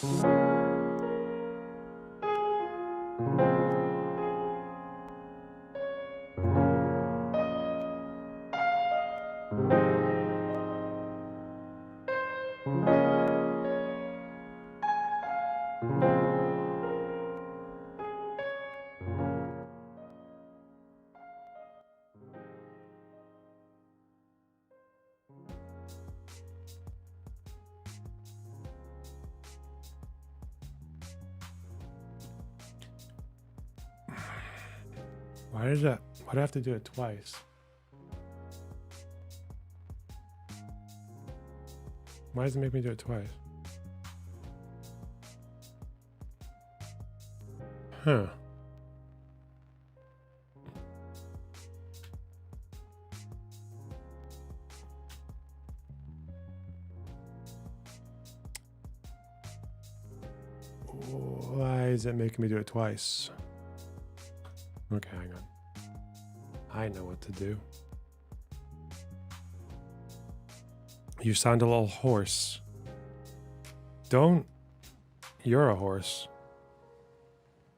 Why did I have to do it twice? Why does it make me do it twice? Huh. Why is it making me do it twice? Okay, hang on. I know what to do. You sound a little hoarse. Don't. You're a horse.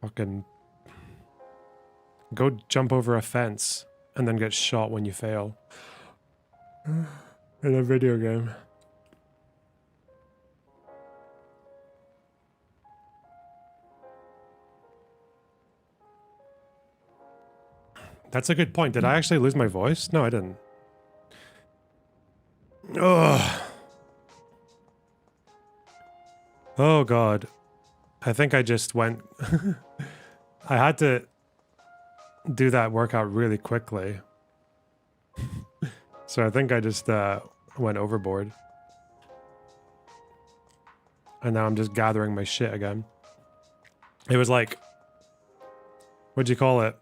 Fucking. Go jump over a fence and then get shot when you fail. In a video game. That's a good point. Did I actually lose my voice? No, I didn't. Ugh. Oh god. I think I just went... I had to do that workout really quickly. So I think I just went overboard. And now I'm just gathering my shit again. It was like... What'd you call it?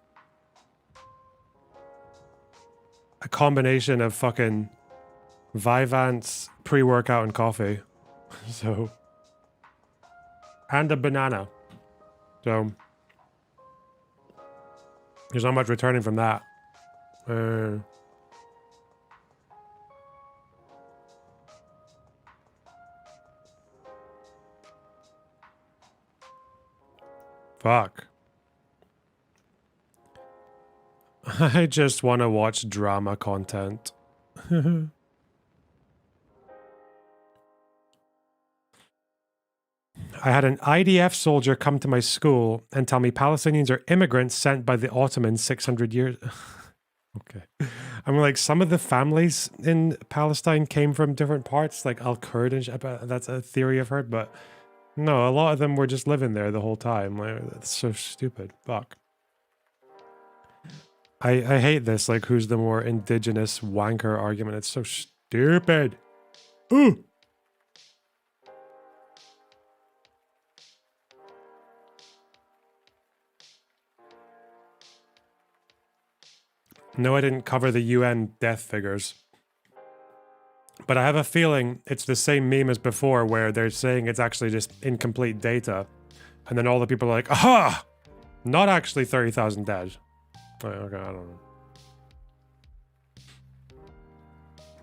A combination of fucking Vyvanse, pre-workout, and coffee. So... And a banana. So... There's not much returning from that. Fuck. I just want to watch drama content. I had an IDF soldier come to my school and tell me Palestinians are immigrants sent by the Ottomans 600 years... Okay. I'm like, some of the families in Palestine came from different parts, like Al-Kurd and shit. That's a theory I've heard, but no, a lot of them were just living there the whole time. Like, that's so stupid. Fuck. I hate this, like, who's the more indigenous wanker argument. It's so stupid. Ooh! No, I didn't cover the UN death figures. But I have a feeling it's the same meme as before where they're saying it's actually just incomplete data. And then all the people are like, aha! Not actually 30,000 dead. Okay, I don't know.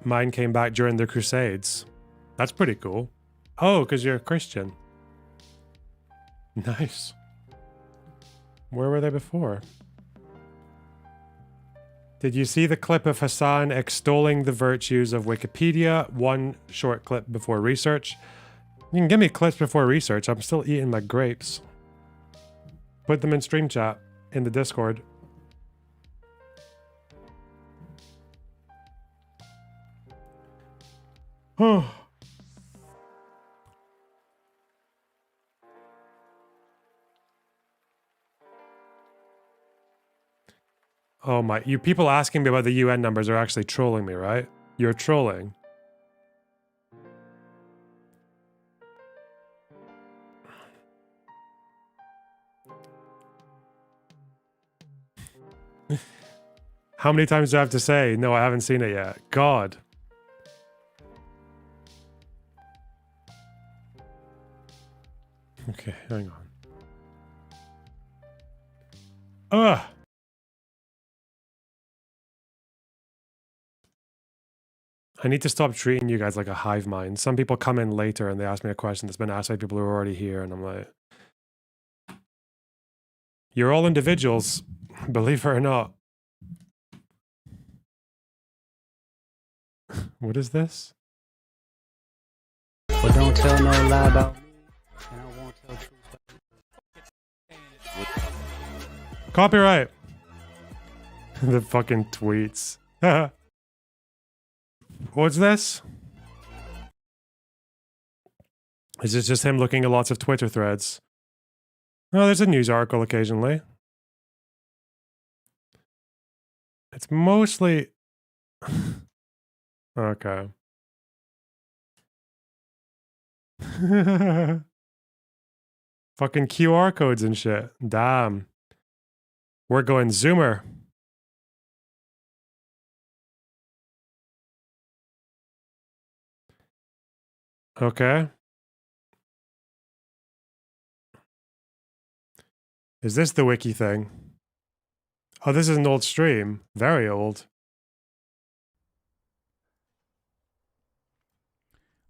Mine came back during the Crusades. That's pretty cool. Oh, because you're a Christian. Nice. Where were they before? Did you see the clip of Hassan extolling the virtues of Wikipedia? One short clip before research. You can give me clips before research. I'm still eating my grapes. Put them in stream chat in the Discord. Oh. Oh my, you people asking me about the UN numbers are actually trolling me, right? You're trolling. How many times do I have to say, no, I haven't seen it yet? God. Okay, hang on. Ugh! I need to stop treating you guys like a hive mind. Some people come in later and they ask me a question that's been asked by people who are already here, and I'm like, you're all individuals, believe it or not. What is this? But don't tell no lie about me, and I won't tell truth. Copyright. The fucking tweets. What's this? Is this just him looking at lots of Twitter threads? Oh, there's a news article occasionally. It's mostly... Okay. Fucking QR codes and shit. Damn. We're going Zoomer. Okay. Is this the wiki thing? Oh, this is an old stream. Very old.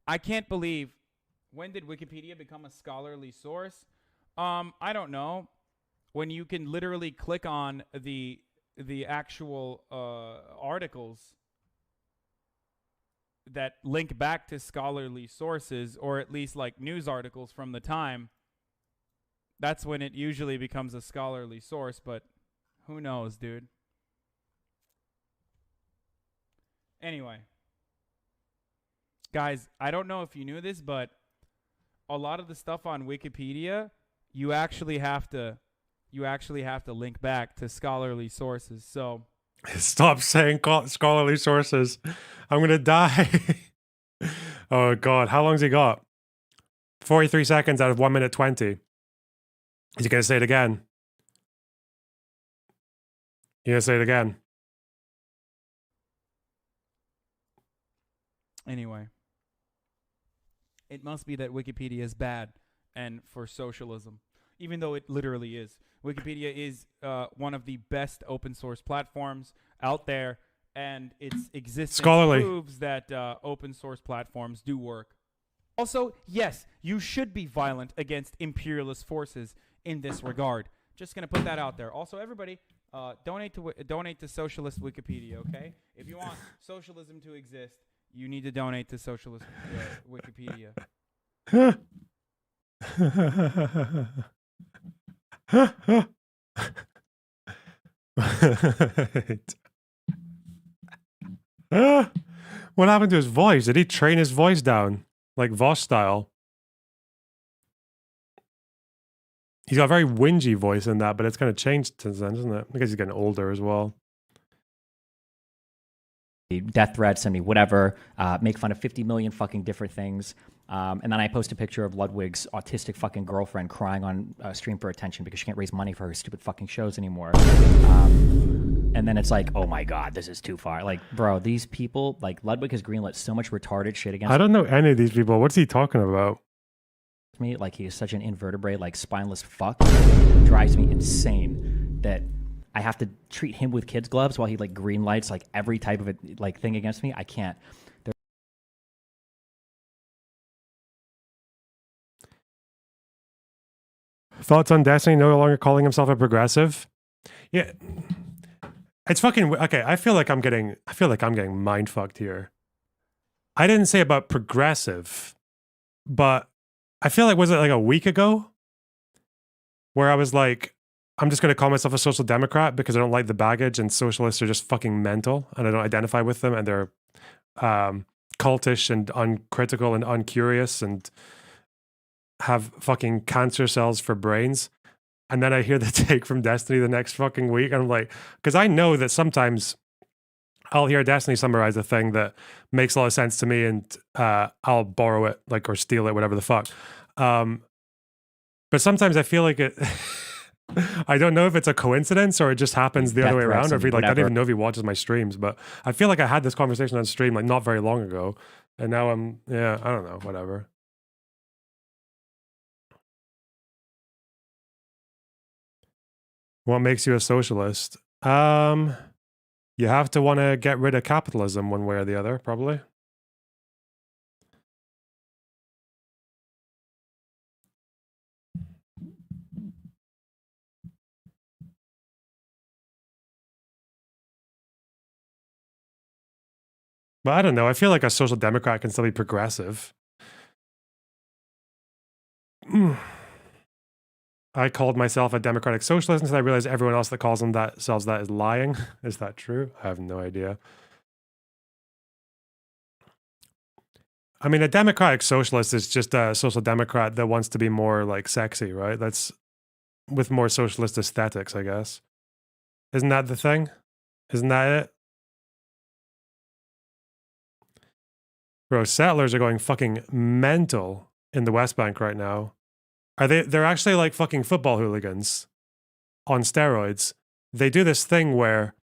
I can't believe, when did Wikipedia become a scholarly source? I don't know. When you can literally click on the actual articles that link back to scholarly sources, or at least like news articles from the time, that's when it usually becomes a scholarly source, but who knows, dude? Anyway. Guys, I don't know if you knew this, but a lot of the stuff on Wikipedia, you actually have to link back to scholarly sources. So Stop saying scholarly sources. I'm gonna die. Oh god, how long's he got? 43 seconds out of 1 minute 20. Is he gonna say it again? You gonna say it again? anyway, it must be that Wikipedia is bad and for socialism, even though it literally is. Wikipedia is one of the best open source platforms out there, and its existence proves that open source platforms do work. Also, yes, you should be violent against imperialist forces in this regard. Just gonna put that out there. Also, everybody, donate to Socialist Wikipedia. Okay, if you want socialism to exist, you need to donate to Socialist Wikipedia. What happened to his voice? Did he train his voice down? Like Voss style? He's got a very whingy voice in that, but it's kind of changed since then, isn't it? I guess he's getting older as well. Death threats, send me whatever, make fun of 50 million fucking different things. And then I post a picture of Ludwig's autistic fucking girlfriend crying on stream for attention because she can't raise money for her stupid fucking shows anymore. And then it's like, oh my God, this is too far. Like, bro, these people, like Ludwig has greenlit so much retarded shit against I don't know any of these people. What's he talking about? me. Like, he is such an invertebrate, like spineless fuck. It drives me insane that I have to treat him with kids gloves while he like green lights like every type of like thing against me. I can't. Thoughts on Destiny no longer calling himself a progressive? Yeah. It's fucking okay. I feel like I'm getting mind fucked here. I didn't say about progressive, but I feel like, was it like a week ago where I was like, I'm just going to call myself a social democrat because I don't like the baggage and socialists are just fucking mental and I don't identify with them and they're cultish and uncritical and uncurious and have fucking cancer cells for brains. And then I hear the take from Destiny the next fucking week. And I'm like, because I know that sometimes I'll hear Destiny summarize a thing that makes a lot of sense to me and I'll borrow it, like, or steal it, whatever the fuck. But sometimes I feel like it, I don't know if it's a coincidence or it just happens the other way around, or if he, like, I don't even know if he watches my streams, but I feel like I had this conversation on stream, like, not very long ago. And now yeah, I don't know, whatever. What makes you a socialist? You have to want to get rid of capitalism one way or the other, probably. But I don't know. I feel like a social democrat can still be progressive. I called myself a democratic socialist until I realized everyone else that calls themselves that is lying. Is that true? I have no idea. I mean, a democratic socialist is just a social democrat that wants to be more like sexy, right? That's with more socialist aesthetics, I guess. Isn't that the thing? Isn't that it? Bro, settlers are going fucking mental in the West Bank right now. They're actually like fucking football hooligans on steroids. They do this thing where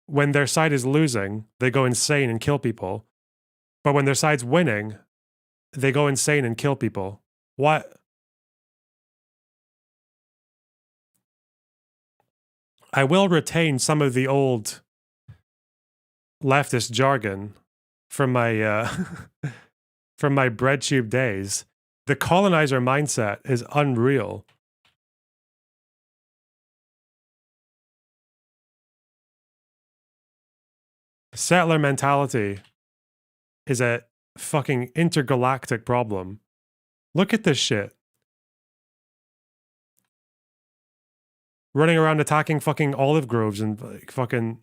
when their side is losing, they go insane and kill people. But when their side's winning, they go insane and kill people. What? I will retain some of the old leftist jargon from my from my breadtube days. The colonizer mindset is unreal. Settler mentality is a fucking intergalactic problem. Look at this shit. Running around attacking fucking olive groves and like fucking.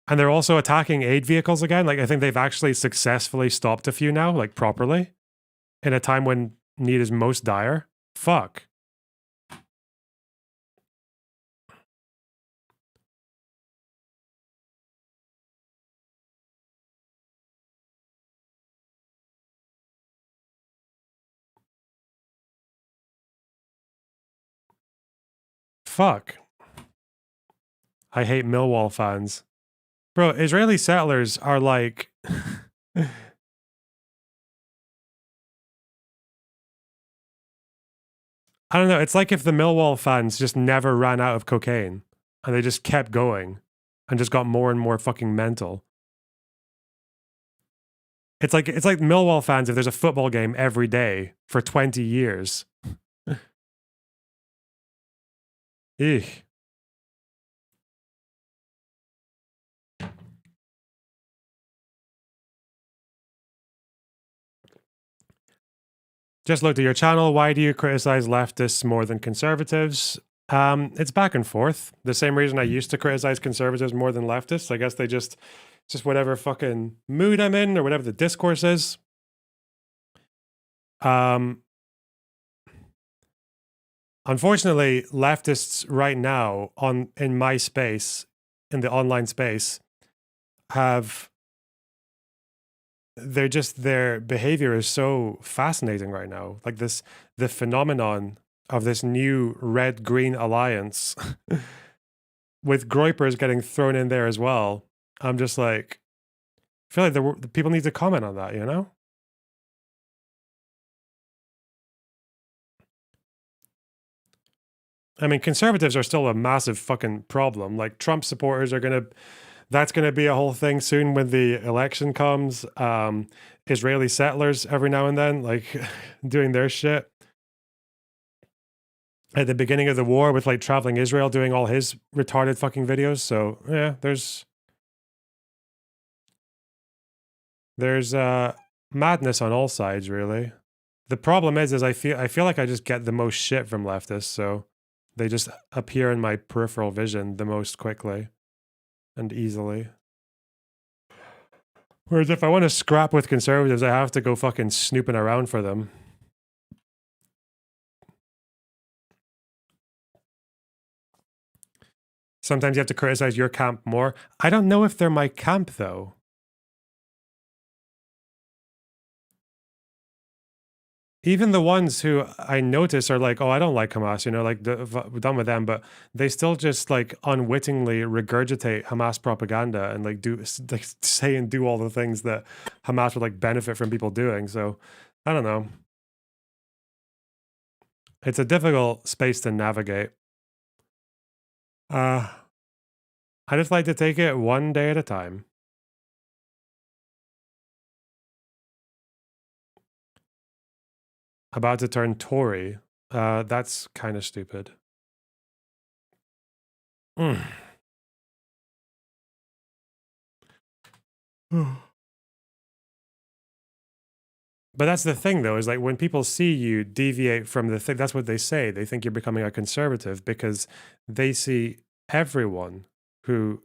And they're also attacking aid vehicles again. Like, I think they've actually successfully stopped a few now, like properly, in a time when need is most dire. Fuck. Fuck. I hate Millwall fans. Bro, Israeli settlers are like. I don't know. It's like if the Millwall fans just never ran out of cocaine and they just kept going and just got more and more fucking mental. It's like Millwall fans if there's a football game every day for 20 years. Eek. Just looked at your channel. Why do you criticize leftists more than conservatives? It's back and forth. The same reason I used to criticize conservatives more than leftists. I guess they just whatever fucking mood I'm in or whatever the discourse is. Unfortunately, leftists right now in my space, in the online space, their behavior is so fascinating right now. Like the phenomenon of this new red-green alliance with Groypers getting thrown in there as well. I'm just like, I feel like the people need to comment on that, you know? I mean, conservatives are still a massive fucking problem. Like Trump supporters that's gonna be a whole thing soon when the election comes. Israeli settlers every now and then, like doing their shit. At the beginning of the war with like traveling Israel doing all his retarded fucking videos. So yeah, there's madness on all sides, really. The problem is I feel like I just get the most shit from leftists, so they just appear in my peripheral vision the most quickly and easily. Whereas if I want to scrap with conservatives, I have to go fucking snooping around for them. Sometimes you have to criticize your camp more. I don't know if they're my camp, though. Even the ones who I notice are like, oh, I don't like Hamas, you know, like we're done with them, but they still just like unwittingly regurgitate Hamas propaganda and like say and do all the things that Hamas would like benefit from people doing. So I don't know. It's a difficult space to navigate. I just like to take it one day at a time. About to turn Tory. That's kind of stupid. Mm. But that's the thing, though, is like when people see you deviate from the thing, that's what they say. They think you're becoming a conservative because they see everyone who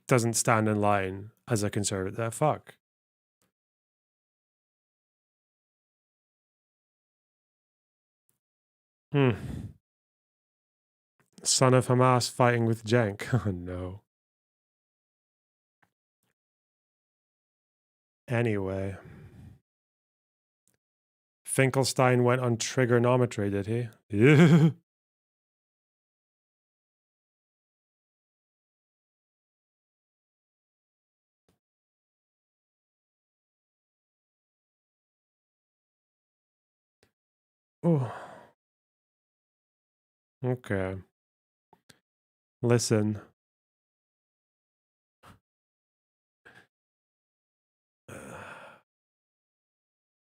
doesn't stand in line as a conservative. Fuck. Hmm. Son of Hamas fighting with Jank. Oh, no. Anyway. Finkelstein went on trigonometry, did he? Yeah. Oh. Okay. Listen.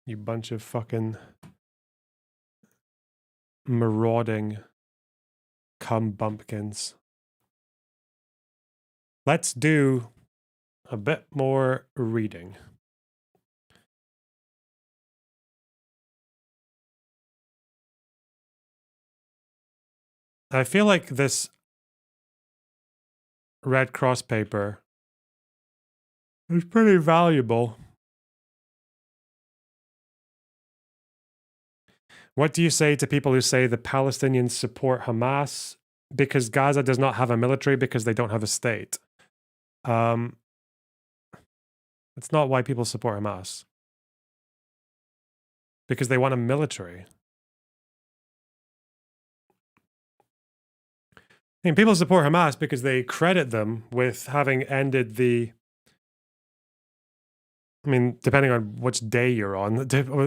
You bunch of fucking marauding cum bumpkins. Let's do a bit more reading. I feel like this Red Cross paper is pretty valuable. What do you say to people who say the Palestinians support Hamas because Gaza does not have a military because they don't have a state? It's not why people support Hamas. Because they want a military. I mean, people support Hamas because they credit them with having ended the, I mean, depending on which day you're on,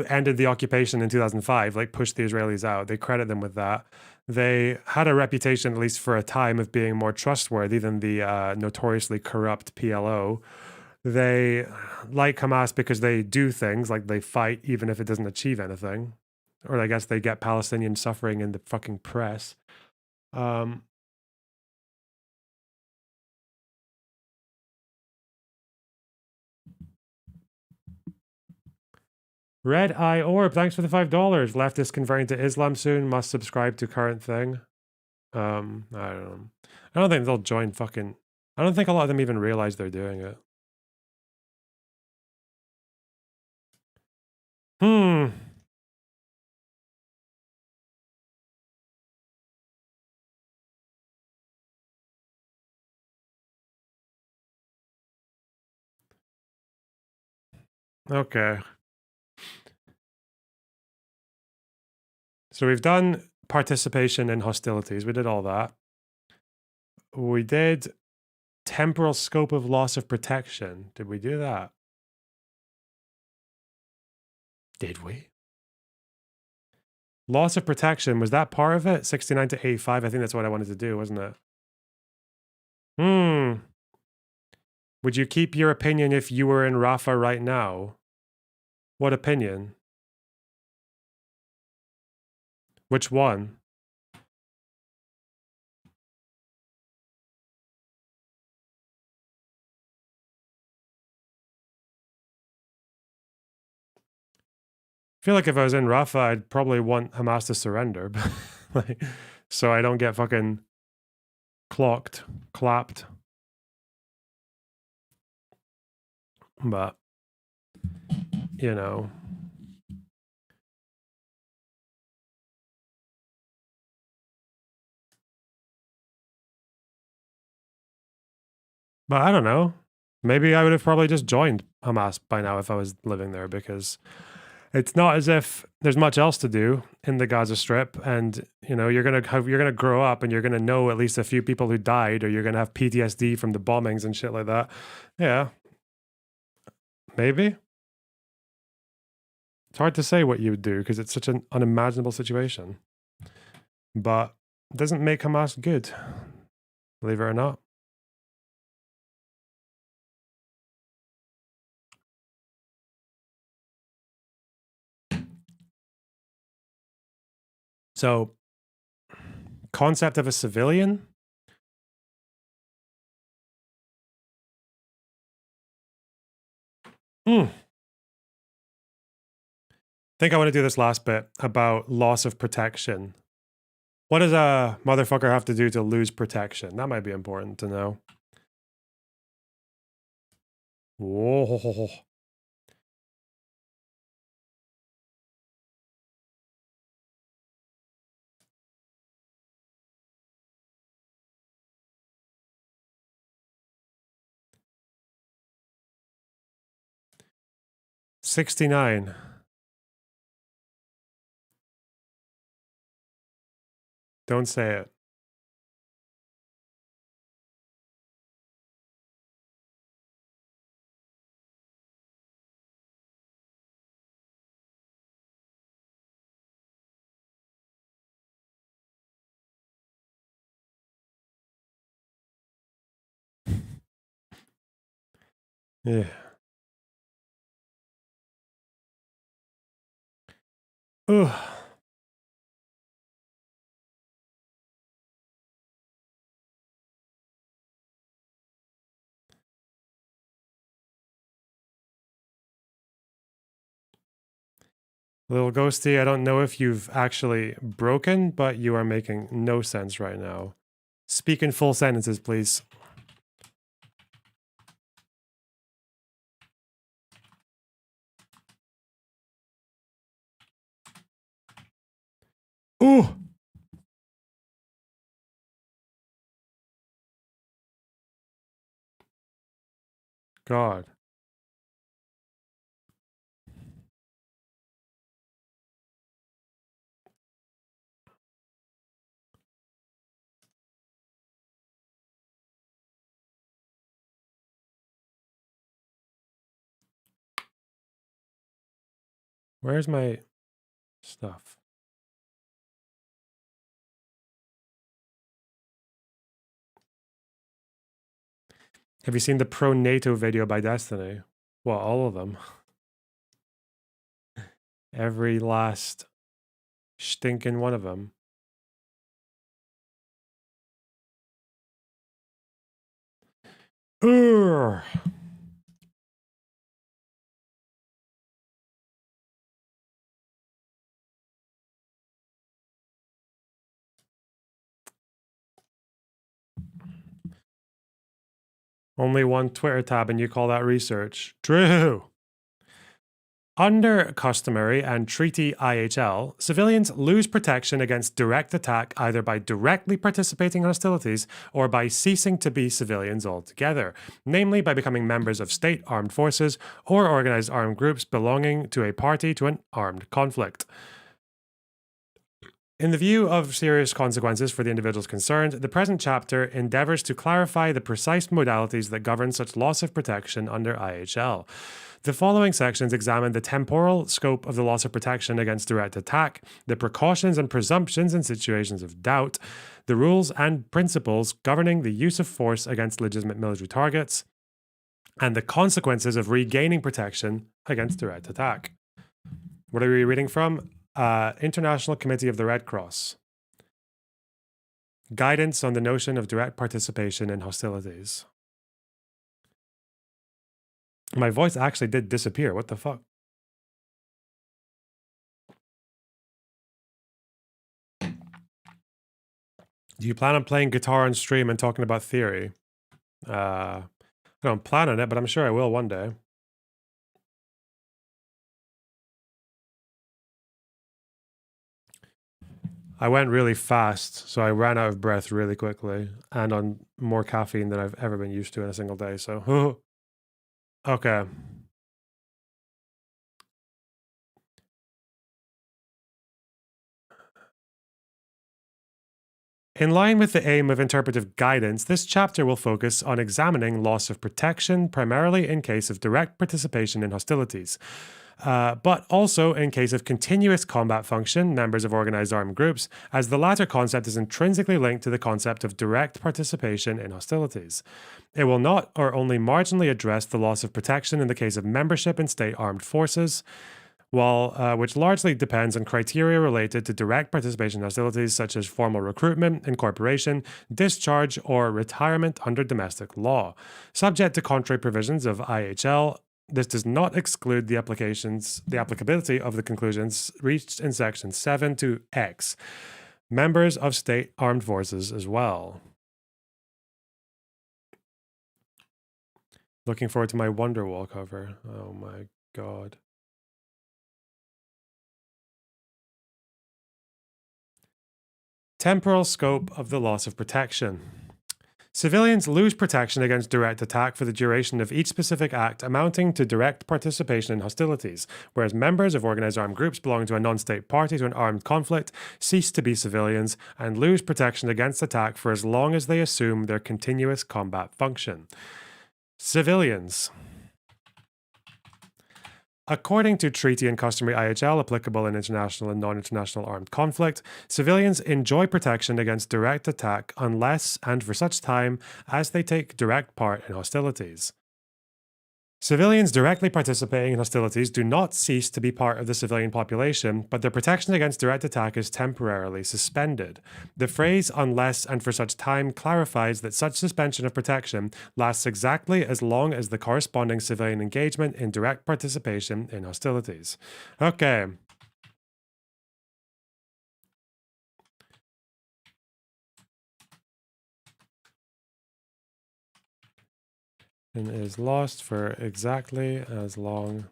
ended the occupation in 2005, like pushed the Israelis out. They credit them with that. They had a reputation, at least for a time, of being more trustworthy than the notoriously corrupt PLO. They like Hamas because they do things, like they fight even if it doesn't achieve anything. Or I guess they get Palestinian suffering in the fucking press. Red Eye Orb, thanks for the $5. Leftist converting to Islam soon, must subscribe to current thing. I don't know. I don't think they'll join fucking. I don't think a lot of them even realize they're doing it. Hmm. Okay. So we've done participation in hostilities. We did all that. We did temporal scope of loss of protection. Did we do that? Did we? Loss of protection, was that part of it? 69 to 85. I think that's what I wanted to do, wasn't it? Hmm. Would you keep your opinion if you were in Rafah right now? What opinion? Which one? I feel like if I was in Rafah, I'd probably want Hamas to surrender, but like, so I don't get fucking clapped. But you know, but I don't know. Maybe I would have probably just joined Hamas by now if I was living there, because it's not as if there's much else to do in the Gaza Strip, and you know you're gonna grow up and you're gonna know at least a few people who died, or you're gonna have PTSD from the bombings and shit like that. Yeah, maybe. It's hard to say what you would do because it's such an unimaginable situation, but it doesn't make Hamas good, believe it or not. So, concept of a civilian. I think I want to do this last bit about loss of protection. What does a motherfucker have to do to lose protection? That might be important to know. Whoa. $69. Don't say it. Yeah. Ugh. Little ghosty, I don't know if you've actually broken, but you are making no sense right now. Speak in full sentences, please. Ooh. God. Where's my stuff? Have you seen the pro NATO video by Destiny? Well, all of them. Every last stinking one of them. Ugh. Only one Twitter tab and you call that research. True. Under customary and treaty IHL, civilians lose protection against direct attack either by directly participating in hostilities or by ceasing to be civilians altogether, namely by becoming members of state armed forces or organized armed groups belonging to a party to an armed conflict. In the view of serious consequences for the individuals concerned, the present chapter endeavors to clarify the precise modalities that govern such loss of protection under IHL. The following sections examine the temporal scope of the loss of protection against direct attack, the precautions and presumptions in situations of doubt, the rules and principles governing the use of force against legitimate military targets, and the consequences of regaining protection against direct attack. What are we reading from? International Committee of the Red Cross. Guidance on the notion of direct participation in hostilities. My voice actually did disappear. What the fuck? Do you plan on playing guitar on stream and talking about theory? I don't plan on it, but I'm sure I will one day. I went really fast, so I ran out of breath really quickly and on more caffeine than I've ever been used to in a single day. So, okay. In line with the aim of interpretive guidance, this chapter will focus on examining loss of protection, primarily in case of direct participation in hostilities, but also in case of continuous combat function, members of organized armed groups, as the latter concept is intrinsically linked to the concept of direct participation in hostilities. It will not or only marginally address the loss of protection in the case of membership in state armed forces, which largely depends on criteria related to direct participation in hostilities such as formal recruitment, incorporation, discharge, or retirement under domestic law. Subject to contrary provisions of IHL, This does not exclude the applicability of the conclusions reached in section 7 to X, members of state armed forces as well. Looking forward to my Wonderwall cover. Oh my god. Temporal scope of the loss of protection. Civilians lose protection against direct attack for the duration of each specific act amounting to direct participation in hostilities, whereas members of organized armed groups belonging to a non-state party to an armed conflict cease to be civilians and lose protection against attack for as long as they assume their continuous combat function. Civilians. According to treaty and customary IHL applicable in international and non-international armed conflict, civilians enjoy protection against direct attack unless and for such time as they take direct part in hostilities. Civilians directly participating in hostilities do not cease to be part of the civilian population, but their protection against direct attack is temporarily suspended. The phrase unless and for such time clarifies that such suspension of protection lasts exactly as long as the corresponding civilian engagement in direct participation in hostilities. Okay. And is lost for exactly as long.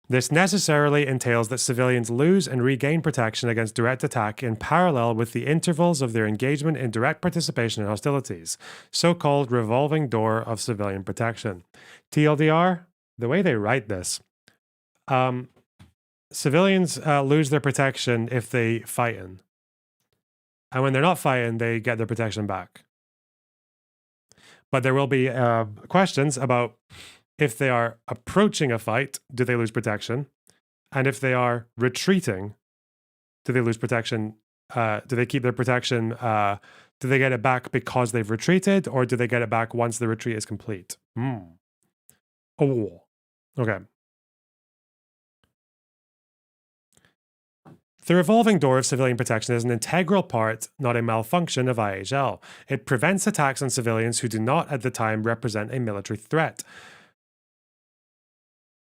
This necessarily entails that civilians lose and regain protection against direct attack in parallel with the intervals of their engagement in direct participation in hostilities, so-called revolving door of civilian protection. TLDR, the way they write this, civilians lose their protection if they fighting. And when they're not fighting, they get their protection back. But there will be questions about if they are approaching a fight, do they lose protection? And if they are retreating, do they lose protection? Do they keep their protection? Do they get it back because they've retreated, or do they get it back once the retreat is complete? Oh, okay. The revolving door of civilian protection is an integral part, not a malfunction, of IHL. It prevents attacks on civilians who do not at the time represent a military threat.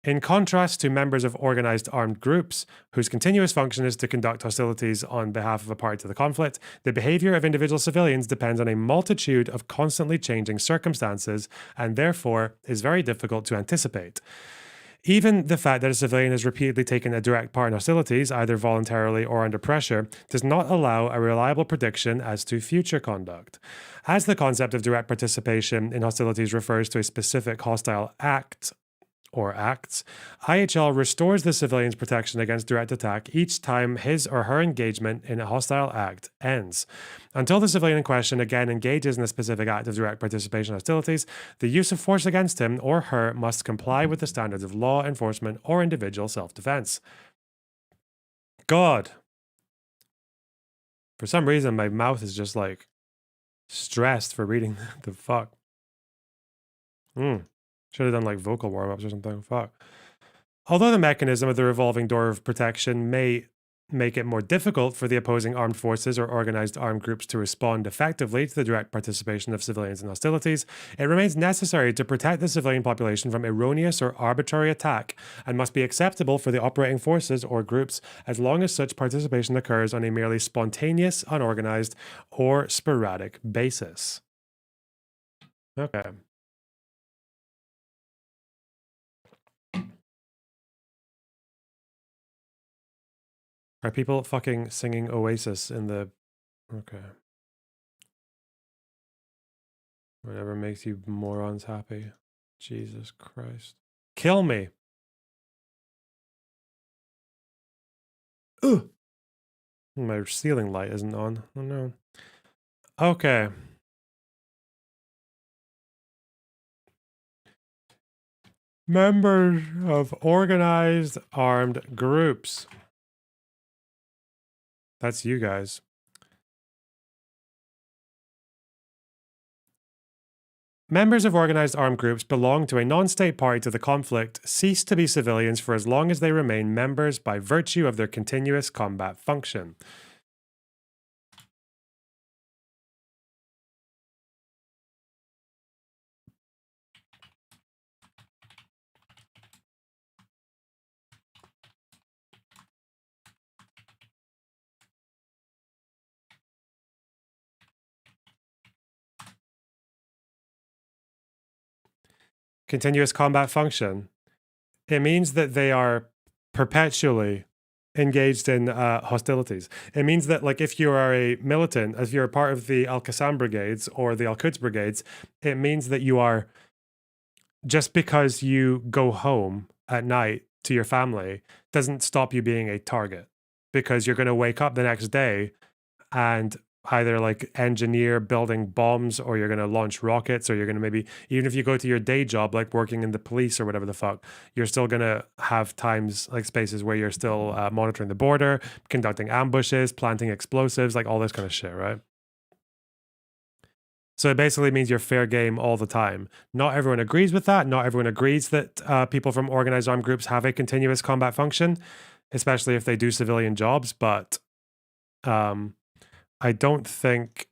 In contrast to members of organized armed groups, whose continuous function is to conduct hostilities on behalf of a party to the conflict, the behavior of individual civilians depends on a multitude of constantly changing circumstances and therefore is very difficult to anticipate. Even the fact that a civilian has repeatedly taken a direct part in hostilities, either voluntarily or under pressure, does not allow a reliable prediction as to future conduct. As the concept of direct participation in hostilities refers to a specific hostile act or acts, IHL restores the civilian's protection against direct attack each time his or her engagement in a hostile act ends. Until the civilian in question again engages in a specific act of direct participation in hostilities, the use of force against him or her must comply with the standards of law enforcement or individual self-defense. God. For some reason, my mouth is just like stressed for reading the fuck. Should have done like vocal warm-ups or something. Fuck. Although the mechanism of the revolving door of protection may make it more difficult for the opposing armed forces or organized armed groups to respond effectively to the direct participation of civilians in hostilities, it remains necessary to protect the civilian population from erroneous or arbitrary attack and must be acceptable for the operating forces or groups as long as such participation occurs on a merely spontaneous, unorganized, or sporadic basis. Okay. Are people fucking singing Oasis in the... Okay. Whatever makes you morons happy. Jesus Christ. Kill me. Ugh. My ceiling light isn't on. Oh no. Okay. Members of organized armed groups. That's you guys. Members of organized armed groups belong to a non-state party to the conflict cease to be civilians for as long as they remain members by virtue of their continuous combat function. continuous combat function, it means that they are perpetually engaged in hostilities. It means that, like, if you are a militant, if you're a part of the Al-Qassam brigades or the Al-Quds brigades, it means that you are, just because you go home at night to your family doesn't stop you being a target, because you're going to wake up the next day and either like engineer building bombs, or you're going to launch rockets, or you're going to maybe, even if you go to your day job, like working in the police or whatever the fuck, you're still going to have times, like spaces where you're still monitoring the border, conducting ambushes, planting explosives, like all this kind of shit, right? So it basically means you're fair game all the time. Not everyone agrees with that. Not everyone agrees that people from organized armed groups have a continuous combat function, especially if they do civilian jobs. But I don't think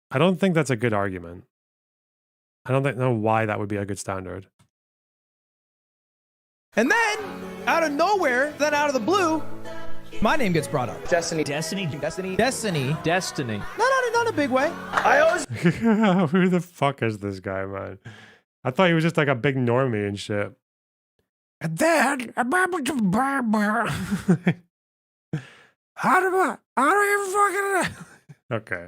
that's a good argument. I don't know why that would be a good standard. And then, out of nowhere, then out of the blue, my name gets brought up. Destiny. Destiny. Destiny. Not in a big way. I always Who the fuck is this guy, man? I thought he was just like a big normie and shit. And then, how do you fucking... Okay.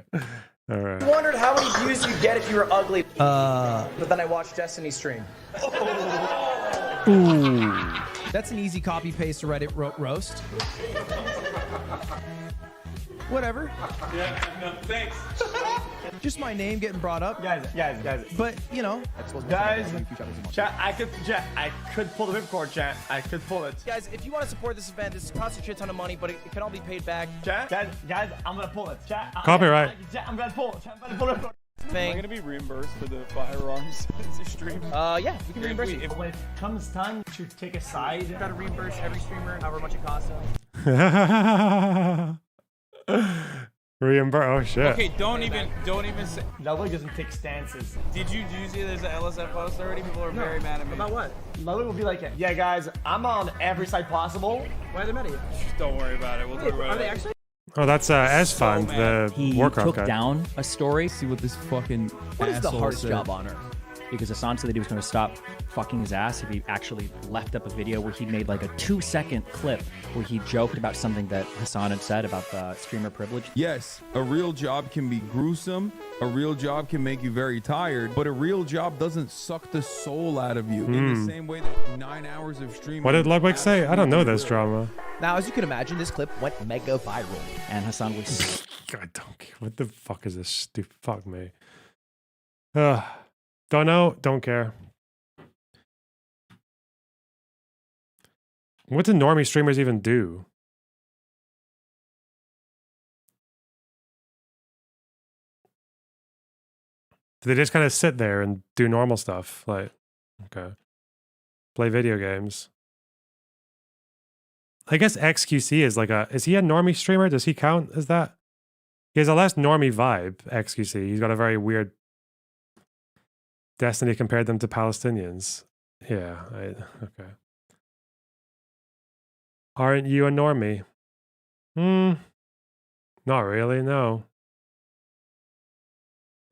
All right. wondered how many views you'd get if you were ugly. But then I watched Destiny stream. That's an easy copy paste to Reddit roast. Whatever. Yeah, no, thanks. Just my name getting brought up. Guys. But, you know. Guys, chat, I could pull the whipcord, chat. I could pull it. Guys, if you want to support this event, this costs a shit ton of money, but it can all be paid back. Chat, guys, I'm gonna pull it. Chat, Copyright. I'm gonna pull it. Chat, I'm gonna pull it. Am I gonna be reimbursed for the firearms stream? Yeah, we can reimburse you. When it comes time to take a side, You gotta reimburse every streamer, however much it costs them. Reimburse. Oh shit. Okay, don't even say. Ludwig doesn't take stances. Did you see there's an LSF post already? People are very mad at me. About what? Ludwig will be like, yeah, guys, I'm on every side possible. Why are they mad at you? Don't worry about it. We'll talk about Are they it. actually? Oh, that's Esfand, mad. the He Warcraft took guy. down a story See what this fucking What is the hardest job on earth? because Hassan said that he was going to stop fucking his ass if he actually left up a video where he made like a 2-second clip where he joked about something that Hassan had said about the streamer privilege. Yes, a real job can be gruesome. A real job can make you very tired, but a real job doesn't suck the soul out of you in the same way that 9 hours of streaming. What did Ludwig say? I don't know this absolutely drama. Now, as you can imagine, this clip went mega viral. And Hassan was I don't care. What the fuck is this stupid? Fuck me. Don't know. Don't care. What do normie streamers even do? Do they just kind of sit there and do normal stuff? Like, okay. Play video games. I guess XQC is like is he a normie streamer? Does he count as that? He has a less normie vibe, XQC. He's got a very weird Destiny compared them to Palestinians. Yeah, okay. Aren't you a normie? Not really, no.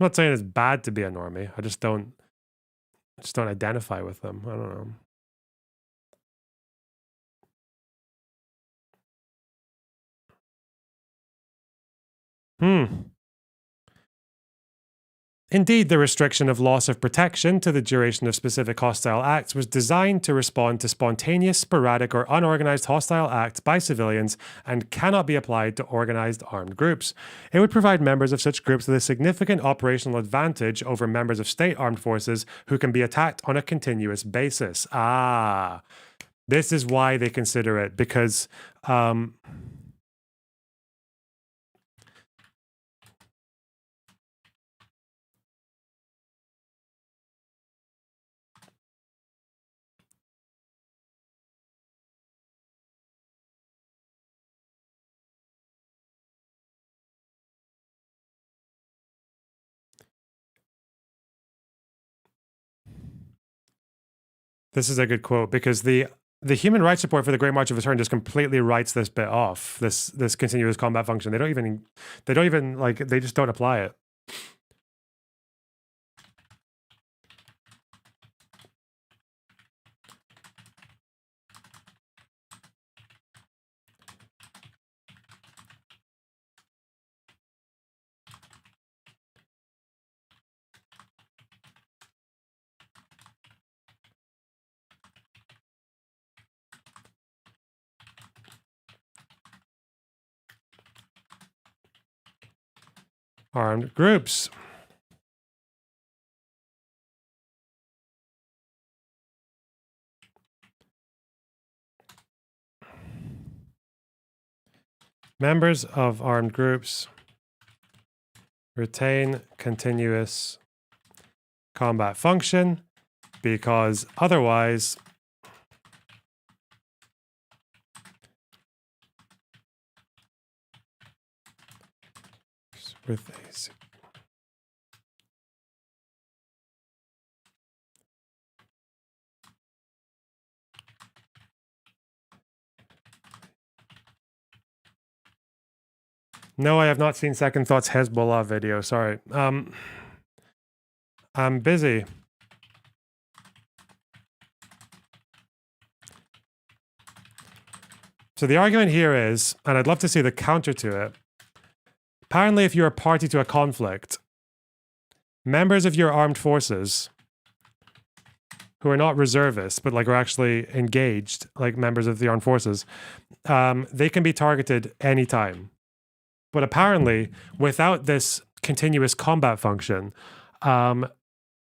I'm not saying it's bad to be a normie. I just don't identify with them. I don't know. Indeed, the restriction of loss of protection to the duration of specific hostile acts was designed to respond to spontaneous, sporadic, or unorganized hostile acts by civilians and cannot be applied to organized armed groups. It would provide members of such groups with a significant operational advantage over members of state armed forces who can be attacked on a continuous basis. This is why they consider it, because this is a good quote, because the human rights report for the Great March of Return just completely writes this bit off, this continuous combat function. They just don't apply it. armed groups. Members of armed groups retain continuous combat function because otherwise with a No, I have not seen Second Thoughts Hezbollah video. Sorry. I'm busy. So the argument here is, and I'd love to see the counter to it. Apparently, if you're a party to a conflict, members of your armed forces who are not reservists, but like are actually engaged, like members of the armed forces, they can be targeted anytime. But apparently, without this continuous combat function,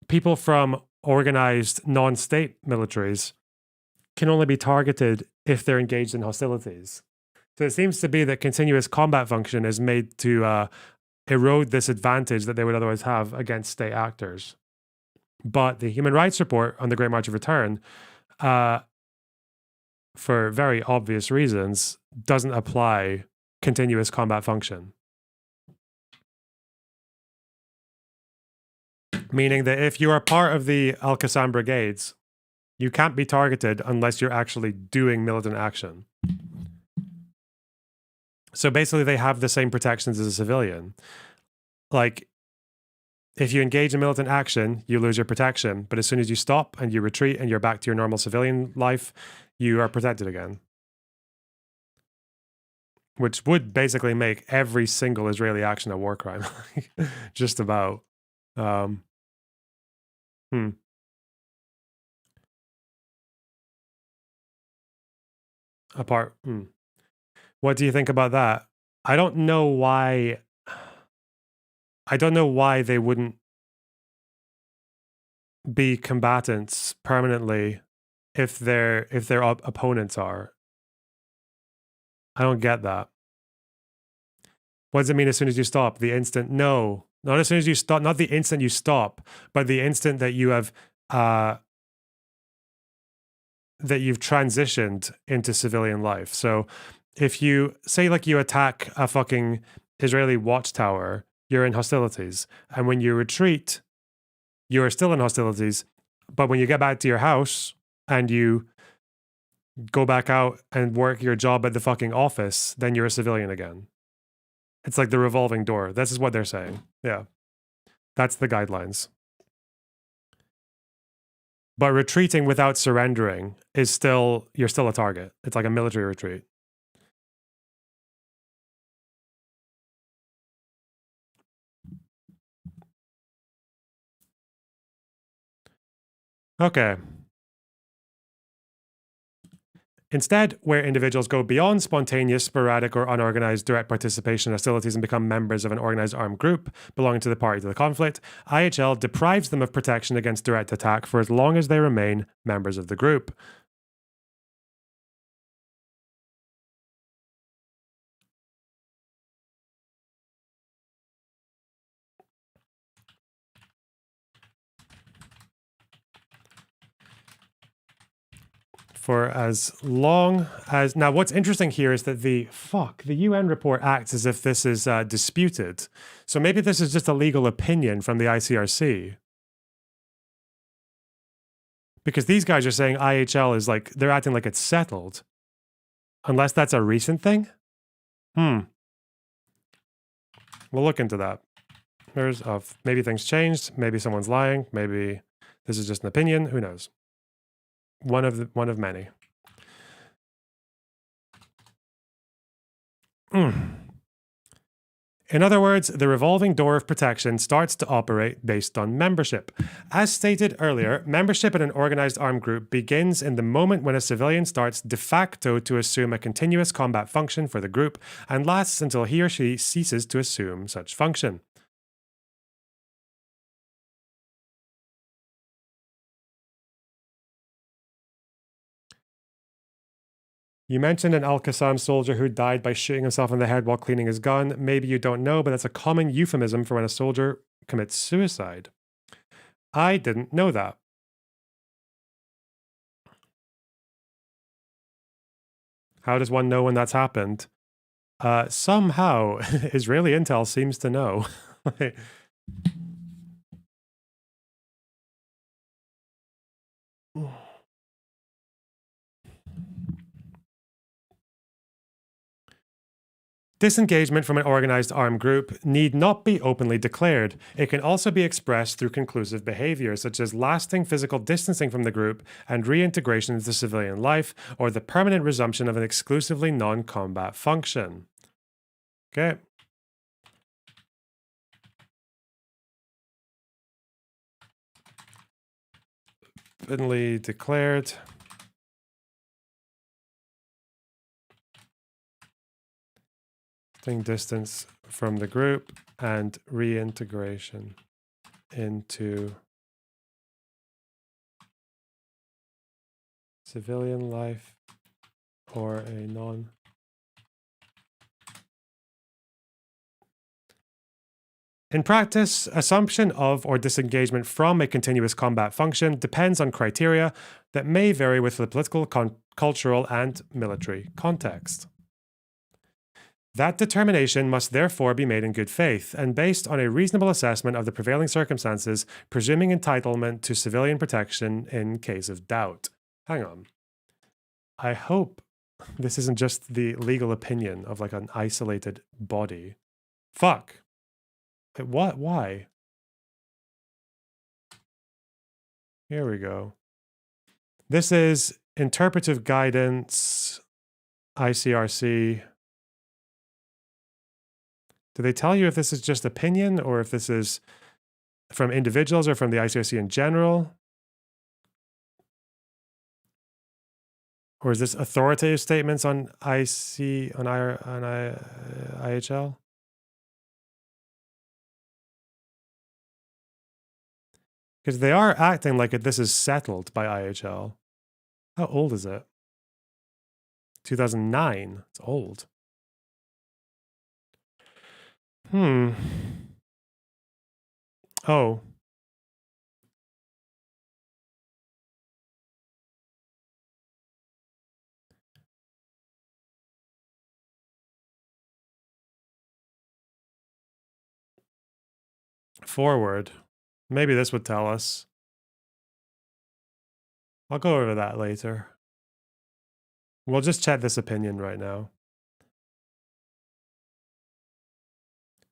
people from organized non-state militaries can only be targeted if they're engaged in hostilities. So it seems to be that continuous combat function is made to erode this advantage that they would otherwise have against state actors. But the Human Rights Report on the Great March of Return, for very obvious reasons, doesn't apply continuous combat function. Meaning that if you are part of the Al-Qassam brigades, you can't be targeted unless you're actually doing militant action. So basically they have the same protections as a civilian. Like, if you engage in militant action, you lose your protection. But as soon as you stop and you retreat and you're back to your normal civilian life, you are protected again. Which would basically make every single Israeli action a war crime. Just about. What do you think about that? I don't know why they wouldn't be combatants permanently if their opponents are. I don't get that. What does it mean as soon as you stop? The instant? No. Not as soon as you stop, not the instant you stop, but the instant that you have that you've transitioned into civilian life. So if you say like you attack a fucking Israeli watchtower, you're in hostilities. And when you retreat, you are still in hostilities. But when you get back to your house and you go back out and work your job at the fucking office, then you're a civilian again. It's like the revolving door. This is what they're saying. Yeah. That's the guidelines. But retreating without surrendering is still, you're still a target. It's like a military retreat. Okay. Instead, where individuals go beyond spontaneous, sporadic, or unorganized direct participation in hostilities and become members of an organized armed group belonging to the party to the conflict, IHL deprives them of protection against direct attack for as long as they remain members of the group. For as long as... Now, what's interesting here is that the UN report acts as if this is disputed. So maybe this is just a legal opinion from the ICRC. Because these guys are saying IHL is like, they're acting like it's settled. Unless that's a recent thing? We'll look into that. Maybe things changed. Maybe someone's lying. Maybe this is just an opinion. Who knows? One of many. In other words, the revolving door of protection starts to operate based on membership. As stated earlier, membership in an organized armed group begins in the moment when a civilian starts de facto to assume a continuous combat function for the group and lasts until he or she ceases to assume such function. You mentioned an Al Qassam soldier who died by shooting himself in the head while cleaning his gun. Maybe you don't know, but that's a common euphemism for when a soldier commits suicide. I didn't know that. How does one know when that's happened? Somehow, Israeli intel seems to know. Disengagement from an organized armed group need not be openly declared. It can also be expressed through conclusive behavior, such as lasting physical distancing from the group and reintegration into civilian life, or the permanent resumption of an exclusively non-combat function. Okay. Openly declared. Distance from the group and reintegration into civilian life or a non. In practice, assumption of or disengagement from a continuous combat function depends on criteria that may vary with the political, cultural, and military context. That determination must therefore be made in good faith and based on a reasonable assessment of the prevailing circumstances, presuming entitlement to civilian protection in case of doubt. Hang on. I hope this isn't just the legal opinion of like an isolated body. Fuck. Wait, what? Why? Here we go. This is interpretive guidance, ICRC. Do they tell you if this is just opinion or if this is from individuals or from the ICRC in general? Or is this authoritative statements on IHL? Because they are acting like this is settled by IHL. How old is it? 2009. It's old. Oh. Forward. Maybe this would tell us. I'll go over that later. We'll just check this opinion right now.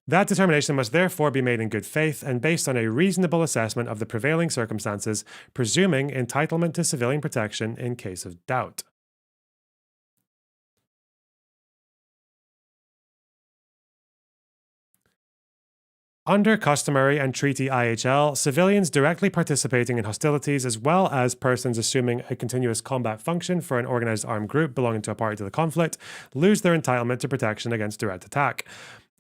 That determination must therefore be made in good faith and based on a reasonable assessment of the prevailing circumstances, presuming entitlement to civilian protection in case of doubt. Under customary and treaty IHL, civilians directly participating in hostilities as well as persons assuming a continuous combat function for an organized armed group belonging to a party to the conflict lose their entitlement to protection against direct attack.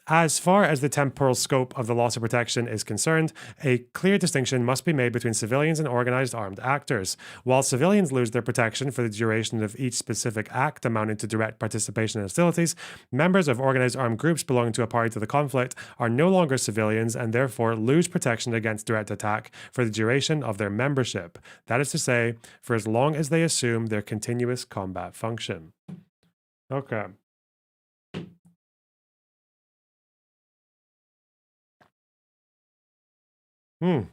As far as the temporal scope of the loss of protection is concerned, a clear distinction must be made between civilians and organized armed actors. While civilians lose their protection for the duration of each specific act amounting to direct participation in hostilities, members of organized armed groups belonging to a party to the conflict are no longer civilians and therefore lose protection against direct attack for the duration of their membership. That is to say, for as long as they assume their continuous combat function. Okay. Well,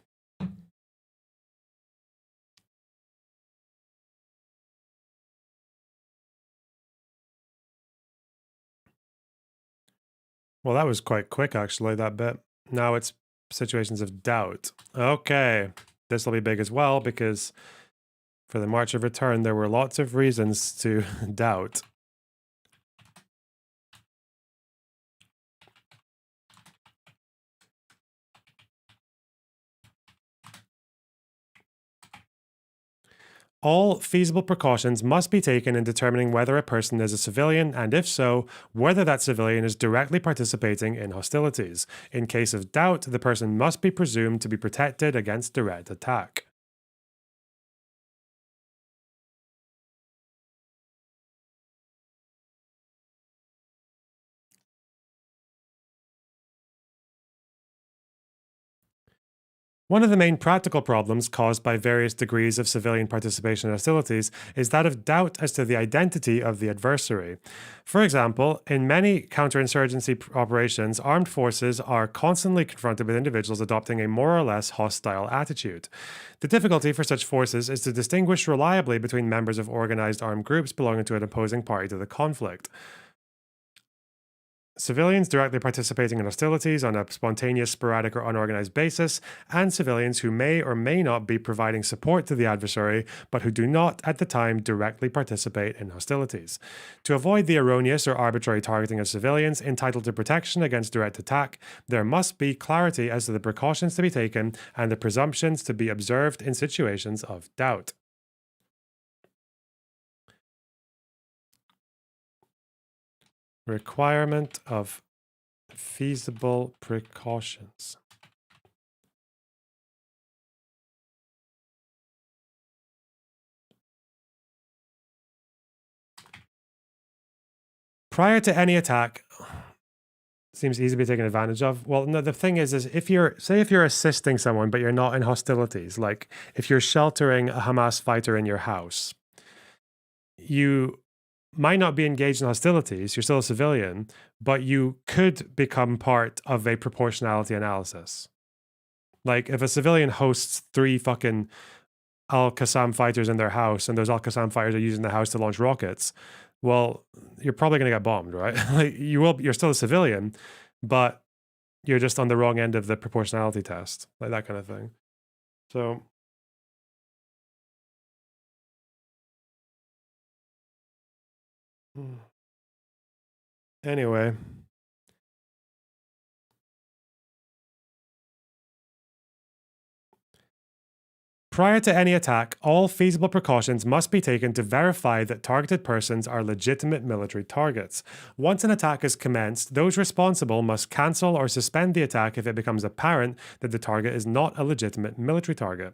that was quite quick, actually, that bit. Now it's situations of doubt. Okay. This will be big as well because for the March of Return, there were lots of reasons to doubt. All feasible precautions must be taken in determining whether a person is a civilian, and if so, whether that civilian is directly participating in hostilities. In case of doubt, the person must be presumed to be protected against direct attack. One of the main practical problems caused by various degrees of civilian participation in hostilities is that of doubt as to the identity of the adversary. For example, in many counterinsurgency operations, armed forces are constantly confronted with individuals adopting a more or less hostile attitude. The difficulty for such forces is to distinguish reliably between members of organized armed groups belonging to an opposing party to the conflict. Civilians directly participating in hostilities on a spontaneous, sporadic, or unorganized basis, and civilians who may or may not be providing support to the adversary, but who do not, at the time, directly participate in hostilities. To avoid the erroneous or arbitrary targeting of civilians entitled to protection against direct attack, there must be clarity as to the precautions to be taken and the presumptions to be observed in situations of doubt. Requirement of feasible precautions. Prior to any attack, seems easy to be taken advantage of. Well, no, the thing is if you're assisting someone, but you're not in hostilities, like if you're sheltering a Hamas fighter in your house, you might not be engaged in hostilities, you're still a civilian, but you could become part of a proportionality analysis. Like if a civilian hosts 3 fucking Al-Qassam fighters in their house and those Al-Qassam fighters are using the house to launch rockets, well, you're probably going to get bombed, right? Like you're still a civilian, but you're just on the wrong end of the proportionality test, like that kind of thing. So anyway, prior to any attack, all feasible precautions must be taken to verify that targeted persons are legitimate military targets. Once an attack is commenced, those responsible must cancel or suspend the attack if it becomes apparent that the target is not a legitimate military target.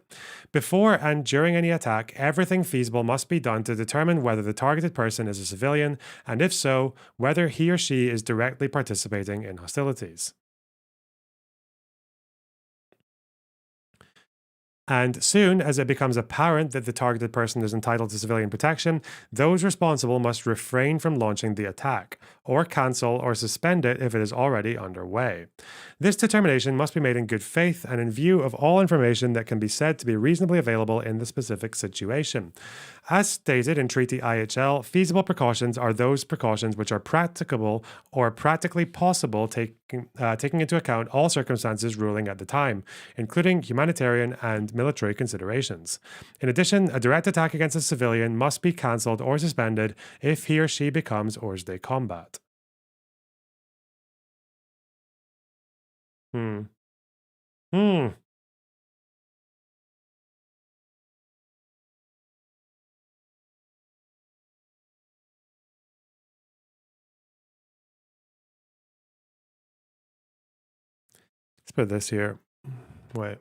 Before and during any attack, everything feasible must be done to determine whether the targeted person is a civilian, and if so, whether he or she is directly participating in hostilities. And soon as it becomes apparent that the targeted person is entitled to civilian protection, those responsible must refrain from launching the attack, or cancel or suspend it if it is already underway. This determination must be made in good faith and in view of all information that can be said to be reasonably available in the specific situation. As stated in Treaty IHL, feasible precautions are those precautions which are practicable or practically possible, taking into account all circumstances ruling at the time, including humanitarian and military considerations. In addition, a direct attack against a civilian must be cancelled or suspended if he or she becomes hors de combat. Let's put this here. Wait.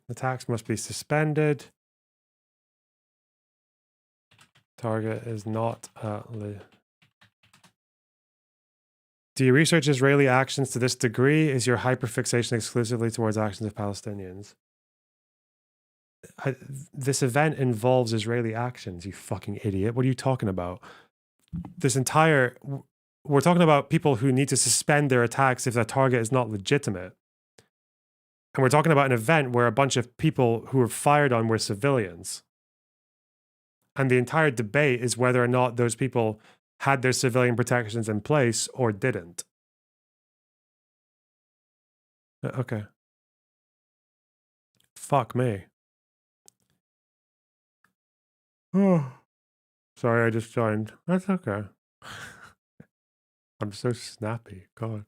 Attacks must be suspended. Target is not Do you research Israeli actions to this degree? Is your hyperfixation exclusively towards actions of Palestinians? This event involves Israeli actions, you fucking idiot. What are you talking about? We're talking about people who need to suspend their attacks if their target is not legitimate. And we're talking about an event where a bunch of people who were fired on were civilians. And the entire debate is whether or not those people had their civilian protections in place or didn't. Okay. Fuck me. Oh. Sorry, I just joined. That's okay. I'm so snappy. God.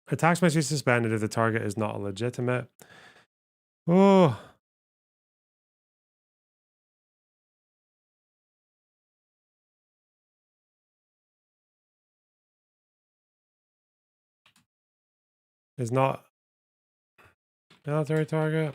Attacks must be suspended if the target is not legitimate. Oh. is not military target.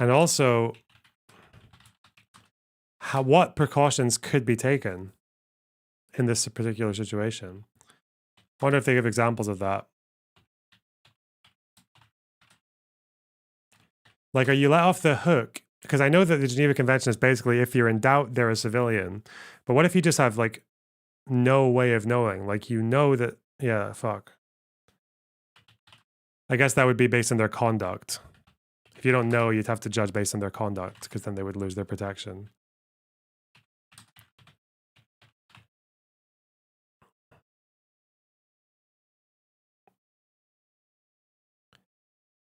And also, what precautions could be taken in this particular situation? I wonder if they give examples of that. Like, are you let off the hook? Because I know that the Geneva Convention is basically if you're in doubt, they're a civilian. But what if you just have, like, no way of knowing? Like, you know that, yeah, fuck. I guess that would be based on their conduct. If you don't know, you'd have to judge based on their conduct, because then they would lose their protection.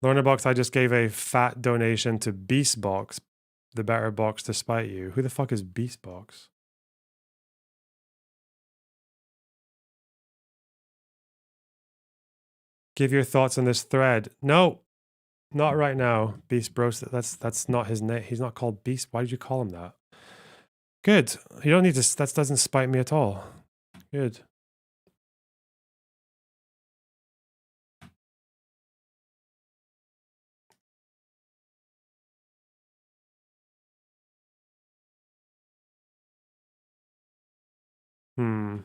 Lorna Box, I just gave a fat donation to Beast Box, the better box to spite you. Who the fuck is Beast Box? Give your thoughts on this thread. No, not right now. Beast Bros. That's not his name. He's not called Beast. Why did you call him that? Good. You don't need to. That doesn't spite me at all. Good. Hmm.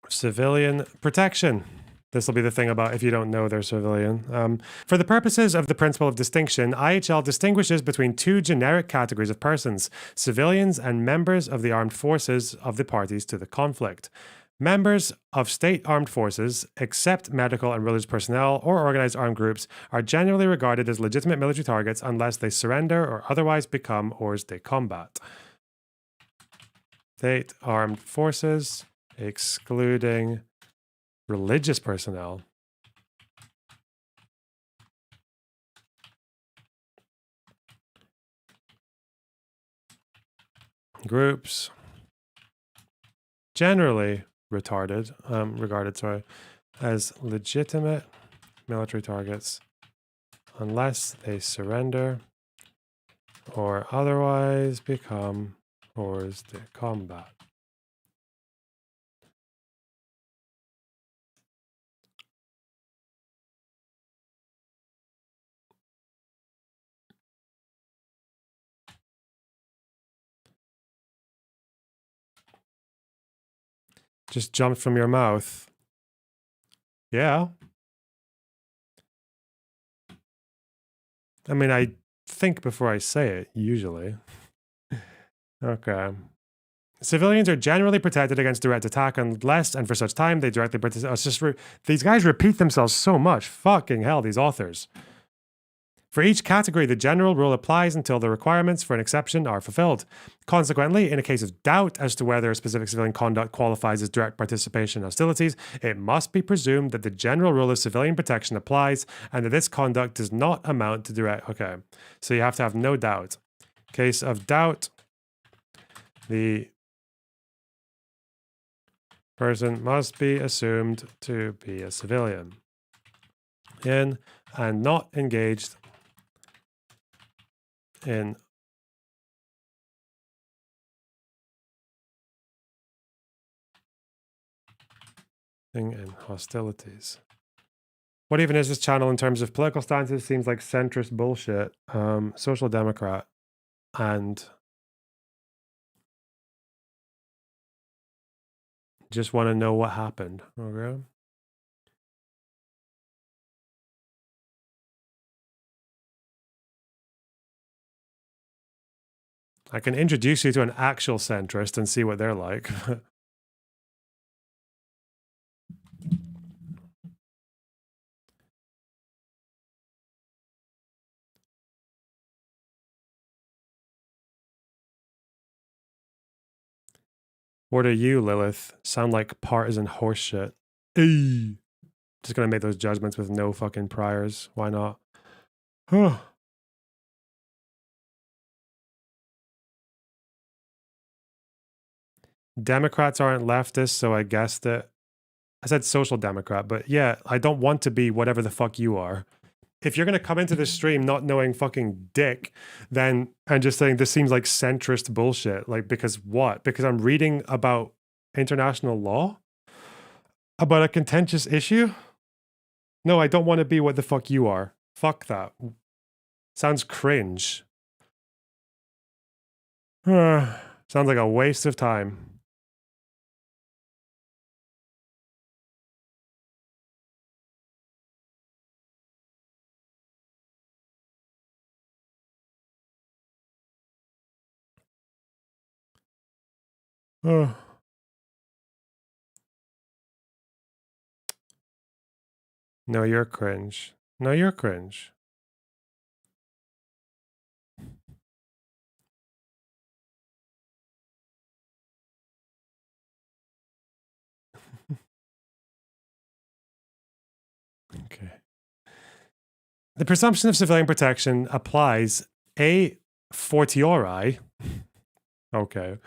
Civilian protection. This will be the thing about if you don't know they're civilian. For the purposes of the principle of distinction, IHL distinguishes between two generic categories of persons, civilians and members of the armed forces of the parties to the conflict. Members of state armed forces, except medical and religious personnel or organized armed groups, are generally regarded as legitimate military targets unless they surrender or otherwise become hors de combat. State armed forces, excluding religious personnel. Groups generally regarded as legitimate military targets unless they surrender or otherwise become hors de combat. Just jumped from your mouth. Yeah. I mean, I think before I say it, usually. Okay. Civilians are generally protected against direct attack unless, and for such time, they directly participate. It's just these guys repeat themselves so much. Fucking hell, these authors. For each category, the general rule applies until the requirements for an exception are fulfilled. Consequently, in a case of doubt as to whether a specific civilian conduct qualifies as direct participation in hostilities, it must be presumed that the general rule of civilian protection applies and that this conduct does not amount to direct. Okay, so you have to have no doubt. Case of doubt, the person must be assumed to be a civilian in and not engaged in hostilities. What even is this channel in terms of political stances? Seems like centrist bullshit. Social Democrat and just want to know what happened. Okay. I can introduce you to an actual centrist and see what they're like. What are you, Lilith? Sound like partisan horseshit. Just gonna make those judgments with no fucking priors. Why not? Huh. Democrats aren't leftists, so I guessed it. I said social democrat, but yeah, I don't want to be whatever the fuck you are. If you're gonna come into this stream not knowing fucking dick, then and just saying this seems like centrist bullshit, like because what? Because I'm reading about international law? About a contentious issue? No, I don't want to be what the fuck you are. Fuck that. Sounds cringe. Sounds like a waste of time. Oh. No, you're cringe. No, you're cringe. Okay. The presumption of civilian protection applies a fortiori. Okay.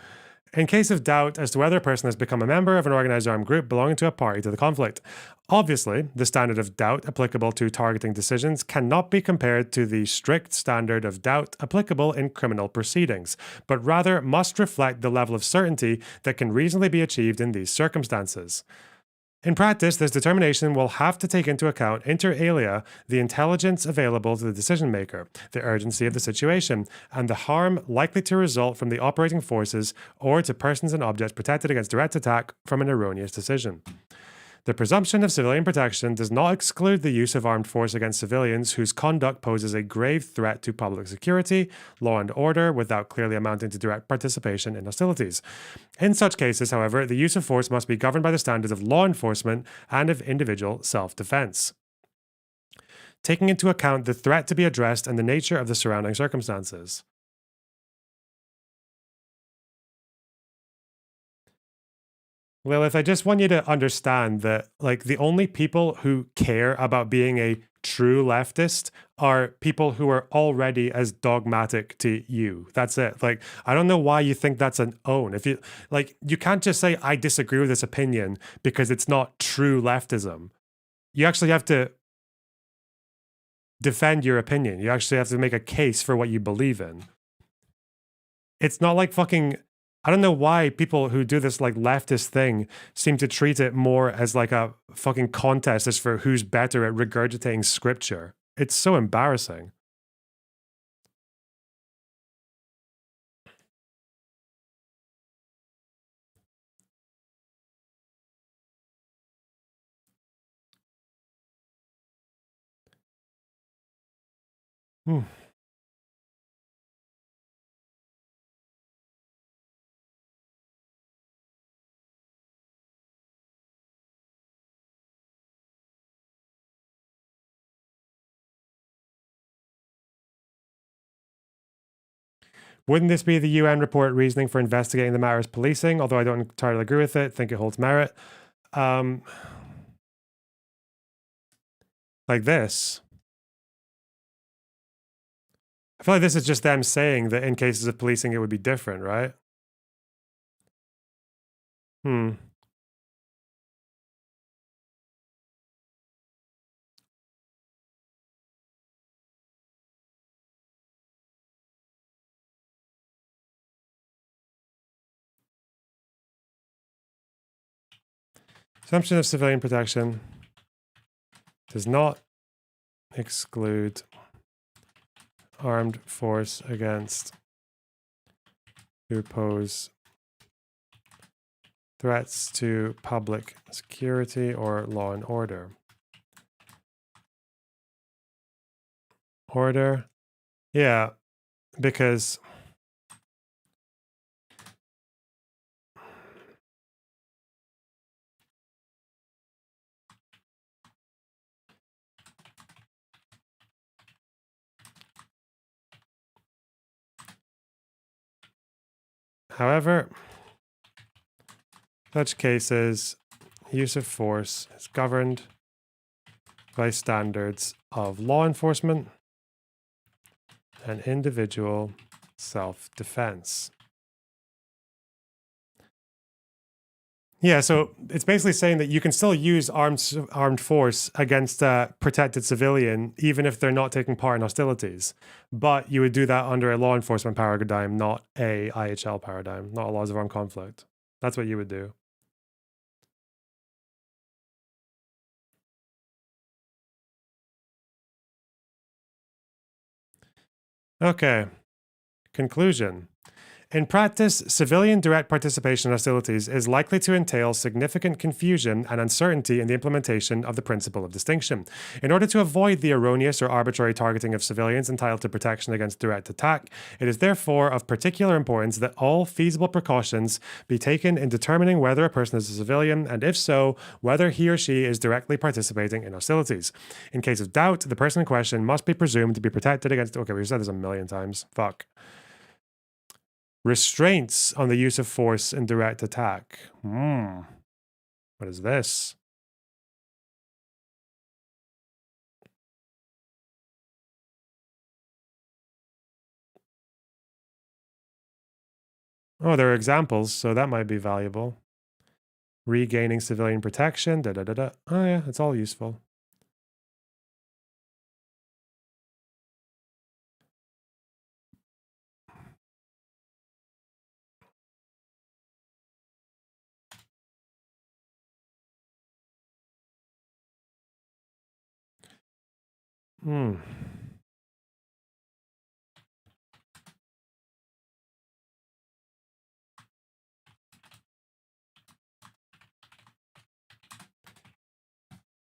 In case of doubt as to whether a person has become a member of an organized armed group belonging to a party to the conflict. Obviously, the standard of doubt applicable to targeting decisions cannot be compared to the strict standard of doubt applicable in criminal proceedings, but rather must reflect the level of certainty that can reasonably be achieved in these circumstances. In practice, this determination will have to take into account, inter alia, the intelligence available to the decision maker, the urgency of the situation, and the harm likely to result from the operating forces or to persons and objects protected against direct attack from an erroneous decision. The presumption of civilian protection does not exclude the use of armed force against civilians whose conduct poses a grave threat to public security, law and order, without clearly amounting to direct participation in hostilities. In such cases, however, the use of force must be governed by the standards of law enforcement and of individual self-defense, taking into account the threat to be addressed and the nature of the surrounding circumstances. Lilith, I just want you to understand that, like, the only people who care about being a true leftist are people who are already as dogmatic to you. That's it. Like, I don't know why you think that's an own. If you, like, you can't just say, I disagree with this opinion because it's not true leftism. You actually have to defend your opinion. You actually have to make a case for what you believe in. It's not like fucking... I don't know why people who do this like leftist thing seem to treat it more as like a fucking contest as for who's better at regurgitating scripture. It's so embarrassing. Hmm. Wouldn't this be the UN report reasoning for investigating the matter as policing? Although I don't entirely agree with it, think it holds merit. Like this. I feel like this is just them saying that in cases of policing, it would be different, right? Assumption of civilian protection does not exclude armed force against who pose threats to public security or law and order. Order? Yeah, because however, such cases use of force is governed by standards of law enforcement and individual self-defense. Yeah, so it's basically saying that you can still use armed force against a protected civilian, even if they're not taking part in hostilities. But you would do that under a law enforcement paradigm, not a IHL paradigm, not a laws of armed conflict. That's what you would do. Okay. Conclusion. In practice, civilian direct participation in hostilities is likely to entail significant confusion and uncertainty in the implementation of the principle of distinction. In order to avoid the erroneous or arbitrary targeting of civilians entitled to protection against direct attack, it is therefore of particular importance that all feasible precautions be taken in determining whether a person is a civilian, and if so, whether he or she is directly participating in hostilities. In case of doubt, the person in question must be presumed to be protected against... Okay, we've said this a million times. Fuck. Restraints on the use of force in direct attack. What is this? Oh, there are examples, so that might be valuable. Regaining civilian protection. Da da da da. Oh yeah, it's all useful.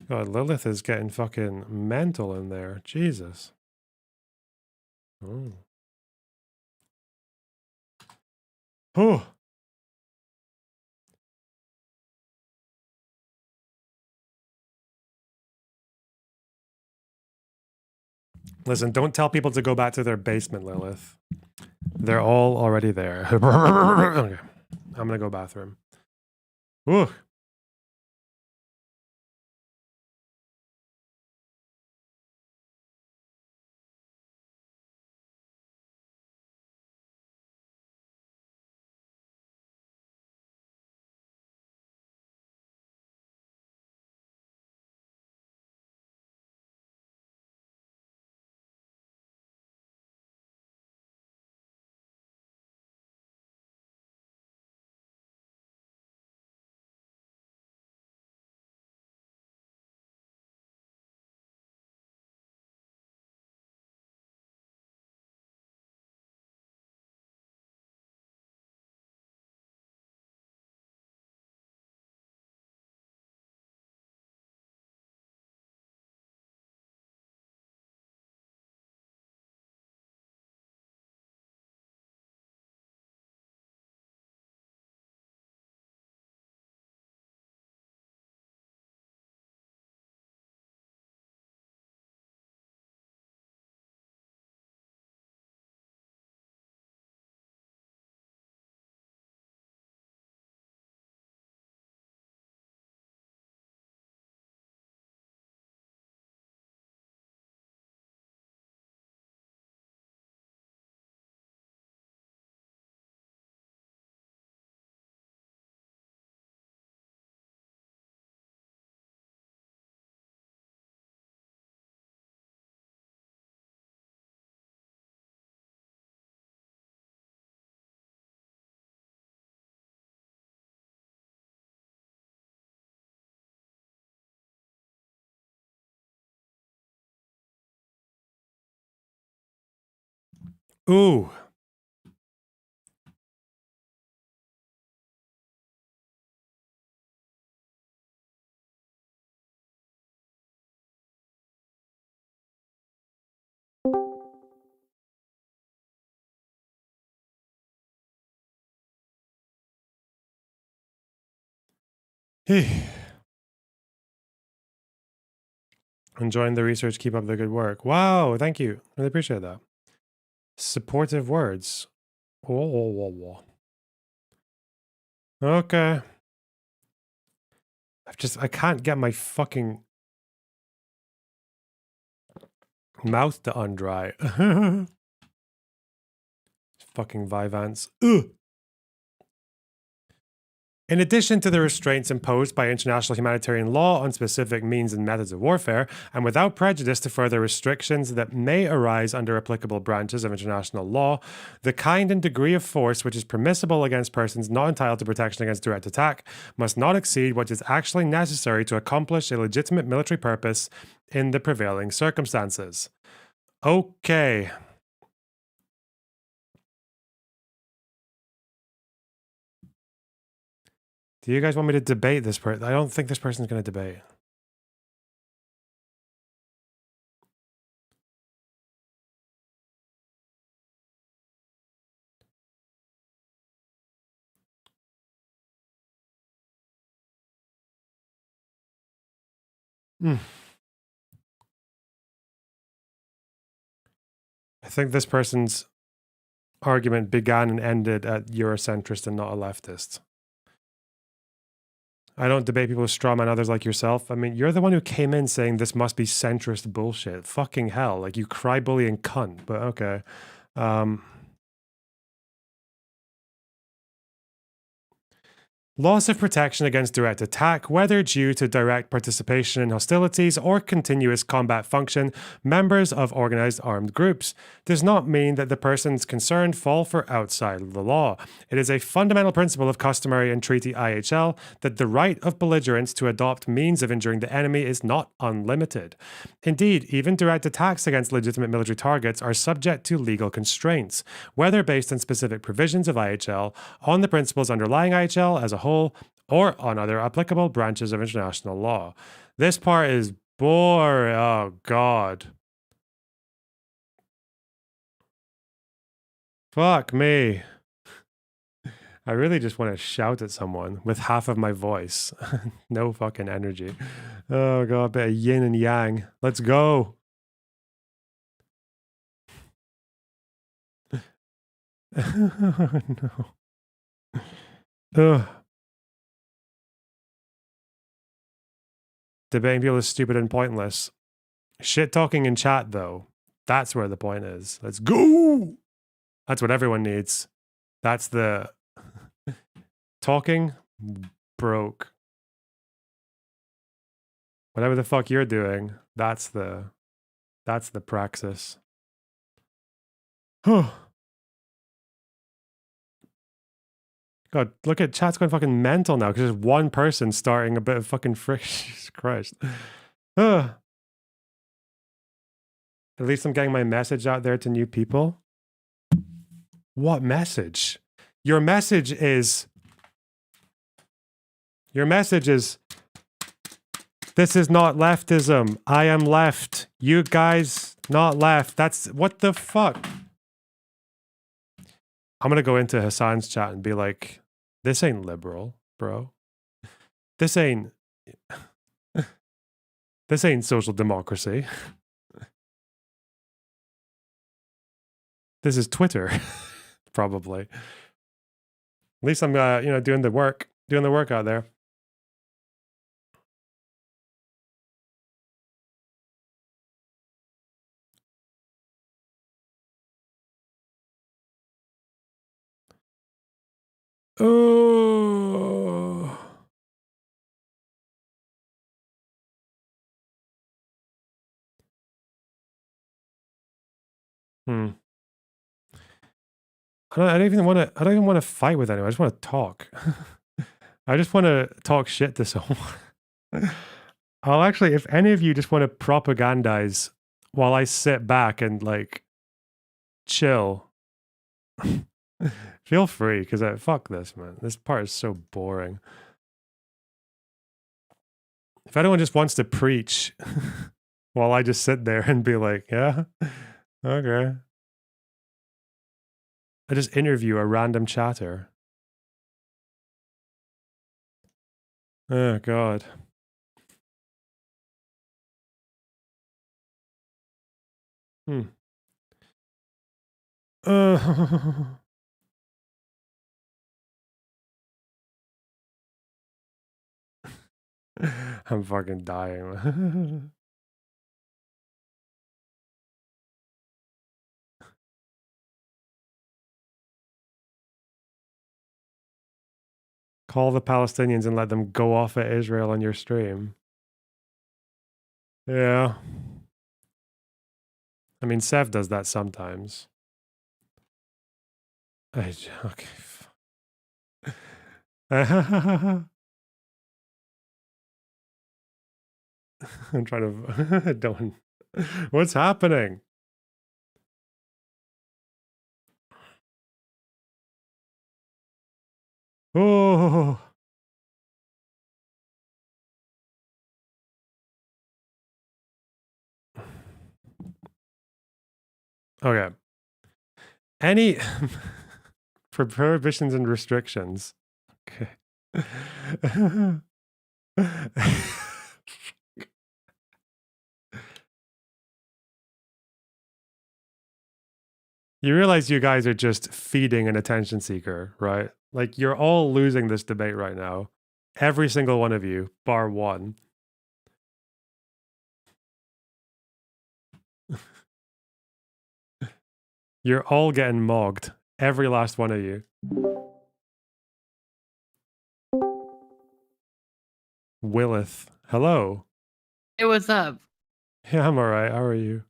God, Lilith is getting fucking mental in there. Jesus. Oh. Oh. Listen, don't tell people to go back to their basement, Lilith. They're all already there. Okay. I'm gonna go bathroom. Ooh. Ooh. Enjoying the research. Keep up the good work. Wow, thank you. Really appreciate that. Supportive words. Whoa, whoa, whoa, whoa. Okay. I can't get my fucking mouth to undry. Fucking Vyvanse. Ugh. In addition to the restraints imposed by international humanitarian law on specific means and methods of warfare, and without prejudice to further restrictions that may arise under applicable branches of international law, the kind and degree of force which is permissible against persons not entitled to protection against direct attack must not exceed what is actually necessary to accomplish a legitimate military purpose in the prevailing circumstances. Okay. Do you guys want me to debate this person? I don't think this person's going to debate. I think this person's argument began and ended at Eurocentrist and not a leftist. I don't debate people with straw man others like yourself. I mean, you're the one who came in saying this must be centrist bullshit. Fucking hell. Like, you cry bullying cunt, but okay. Loss of protection against direct attack, whether due to direct participation in hostilities or continuous combat function, members of organized armed groups, does not mean that the persons concerned fall for outside of the law. It is a fundamental principle of customary and treaty IHL that the right of belligerents to adopt means of injuring the enemy is not unlimited. Indeed, even direct attacks against legitimate military targets are subject to legal constraints, whether based on specific provisions of IHL, on the principles underlying IHL as a whole, or on other applicable branches of international law. This part is boring. Oh, God. Fuck me. I really just want to shout at someone with half of my voice. No fucking energy. Oh, God, a bit of yin and yang. Let's go. No. Ugh. Debating people is stupid and pointless. Shit talking in chat, though. That's where the point is. Let's go. That's what everyone needs. That's the talking broke. Whatever the fuck you're doing, that's the praxis. God, look at chat's going fucking mental now because there's one person starting a bit of fucking friction. Jesus Christ. At least I'm getting my message out there to new people. What message? Your message is, this is not leftism. I am left. You guys not left. That's, what the fuck? I'm going to go into Hassan's chat and be like, this ain't liberal, bro. This ain't social democracy. This is Twitter, probably. At least I'm, doing the work out there. Oh. I don't even want to fight with anyone. I just want to talk. I just want to talk shit to someone. I'll actually, if any of you just want to propagandize while I sit back and like chill, feel free, because fuck this, man. This part is so boring. If anyone just wants to preach while I just sit there and be like, yeah, okay. I just interview a random chatter. Oh, God. I'm fucking dying. Call the Palestinians and let them go off at Israel on your stream. Yeah. I mean, Sev does that sometimes. Okay. I'm trying to. Don't. What's happening? Oh. Okay. Any prohibitions and restrictions. Okay. You realize you guys are just feeding an attention seeker, right? Like you're all losing this debate right now. Every single one of you, bar one. You're all getting mogged. Every last one of you. Willith. Hello. Hey, what's up? Yeah, I'm alright. How are you?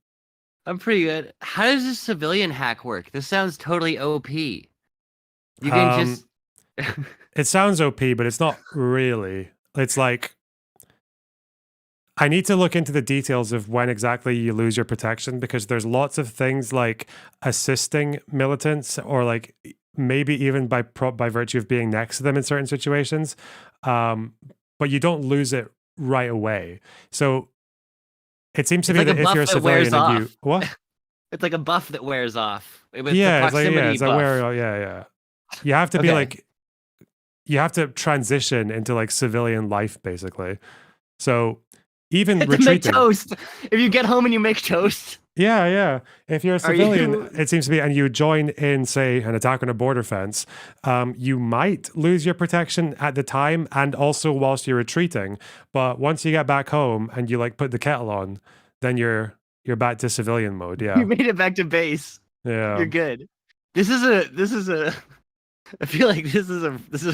I'm pretty good. How does this civilian hack work? This sounds totally OP. You can just. It sounds OP, but it's not really. It's like I need to look into the details of when exactly you lose your protection because there's lots of things like assisting militants or like maybe even by virtue of being next to them in certain situations, but you don't lose it right away. So it seems to It's be like that a if you're a buff that wears civilian and you off. what? It's like a buff that wears off. With Yeah, the it's like proximity it's like buff. where yeah. You have to be Okay. like you have to transition into like civilian life basically. So even To make retreating. toast. If you get home and you make toast. Yeah. If you're a Are you- civilian, it seems to be, and you join in, say, an attack on a border fence, you might lose your protection at the time and also whilst you're retreating. But once you get back home and you like put the kettle on, then you're back to civilian mode. Yeah. You made it back to base. Yeah. You're good. This is a I feel like this is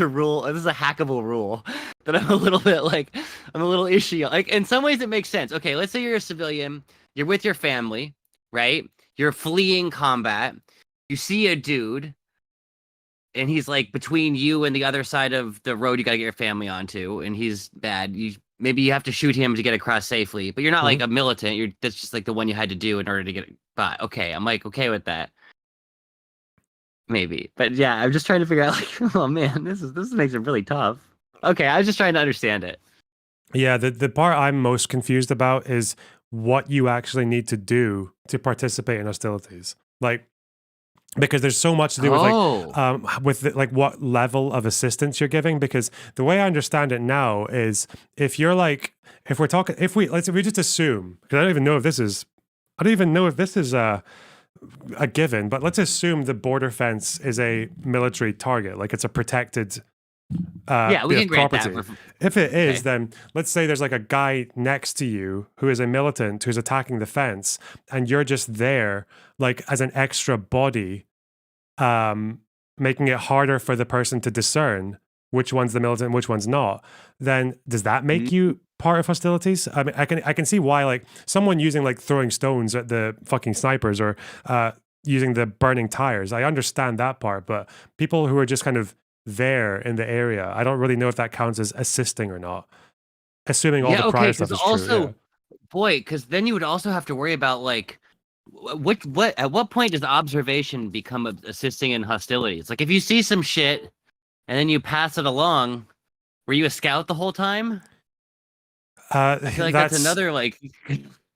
a rule. This is a hackable rule that I'm a little bit like I'm a little ishy. Like in some ways it makes sense. Okay, let's say you're a civilian, you're with your family, right? You're fleeing combat. You see a dude, and he's like between you and the other side of the road you gotta get your family onto, and he's bad. Maybe you have to shoot him to get across safely, but you're not like a militant. That's just like the one you had to do in order to get it by. Okay, I'm like okay with that. Maybe, but yeah, I'm just trying to figure out like, oh man, this makes it really tough. Okay, I was just trying to understand it. Yeah, the part I'm most confused about is what you actually need to do to participate in hostilities. Like, because there's so much to do with like what level of assistance you're giving. Because the way I understand it now is if you're like, if we just assume, because I don't even know if this is a given, but let's assume the border fence is a military target, like it's a protected Yeah, we bit can of grant property. that. If it is, Okay. then let's say there's like a guy next to you who is a militant who's attacking the fence, and you're just there, like as an extra body, making it harder for the person to discern which one's the militant and which one's not. Then does that make you part of hostilities? I mean, I can see why, like someone using like throwing stones at the fucking snipers or using the burning tires. I understand that part, but people who are just kind of there in the area, I don't really know if that counts as assisting or not. Assuming all the prior stuff is true. Boy, because then you would also have to worry about like at what point does observation become assisting in hostilities? Like if you see some shit and then you pass it along, were you a scout the whole time? I feel like that's another like.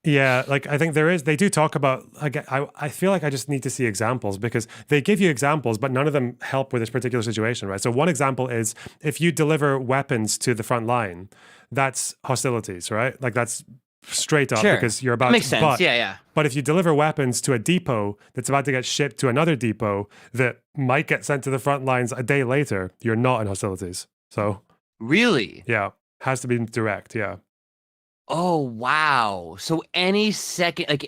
Yeah, like I think they do talk about, I feel like I just need to see examples because they give you examples, but none of them help with this particular situation, right? So one example is if you deliver weapons to the front line, that's hostilities, right? Like that's straight up because you're about that makes to, sense. Yeah. But if you deliver weapons to a depot that's about to get shipped to another depot that might get sent to the front lines a day later, you're not in hostilities. So Really? yeah. Has to be direct, yeah. Oh wow! So any secondary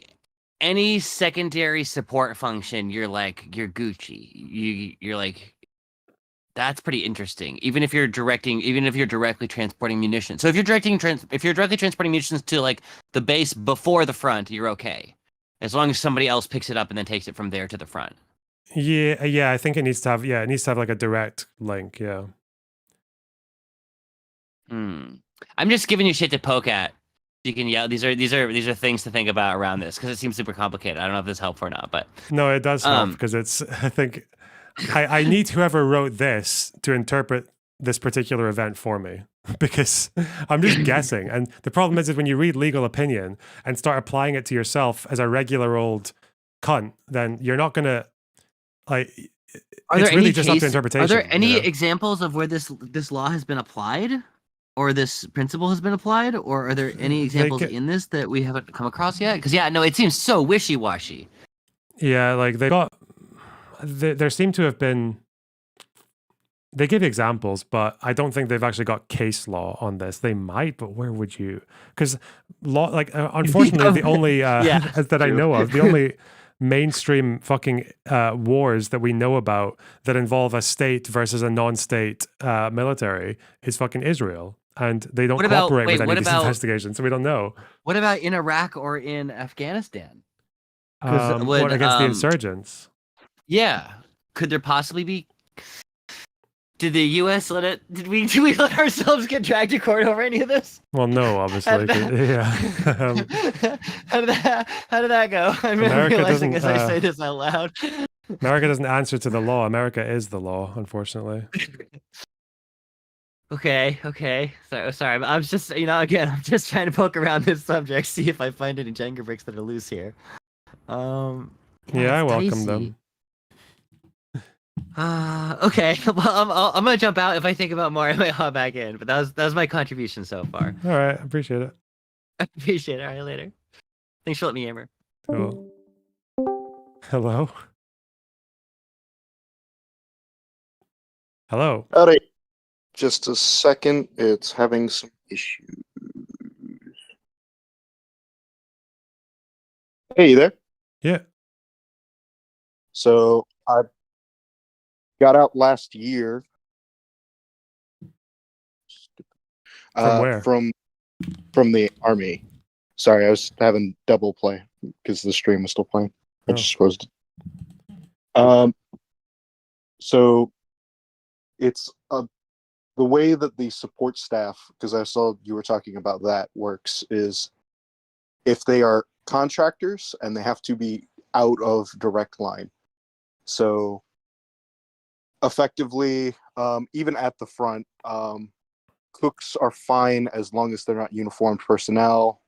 support function, you're Gucci. You're like, that's pretty interesting. Even if you're directly transporting munitions. So if you're directly transporting munitions to like the base before the front, you're okay, as long as somebody else picks it up and then takes it from there to the front. Yeah, I think it needs to have like a direct link, yeah. I'm just giving you shit to poke at. You can yell. These are things to think about around this because it seems super complicated. I don't know if this is helpful or not, but no, it does help because it's. I think I need whoever wrote this to interpret this particular event for me because I'm just guessing. And the problem is when you read legal opinion and start applying it to yourself as a regular old cunt, then you're not gonna like. It's really just up to interpretation. Are there any examples of where this law has been applied? Or this principle has been applied, or are there any examples in this that we haven't come across yet? Because it seems so wishy-washy. Yeah, like there seem to have been. They give examples, but I don't think they've actually got case law on this. They might, but where would you? Because law, like, unfortunately, the only that I know of, the only mainstream fucking wars that we know about that involve a state versus a non-state military is fucking Israel. And they don't cooperate with any of these investigations, so we don't know. What about in Iraq or in Afghanistan? What against the insurgents? Yeah, could there possibly be? Did the U.S. let it? Did we let ourselves get dragged to court over any of this? Well, no, obviously. Yeah. How did that go? I'm realizing as I say this out loud. America doesn't answer to the law. America is the law, unfortunately. Okay. Sorry. I'm just, I'm just trying to poke around this subject, see if I find any Jenga bricks that are loose here. Yeah, I welcome them. Okay. Well, I'm gonna jump out. If I think about more, I might hop back in. But that was my contribution so far. All right, appreciate it. I appreciate it. All right, later. Thanks for letting me hammer. Cool. Hello. Hello. Howdy. Just a second, it's having some issues. Hey, you there? Yeah. So I got out last year. From where? From the Army. Sorry, I was having double play because the stream was still playing. I just closed it. So it's the way that the support staff, because I saw you were talking about that, works is if they are contractors and they have to be out of direct line. So effectively, even at the front, cooks are fine as long as they're not uniformed personnel.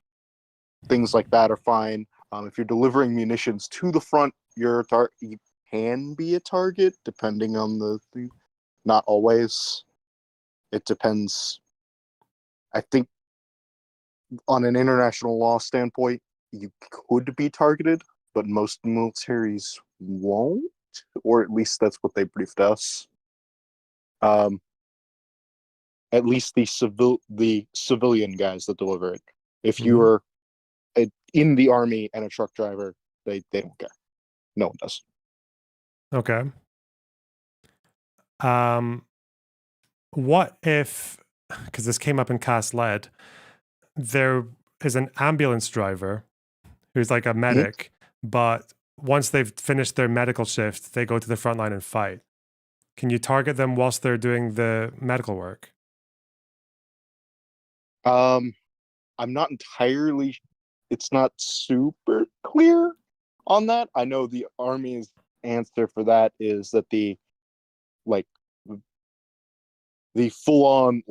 Things like that are fine. If you're delivering munitions to the front, you can be a target, depending on the thing. Not always. It depends. I think on an international law standpoint, you could be targeted, but most militaries won't, or at least that's what they briefed us. At least the civilian guys that deliver it. If you are in the Army and a truck driver, they don't care. No one does. Okay. What if, because this came up in Cast Lead, there is an ambulance driver who's like a medic, but once they've finished their medical shift, they go to the front line and fight. Can you target them whilst they're doing the medical work? I'm not entirely. It's not super clear on that. I know the Army's answer for that is that the full-on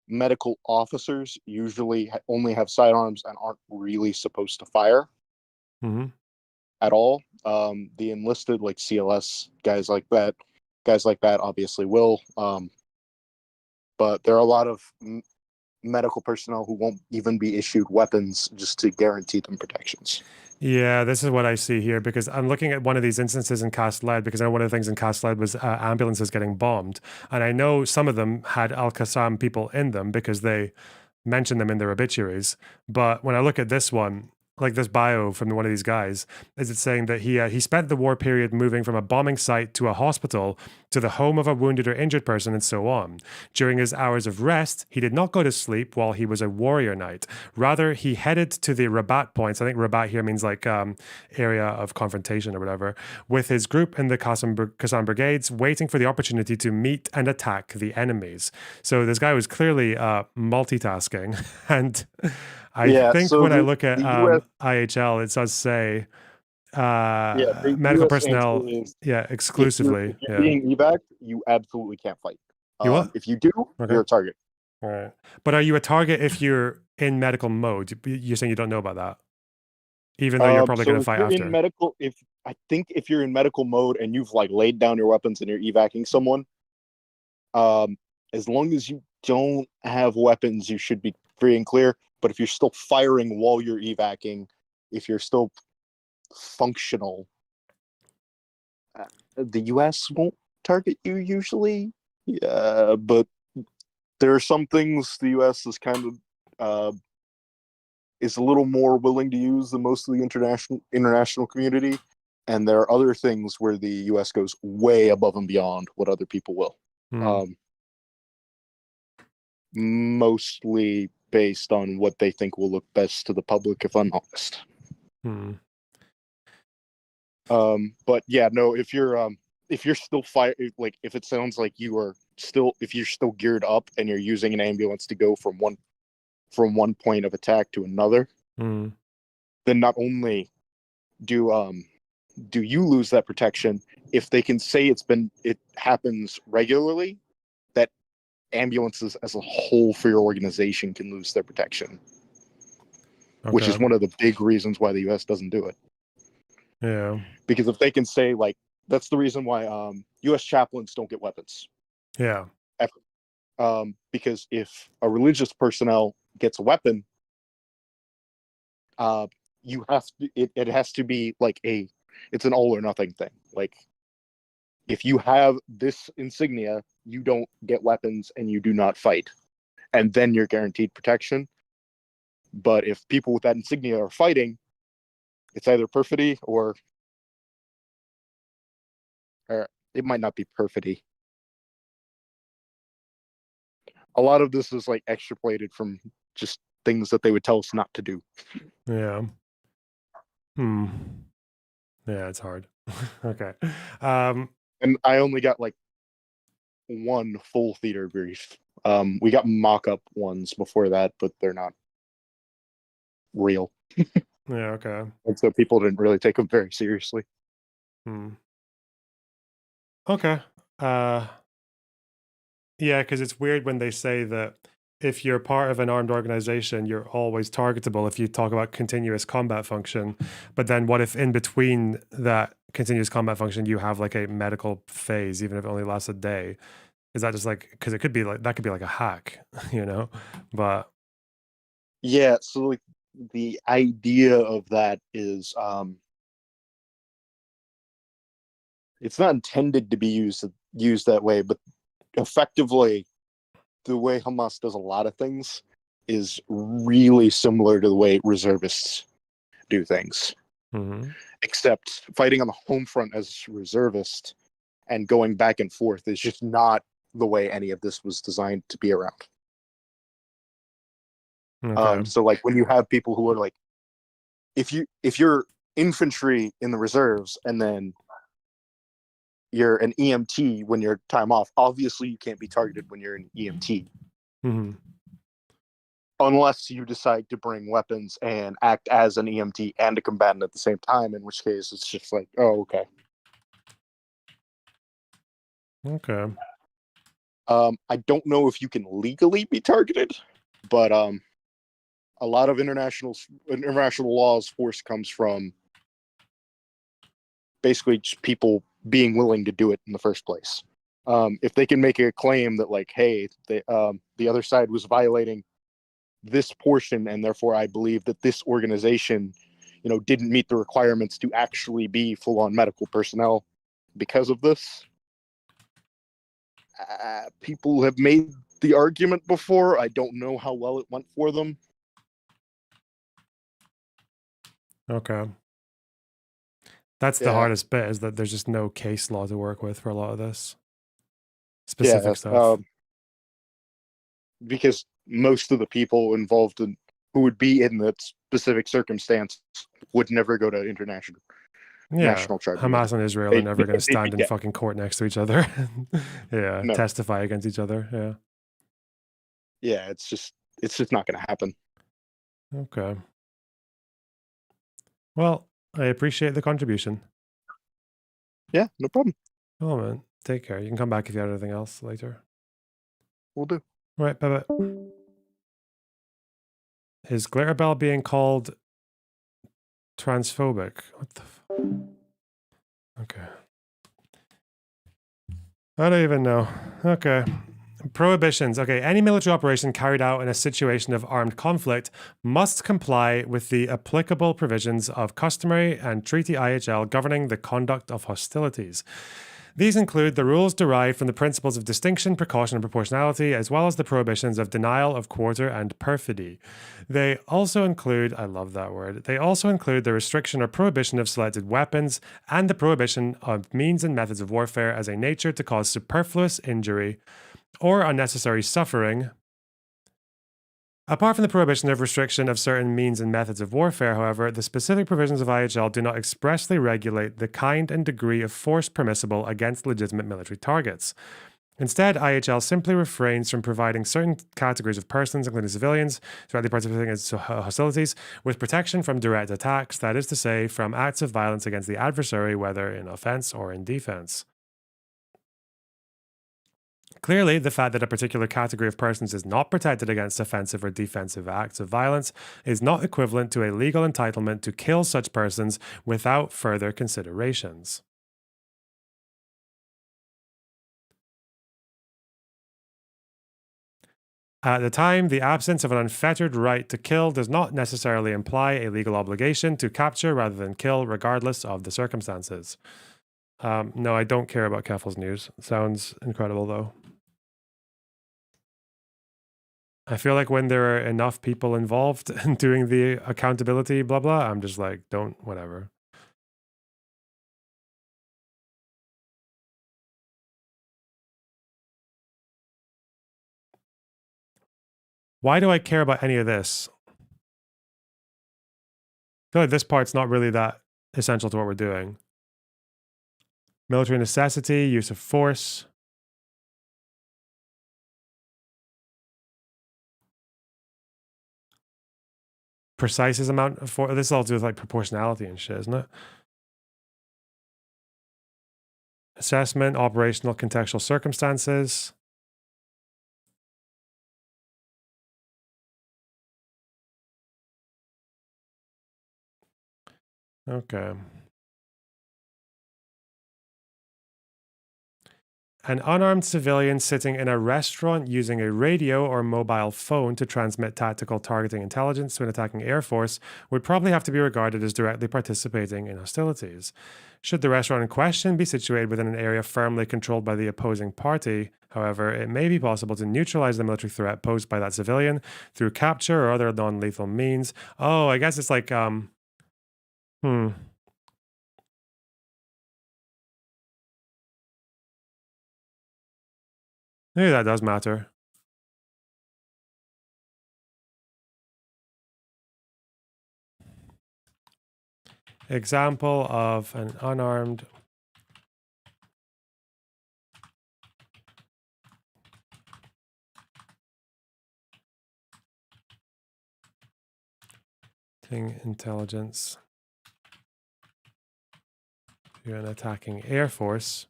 medical officers usually only have sidearms and aren't really supposed to fire at all. The enlisted, like CLS guys like that obviously will. But there are a lot of medical personnel who won't even be issued weapons just to guarantee them protections. Yeah, this is what I see here because I'm looking at one of these instances in Cast Lead because I know one of the things in Cast Lead was ambulances getting bombed. And I know some of them had Al Qassam people in them because they mentioned them in their obituaries. But when I look at this one, like this bio from one of these guys, is it saying that he spent the war period moving from a bombing site to a hospital to the home of a wounded or injured person and so on. During his hours of rest, he did not go to sleep while he was a warrior knight. Rather, he headed to the Rabat points. I think Rabat here means like area of confrontation or whatever, with his group in the Qassam brigades, waiting for the opportunity to meet and attack the enemies. So this guy was clearly multitasking and I think so when I look at the US, IHL, it does say the medical US personnel, answer is exclusively. if you're being evac, you absolutely can't fight. You what? If you do, Okay. you're a target. All right. But are you a target if you're in medical mode? You're saying you don't know about that, even though you're probably going to fight after. In medical, if you're in medical mode and you've like laid down your weapons and you're evacing someone, as long as you don't have weapons, you should be free and clear. But if you're still firing while you're evacing, if you're still functional, the U.S. won't target you usually. Yeah, but there are some things the U.S. is kind of is a little more willing to use than most of the international community, and there are other things where the U.S. goes way above and beyond what other people will. Mostly based on what they think will look best to the public, if I'm honest. But yeah, no, if you're still like if it sounds like if you're still geared up and you're using an ambulance to go from one point of attack to another, then not only do you lose that protection, if they can say it happens regularly, that ambulances as a whole for your organization can lose their protection, which is one of the big reasons why the U.S. doesn't do it. Yeah, because if they can say like that's the reason why U.S. chaplains don't get weapons. Yeah, ever. Because if a religious personnel gets a weapon, you have to. It has to be like it's an all or nothing thing. Like if you have this insignia, you don't get weapons and you do not fight, and then you're guaranteed protection. But if people with that insignia are fighting, it's either perfidy or it might not be perfidy. A lot of this is like extrapolated from just things that they would tell us not to do. Yeah. Yeah, it's hard. Okay. And I only got like one full theater brief. We got mock-up ones before that, but they're not real. Yeah, okay. And so people didn't really take them very seriously. Okay. Yeah, because it's weird when they say that if you're part of an armed organization, you're always targetable if you talk about continuous combat function. But then what if in between that continuous combat function, you have like a medical phase, even if it only lasts a day? Is that just like, because it could be like, that could be like a hack, you know? But yeah, so like the idea of that is it's not intended to be used that way, but effectively the way Hamas does a lot of things is really similar to the way reservists do things. Except fighting on the home front as reservist and going back and forth is just not the way any of this was designed to be around. So like when you have people who are like, if you're infantry in the reserves and then you're an EMT when you're time off, obviously you can't be targeted when you're an EMT. Unless you decide to bring weapons and act as an EMT and a combatant at the same time, in which case it's just like, oh, okay. Okay. I don't know if you can legally be targeted, but a lot of international law's force comes from basically just people being willing to do it in the first place. If they can make a claim that like, hey, the other side was violating this portion, and therefore I believe that this organization, didn't meet the requirements to actually be full-on medical personnel because of this. People have made the argument before. I don't know how well it went for them. Okay. That's the hardest bit, is that there's just no case law to work with for a lot of this specific stuff. Because most of the people involved who would be in that specific circumstance would never go to international national tribunal. Hamas and Israel are never going to stand in fucking court next to each other. Testify against each other. Yeah, it's just not going to happen. Okay. Well, I appreciate the contribution. Yeah, no problem. Oh man, take care. You can come back if you have anything else later. Will do. All right, bye bye. Is Glitterbell being called transphobic? What the Okay. I don't even know. Okay. Prohibitions. Okay. Any military operation carried out in a situation of armed conflict must comply with the applicable provisions of customary and treaty IHL governing the conduct of hostilities. These include the rules derived from the principles of distinction, precaution, and proportionality, as well as the prohibitions of denial of quarter and perfidy. They also include, I love that word, they also include the restriction or prohibition of selected weapons and the prohibition of means and methods of warfare as a nature to cause superfluous injury or unnecessary suffering. Apart from the prohibition of restriction of certain means and methods of warfare, however, the specific provisions of IHL do not expressly regulate the kind and degree of force permissible against legitimate military targets. Instead, IHL simply refrains from providing certain categories of persons, including civilians, directly participating in hostilities, with protection from direct attacks, that is to say, from acts of violence against the adversary, whether in offense or in defense. Clearly, the fact that a particular category of persons is not protected against offensive or defensive acts of violence is not equivalent to a legal entitlement to kill such persons without further considerations. At the time, the absence of an unfettered right to kill does not necessarily imply a legal obligation to capture rather than kill, regardless of the circumstances. No, I don't care about Keffel's news. Sounds incredible, though. I feel like when there are enough people involved in doing the accountability, blah, blah, I'm just like, don't, whatever. Why do I care about any of this? I feel like this part's not really that essential to what we're doing. Military necessity, use of force. Precise amount of force. This all to do with like proportionality and shit, isn't it? Assessment, operational, contextual circumstances. Okay. An unarmed civilian sitting in a restaurant using a radio or mobile phone to transmit tactical targeting intelligence to an attacking air force would probably have to be regarded as directly participating in hostilities. Should the restaurant in question be situated within an area firmly controlled by the opposing party, however, it may be possible to neutralize the military threat posed by that civilian through capture or other non-lethal means. Oh, I guess it's like, Maybe that does matter. Example of an unarmed intelligence to an attacking air force.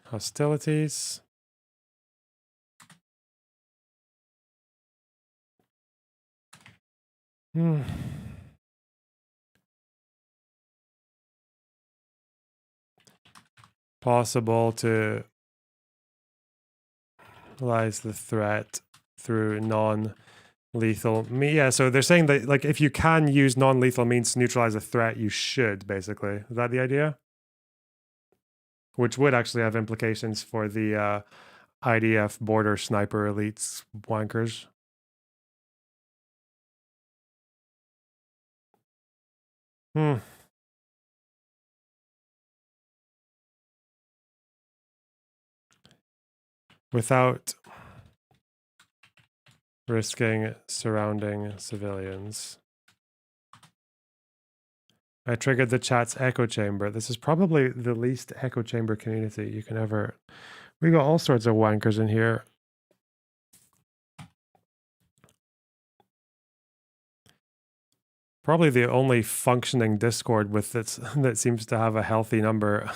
Hostilities. possible to realize the threat through non-lethal. Yeah, so they're saying that like if you can use non-lethal means to neutralize a threat, you should basically. Is that the idea? Which would actually have implications for the IDF border sniper elites wankers. Without risking surrounding civilians. I triggered the chat's echo chamber. This is probably the least echo chamber community you can ever... We got all sorts of wankers in here. Probably the only functioning Discord with its that seems to have a healthy number,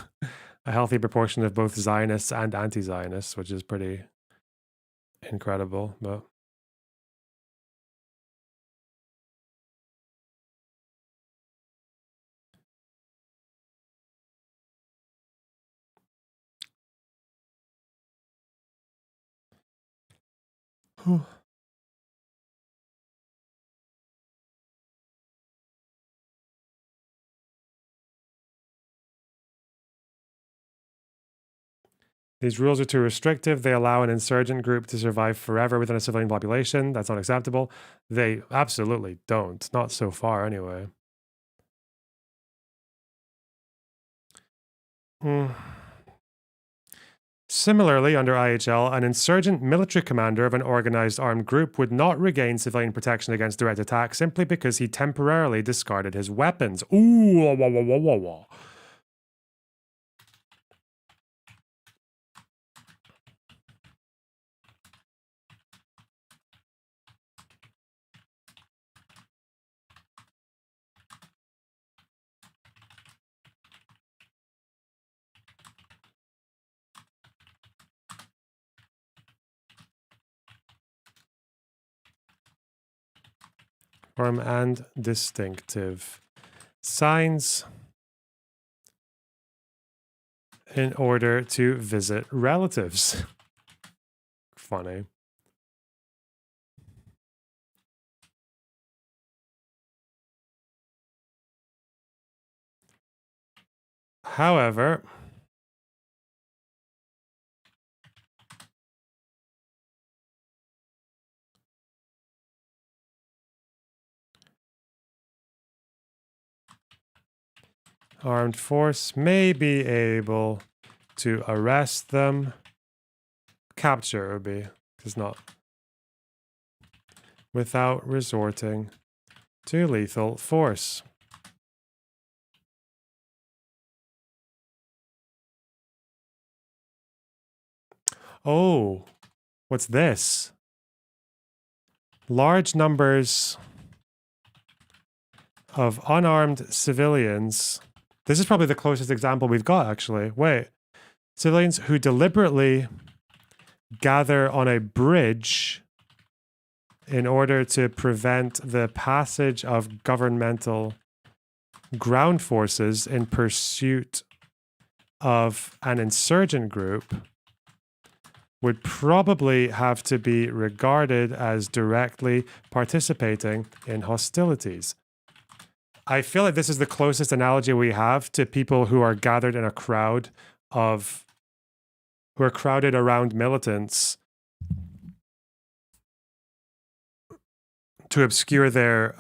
a healthy proportion of both Zionists and anti-Zionists, which is pretty incredible. But these rules are too restrictive. They allow an insurgent group to survive forever within a civilian population. That's unacceptable. They absolutely don't. Not so far, anyway. Similarly, under IHL, an insurgent military commander of an organized armed group would not regain civilian protection against direct attack simply because he temporarily discarded his weapons. Ooh, wah, wah, wah, wah, wah. Form and distinctive signs in order to visit relatives. Funny. However, armed force may be able to arrest them. Capture would be, does not. Without resorting to lethal force. Oh, what's this? Large numbers of unarmed civilians. This is probably the closest example we've got, actually. Wait. Civilians who deliberately gather on a bridge in order to prevent the passage of governmental ground forces in pursuit of an insurgent group would probably have to be regarded as directly participating in hostilities. I feel like this is the closest analogy we have to people who are gathered in a crowd of, who are crowded around militants to obscure their,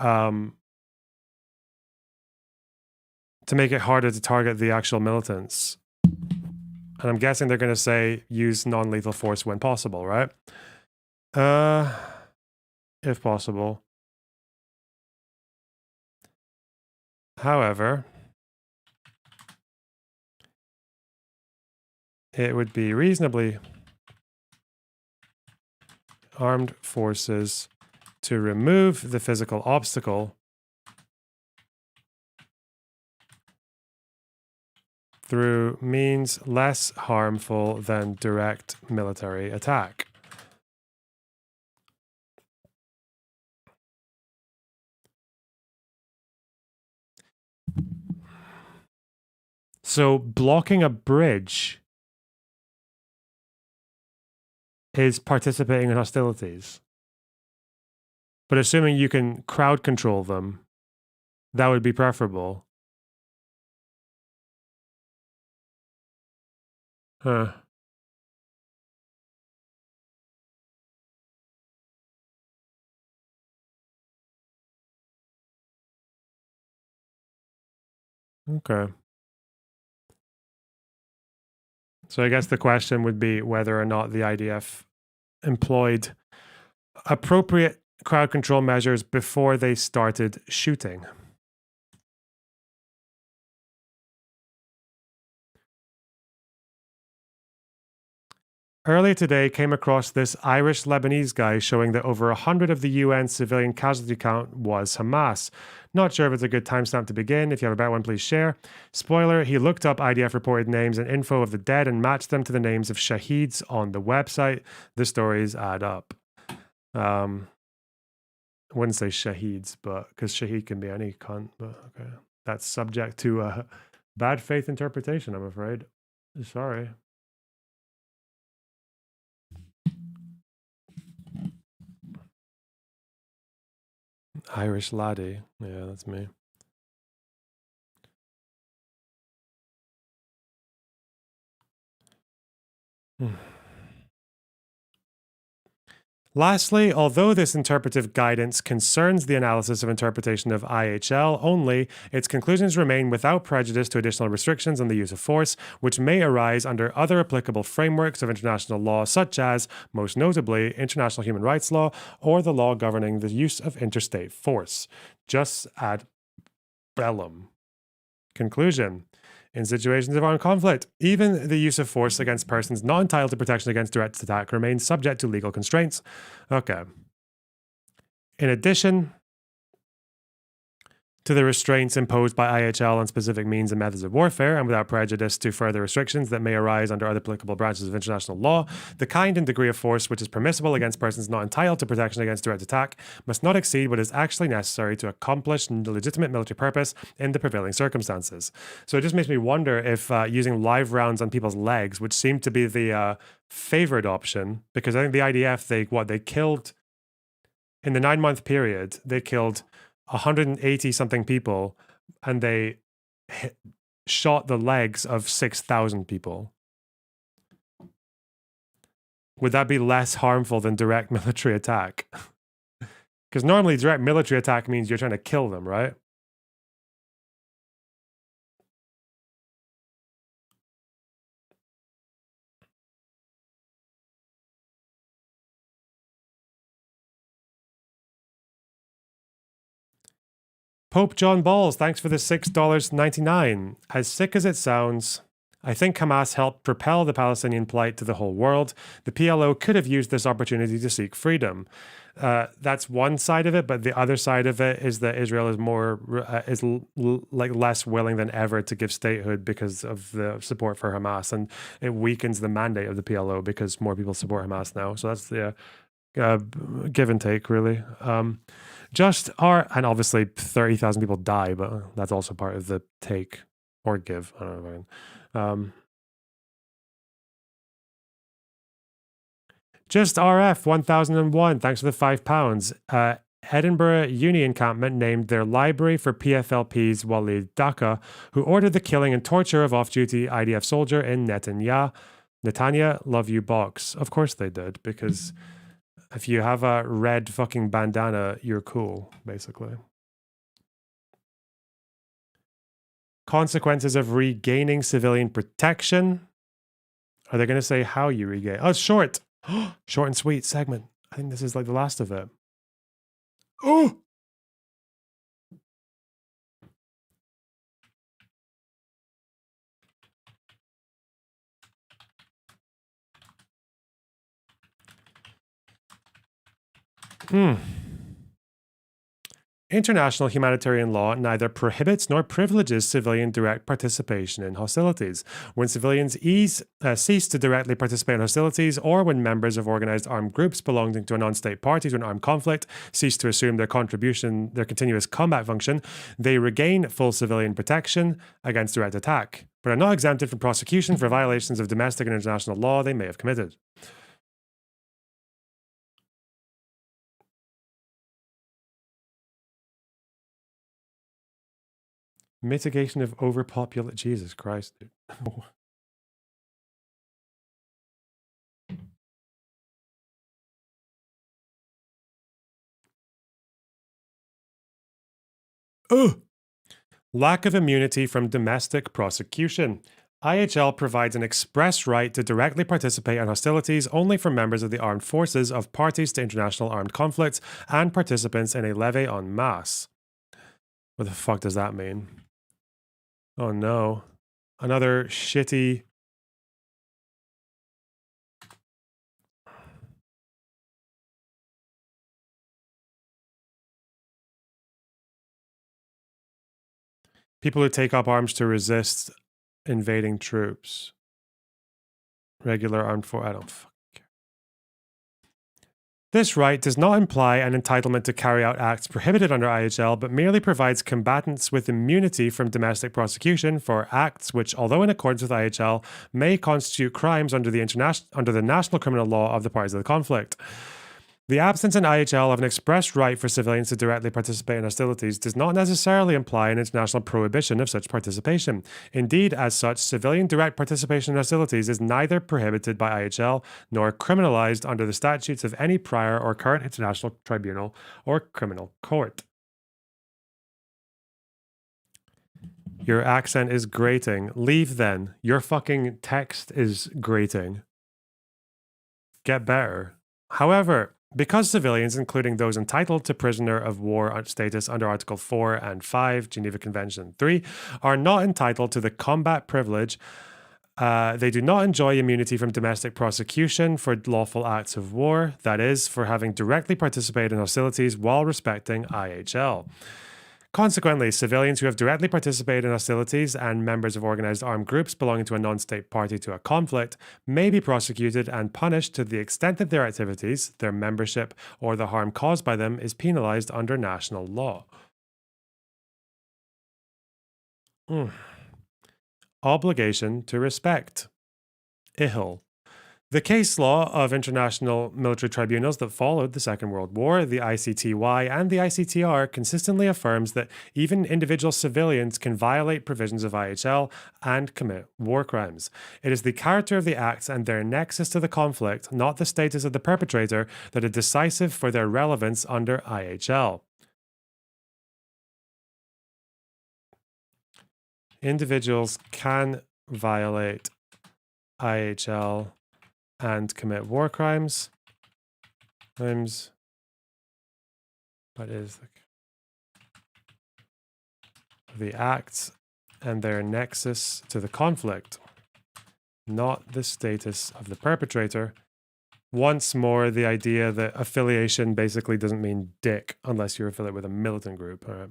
to make it harder to target the actual militants. And I'm guessing they're going to say use non-lethal force when possible, right? If possible. However, it would be reasonably armed forces to remove the physical obstacle through means less harmful than direct military attack. So blocking a bridge is participating in hostilities. But assuming you can crowd control them, that would be preferable. Huh. Okay. So I guess the question would be whether or not the IDF employed appropriate crowd control measures before they started shooting. Earlier today, came across this Irish Lebanese guy showing that over 100 of the UN civilian casualty count was Hamas. Not sure if it's a good timestamp to begin. If you have a better one, please share. Spoiler, he looked up IDF reported names and info of the dead and matched them to the names of shaheeds on the website. The stories add up. I wouldn't say shaheeds, but because shaheed can be any cunt, but okay. That's subject to bad faith interpretation, I'm afraid. Sorry. Irish laddie. Yeah, that's me. Lastly, although this interpretive guidance concerns the analysis of interpretation of IHL only, its conclusions remain without prejudice to additional restrictions on the use of force, which may arise under other applicable frameworks of international law, such as, most notably, international human rights law or the law governing the use of interstate force. Just ad bellum. Conclusion. In situations of armed conflict, even the use of force against persons not entitled to protection against direct attack remains subject to legal constraints. Okay. In addition to the restraints imposed by IHL on specific means and methods of warfare, and without prejudice to further restrictions that may arise under other applicable branches of international law, the kind and degree of force which is permissible against persons not entitled to protection against direct attack must not exceed what is actually necessary to accomplish the legitimate military purpose in the prevailing circumstances. So it just makes me wonder if using live rounds on people's legs, which seemed to be the favored option, because I think the IDF, they killed, in the 9-month period, they killed 180 something people, and they shot the legs of 6,000 people. Would that be less harmful than direct military attack? Because normally direct military attack means you're trying to kill them, right? Pope John Balls, thanks for the $6.99. As sick as it sounds, I think Hamas helped propel the Palestinian plight to the whole world. The PLO could have used this opportunity to seek freedom. That's one side of it, but the other side of it is that Israel is less willing than ever to give statehood because of the support for Hamas, and it weakens the mandate of the PLO because more people support Hamas now. So that's the give and take, really. And obviously 30,000 people die, but that's also part of the take or give. I don't know. Just RF 1001. Thanks for the £5. Edinburgh Uni encampment named their library for PFLP's Walid Daka, who ordered the killing and torture of off-duty IDF soldier in Netanya, love you box. Of course they did, because if you have a red fucking bandana, you're cool, basically. Consequences of regaining civilian protection. Are they going to say how you regain? Oh, it's short. Short and sweet segment. I think this is like the last of it. Oh! International humanitarian law neither prohibits nor privileges civilian direct participation in hostilities. When civilians cease to directly participate in hostilities, or when members of organized armed groups belonging to a non-state party to an armed conflict cease to assume their continuous combat function, they regain full civilian protection against direct attack, but are not exempted from prosecution for violations of domestic and international law they may have committed. Mitigation of overpopulation. Jesus Christ, dude. Ugh. Lack of immunity from domestic prosecution. IHL provides an express right to directly participate in hostilities only for members of the armed forces of parties to international armed conflicts and participants in a levée en masse. What the fuck does that mean? Oh no. Another shitty... People who take up arms to resist invading troops. Regular armed force. I don't fucking care. This right does not imply an entitlement to carry out acts prohibited under IHL, but merely provides combatants with immunity from domestic prosecution for acts which, although in accordance with IHL, may constitute crimes under the national criminal law of the parties of the conflict. The absence in IHL of an express right for civilians to directly participate in hostilities does not necessarily imply an international prohibition of such participation. Indeed, as such, civilian direct participation in hostilities is neither prohibited by IHL nor criminalized under the statutes of any prior or current international tribunal or criminal court. Your accent is grating. Leave then. Your fucking text is grating. Get better. However, because civilians, including those entitled to prisoner of war status under Article 4 and 5, Geneva Convention 3, are not entitled to the combat privilege, they do not enjoy immunity from domestic prosecution for lawful acts of war, that is, for having directly participated in hostilities while respecting IHL. Consequently, civilians who have directly participated in hostilities and members of organized armed groups belonging to a non-state party to a conflict may be prosecuted and punished to the extent that their activities, their membership, or the harm caused by them is penalized under national law. Obligation to respect. IHL. The case law of international military tribunals that followed the Second World War, the ICTY and the ICTR, consistently affirms that even individual civilians can violate provisions of IHL and commit war crimes. It is the character of the acts and their nexus to the conflict, not the status of the perpetrator, that are decisive for their relevance under IHL. Individuals can violate IHL and commit war crimes. But is the acts and their nexus to the conflict, not the status of the perpetrator. Once more, the idea that affiliation basically doesn't mean dick unless you're affiliated with a militant group. All right.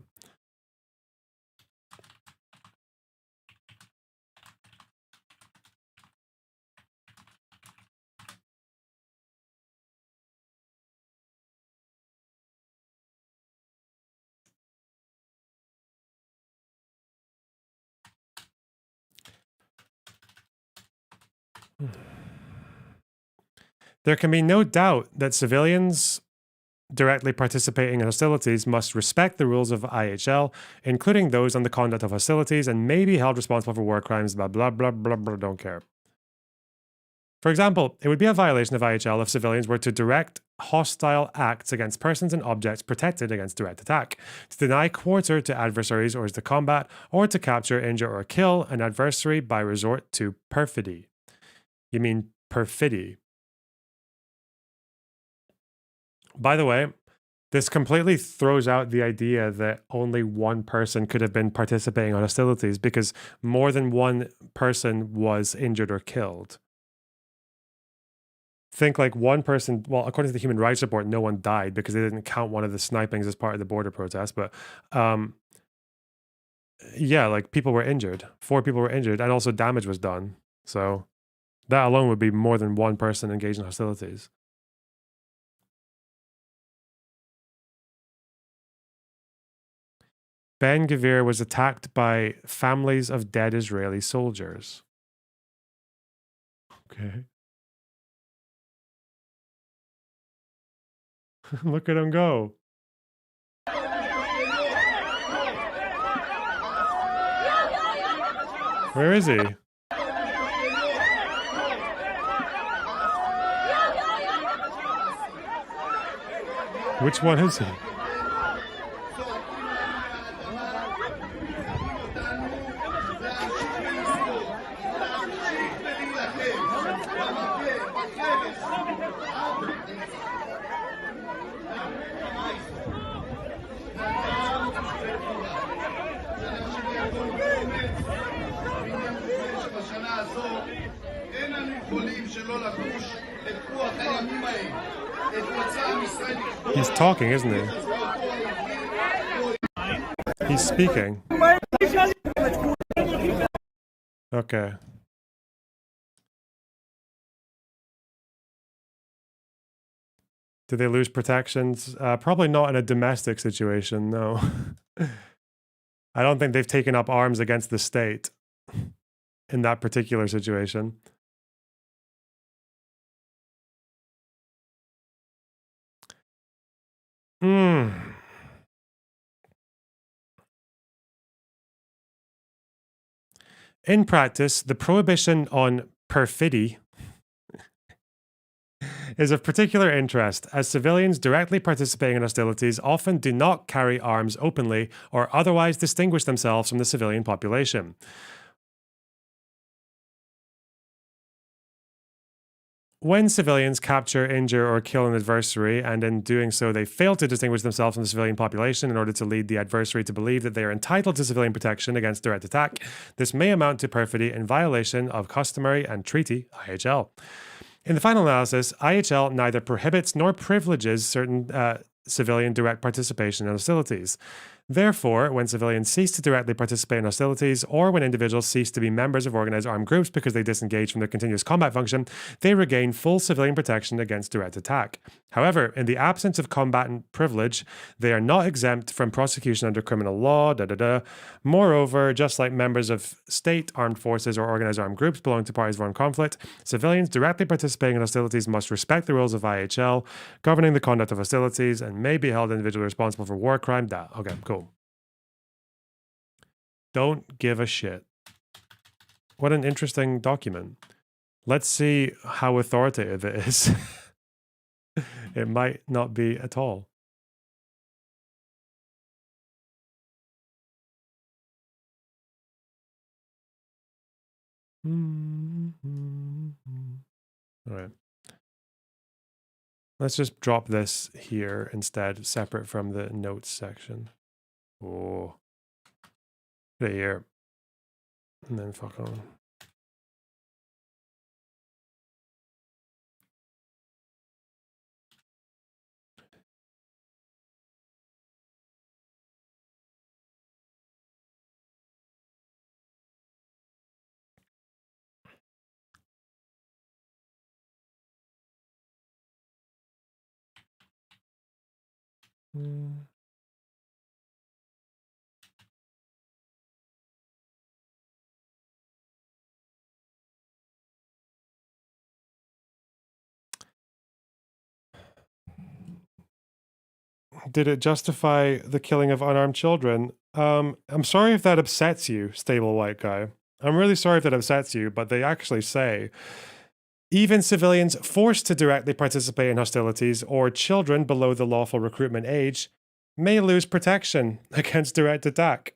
There can be no doubt that civilians directly participating in hostilities must respect the rules of IHL, including those on the conduct of hostilities, and may be held responsible for war crimes, blah, blah, blah, blah, blah, don't care. For example, it would be a violation of IHL if civilians were to direct hostile acts against persons and objects protected against direct attack, to deny quarter to adversaries or to combat, or to capture, injure, or kill an adversary by resort to perfidy. You mean perfidy. By the way, this completely throws out the idea that only one person could have been participating on hostilities because more than one person was injured or killed. think like one person, well, according to the Human Rights Report, no one died because they didn't count one of the snipings as part of the border protest. But yeah, like people were injured. 4 people were injured, and also damage was done. So that alone would be more than one person engaged in hostilities. Ben Gvir was attacked by families of dead Israeli soldiers. Okay. Look at him go. Where is he? Which one is he? He's talking, isn't he? He's speaking. Okay. Did they lose protections? Probably not in a domestic situation, no. I don't think they've taken up arms against the state in that particular situation. In practice, the prohibition on perfidy is of particular interest, as civilians directly participating in hostilities often do not carry arms openly or otherwise distinguish themselves from the civilian population. When civilians capture, injure, or kill an adversary, and in doing so they fail to distinguish themselves from the civilian population in order to lead the adversary to believe that they are entitled to civilian protection against direct attack, this may amount to perfidy in violation of customary and treaty IHL. In the final analysis, IHL neither prohibits nor privileges certain civilian direct participation in hostilities. Therefore, when civilians cease to directly participate in hostilities, or when individuals cease to be members of organized armed groups because they disengage from their continuous combat function, they regain full civilian protection against direct attack. However, in the absence of combatant privilege, they are not exempt from prosecution under criminal law. Moreover, just like members of state armed forces or organized armed groups belonging to parties of armed conflict, civilians directly participating in hostilities must respect the rules of IHL governing the conduct of hostilities and may be held individually responsible for war crime. Okay, cool. Don't give a shit. What an interesting document. Let's see how authoritative it is. It might not be at all. All right. Let's just drop this here instead, separate from the notes section. Oh. Put it here. And then fuck on. Did it justify the killing of unarmed children? I'm sorry if that upsets you, stable white guy. I'm really sorry if that upsets you, but they actually say even civilians forced to directly participate in hostilities or children below the lawful recruitment age may lose protection against direct attack.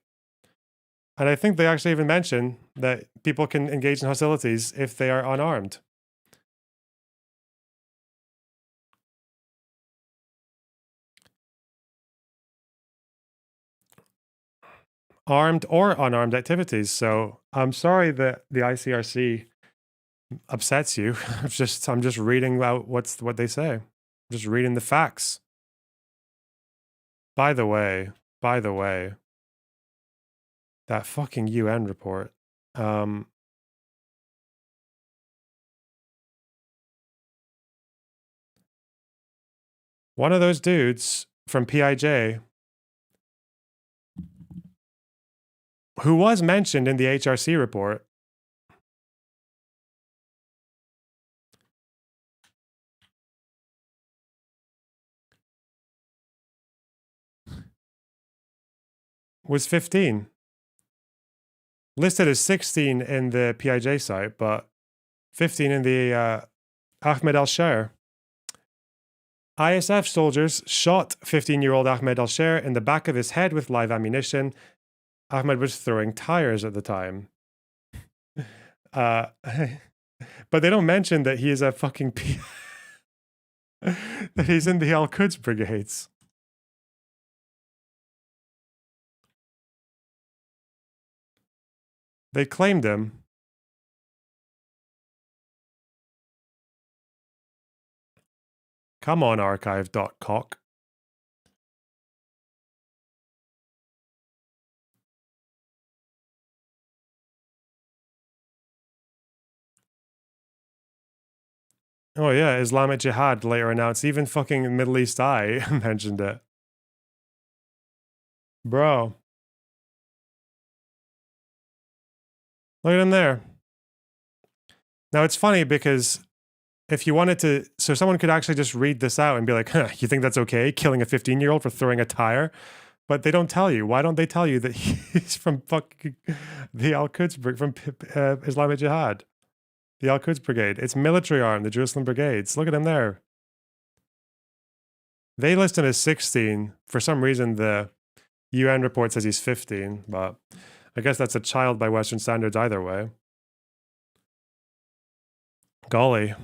And I think they actually even mention that people can engage in hostilities if they are unarmed. Armed or unarmed activities. So I'm sorry that the ICRC upsets you. I'm just reading out what they say. I'm just reading the facts. By the way, that fucking UN report. One of those dudes from PIJ who was mentioned in the HRC report was 15. Listed as 16 in the PIJ site, but 15 in the Ahmed al-Sher. ISF soldiers shot 15-year-old Ahmed al-Sher in the back of his head with live ammunition. Ahmed was throwing tires at the time. But they don't mention that he is a fucking that he's in the Al-Quds brigades. They claimed him. Come on, archive.cock. Oh yeah, Islamic Jihad later announced. Even fucking Middle East Eye mentioned it. Bro. Look at him there. Now it's funny because if you wanted to, so someone could actually just read this out and be like, huh, you think that's okay? Killing a 15-year-old for throwing a tire? But they don't tell you. Why don't they tell you that he's from fucking the Al-Quds, from Islamic Jihad? The Al-Quds Brigade. It's military arm, the Jerusalem Brigades. Look at him there. They list him as 16. For some reason, the UN report says he's 15, but I guess that's a child by Western standards either way. Golly.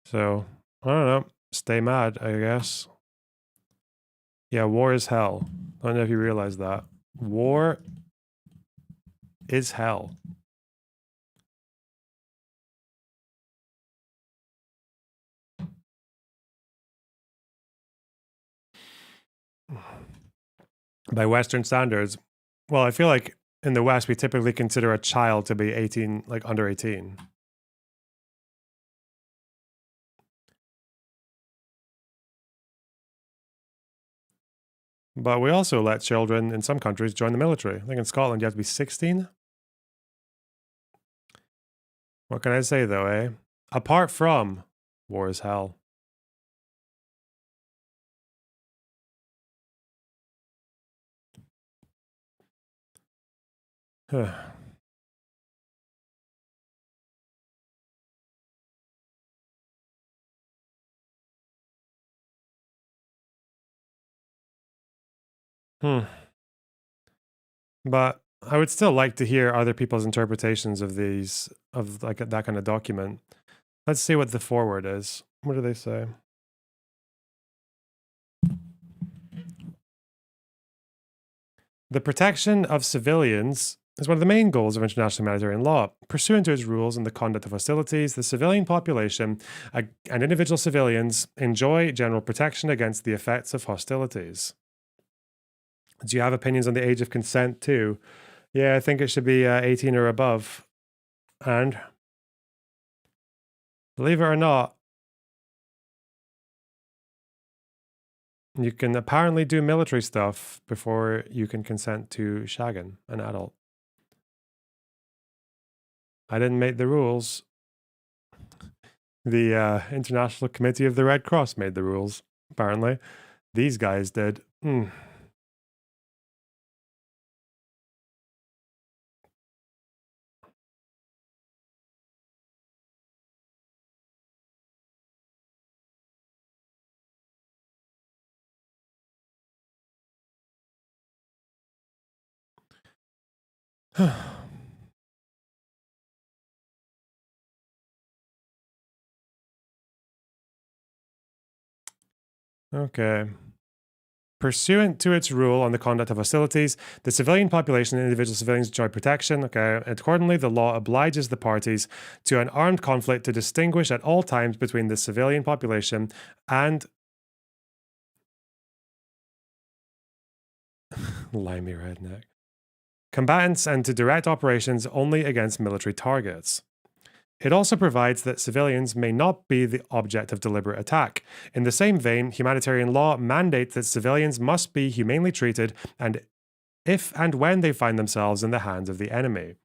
So, I don't know. Stay mad, I guess. Yeah, war is hell. I don't know if you realize that. War is hell. By Western standards, well, I feel like in the West, we typically consider a child to be 18, like under 18. But we also let children in some countries join the military. I think in Scotland, you have to be 16. What can I say, though, eh? Apart from war is hell. But I would still like to hear other people's interpretations of these, of like that kind of document. Let's see what the foreword is. What do they say? The protection of civilians is one of the main goals of international humanitarian law. Pursuant to its rules and the conduct of hostilities, the civilian population and individual civilians enjoy general protection against the effects of hostilities. Do you have opinions on the age of consent too? Yeah, I think it should be 18 or above. And believe it or not, you can apparently do military stuff before you can consent to shagging an adult. I didn't make the rules. The International Committee of the Red Cross made the rules, apparently. These guys did. Okay. Pursuant to its rule on the conduct of hostilities, the civilian population and individual civilians enjoy protection. Okay. Accordingly, the law obliges the parties to an armed conflict to distinguish at all times between the civilian population and limey redneck combatants and to direct operations only against military targets. It also provides that civilians may not be the object of deliberate attack. In the same vein, humanitarian law mandates that civilians must be humanely treated and if and when they find themselves in the hands of the enemy.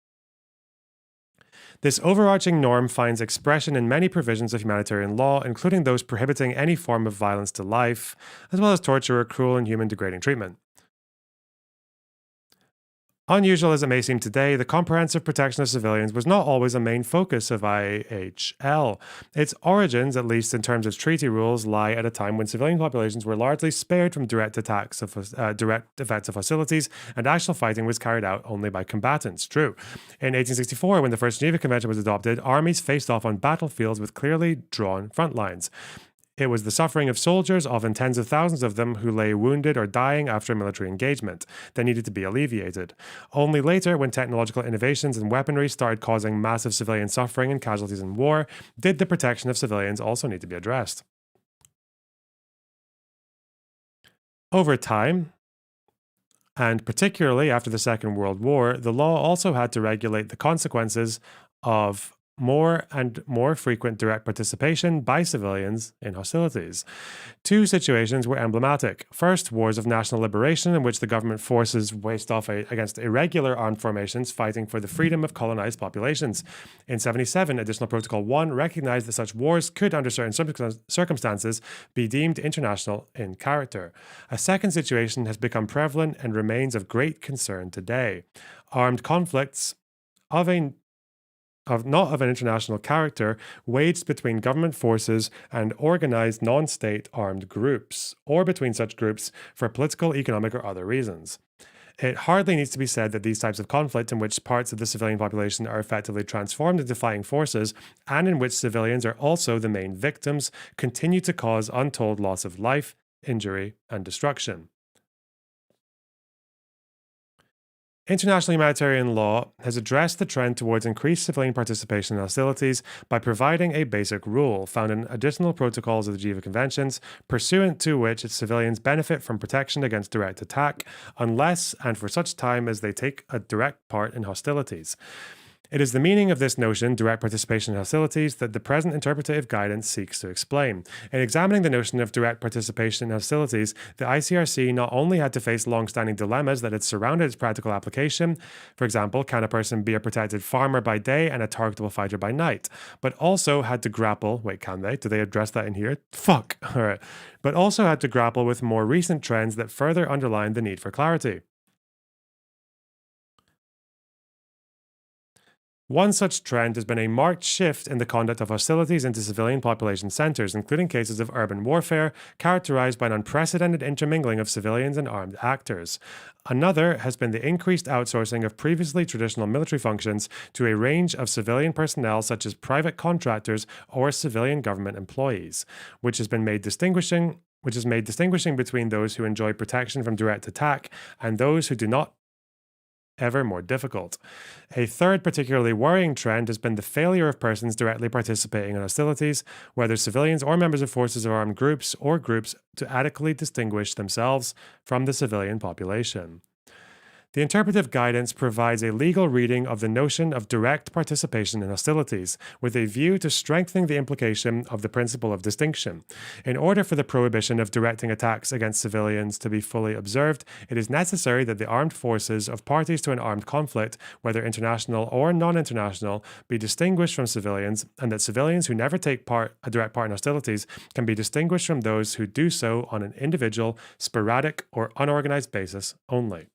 This overarching norm finds expression in many provisions of humanitarian law, including those prohibiting any form of violence to life, as well as torture or cruel, inhuman, degrading treatment. Unusual as it may seem today, the comprehensive protection of civilians was not always a main focus of IHL. Its origins, at least in terms of treaty rules, lie at a time when civilian populations were largely spared from direct effects of hostilities, and actual fighting was carried out only by combatants. True. In 1864, when the First Geneva Convention was adopted, armies faced off on battlefields with clearly drawn front lines. It was the suffering of soldiers, often tens of thousands of them, who lay wounded or dying after a military engagement, that needed to be alleviated. Only later, when technological innovations and weaponry started causing massive civilian suffering and casualties in war, did the protection of civilians also need to be addressed. Over time, and particularly after the Second World War, the law also had to regulate the consequences of more and more frequent direct participation by civilians in hostilities. Two situations were emblematic. First, wars of national liberation, in which the government forces waged off against irregular armed formations fighting for the freedom of colonized populations. In 1977, Additional Protocol 1 recognized that such wars could, under certain circumstances, be deemed international in character. A second situation has become prevalent and remains of great concern today. Armed conflicts not of an international character, waged between government forces and organized non-state armed groups, or between such groups for political, economic, or other reasons. It hardly needs to be said that these types of conflict, in which parts of the civilian population are effectively transformed into fighting forces, and in which civilians are also the main victims, continue to cause untold loss of life, injury, and destruction. International humanitarian law has addressed the trend towards increased civilian participation in hostilities by providing a basic rule found in additional protocols of the Geneva Conventions, pursuant to which its civilians benefit from protection against direct attack, unless and for such time as they take a direct part in hostilities. It is the meaning of this notion, direct participation in hostilities, that the present interpretative guidance seeks to explain. In examining the notion of direct participation in hostilities, the ICRC not only had to face long-standing dilemmas that had surrounded its practical application, for example, can a person be a protected farmer by day and a targetable fighter by night, but also had to grapple, wait, can they? Do they address that in here? Fuck! Alright. But also had to grapple with more recent trends that further underlined the need for clarity. One such trend has been a marked shift in the conduct of hostilities into civilian population centers, including cases of urban warfare characterized by an unprecedented intermingling of civilians and armed actors. Another has been the increased outsourcing of previously traditional military functions to a range of civilian personnel such as private contractors or civilian government employees, which is made distinguishing between those who enjoy protection from direct attack and those who do not, ever more difficult. A third particularly worrying trend has been the failure of persons directly participating in hostilities, whether civilians or members of forces of armed groups or groups, to adequately distinguish themselves from the civilian population. The interpretive guidance provides a legal reading of the notion of direct participation in hostilities, with a view to strengthening the implication of the principle of distinction. In order for the prohibition of directing attacks against civilians to be fully observed, it is necessary that the armed forces of parties to an armed conflict, whether international or non-international, be distinguished from civilians, and that civilians who never take a direct part in hostilities can be distinguished from those who do so on an individual, sporadic, or unorganized basis only.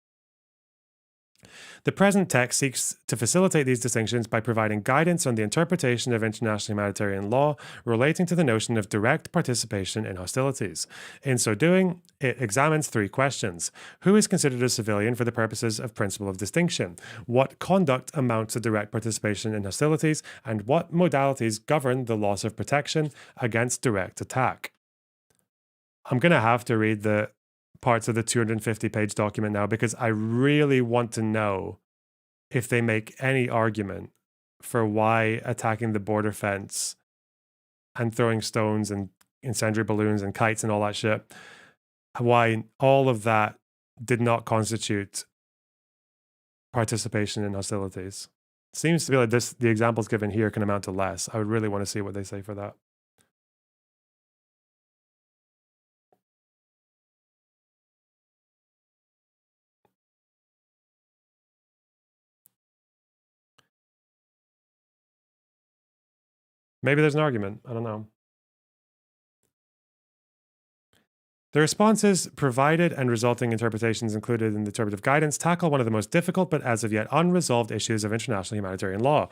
The present text seeks to facilitate these distinctions by providing guidance on the interpretation of international humanitarian law relating to the notion of direct participation in hostilities. In so doing, it examines three questions. Who is considered a civilian for the purposes of principle of distinction? What conduct amounts to direct participation in hostilities? And what modalities govern the loss of protection against direct attack? I'm going to have to read the parts of the 250-page document now because I really want to know if they make any argument for why attacking the border fence and throwing stones and incendiary balloons and kites and all that shit, why all of that did not constitute participation in hostilities. Seems to be like this, the examples given here can amount to less. I would really want to see what they say for that. Maybe there's an argument. I don't know. The responses provided and resulting interpretations included in the interpretive guidance tackle one of the most difficult but as of yet unresolved issues of international humanitarian law.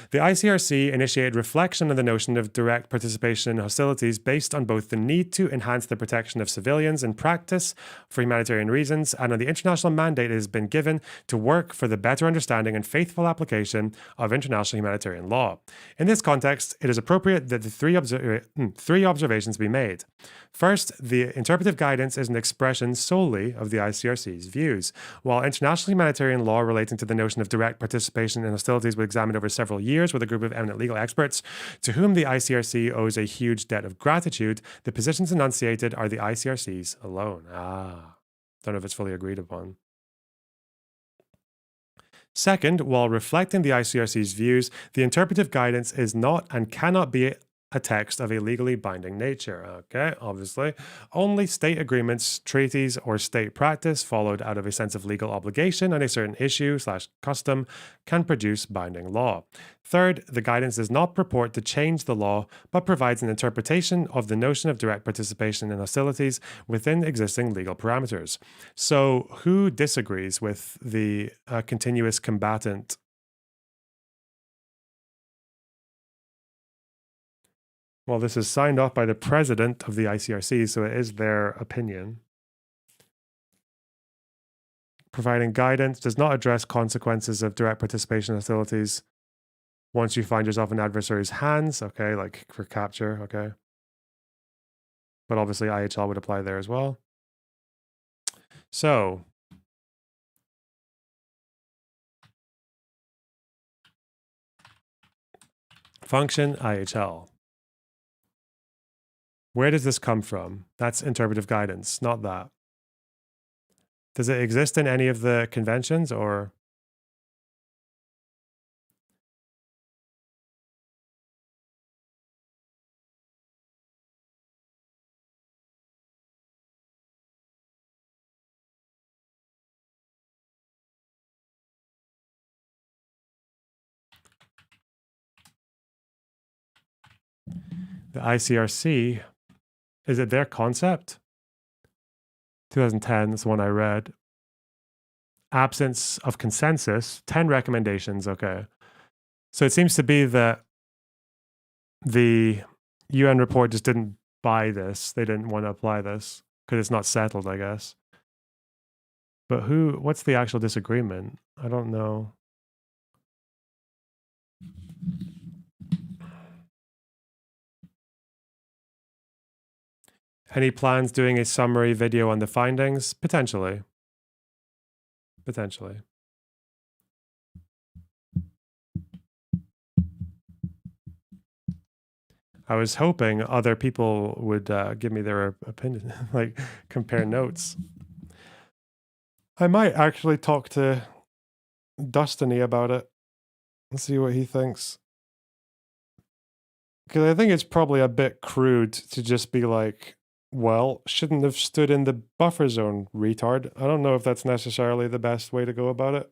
The ICRC initiated reflection on the notion of direct participation in hostilities based on both the need to enhance the protection of civilians in practice for humanitarian reasons and on the international mandate it has been given to work for the better understanding and faithful application of international humanitarian law. In this context, it is appropriate that the three observations be made. First, the interpretive guidance is an expression solely of the ICRC's views. While international humanitarian law relating to the notion of direct participation in hostilities was examined over several years with a group of eminent legal experts to whom the ICRC owes a huge debt of gratitude, the positions enunciated are the ICRC's alone. Don't know if it's fully agreed upon. Second, while reflecting the ICRC's views, the interpretive guidance is not and cannot be a text of a legally binding nature. Okay, obviously. Only state agreements, treaties, or state practice followed out of a sense of legal obligation on a certain issue/custom can produce binding law. Third, the guidance does not purport to change the law, but provides an interpretation of the notion of direct participation in hostilities within existing legal parameters. So, who disagrees with the continuous combatant? Well, this is signed off by the president of the ICRC, so it is their opinion. Providing guidance does not address consequences of direct participation in hostilities once you find yourself in adversary's hands, okay, like for capture, okay. But obviously IHL would apply there as well. So, function IHL. Where does this come from? That's interpretive guidance, not that. Does it exist in any of the conventions or? The ICRC, is it their concept? 2010 is the one I read. Absence of consensus, 10 recommendations, okay. So it seems to be that the UN report just didn't buy this. They didn't want to apply this because it's not settled, I guess. But what's the actual disagreement? I don't know. Any plans doing a summary video on the findings? Potentially. Potentially. I was hoping other people would give me their opinion, like compare notes. I might actually talk to Dustiny about it and see what he thinks. Because I think it's probably a bit crude to just be like, well, shouldn't have stood in the buffer zone, retard. I don't know if that's necessarily the best way to go about it.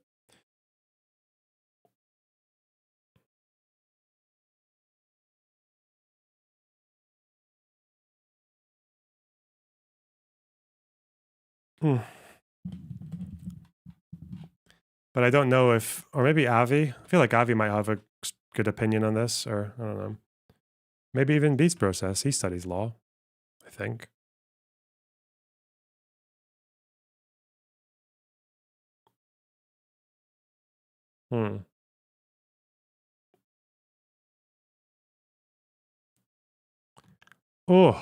But I don't know if, or maybe Avi. I feel like Avi might have a good opinion on this, or I don't know. Maybe even Beast Process. He studies law, I think. Oh.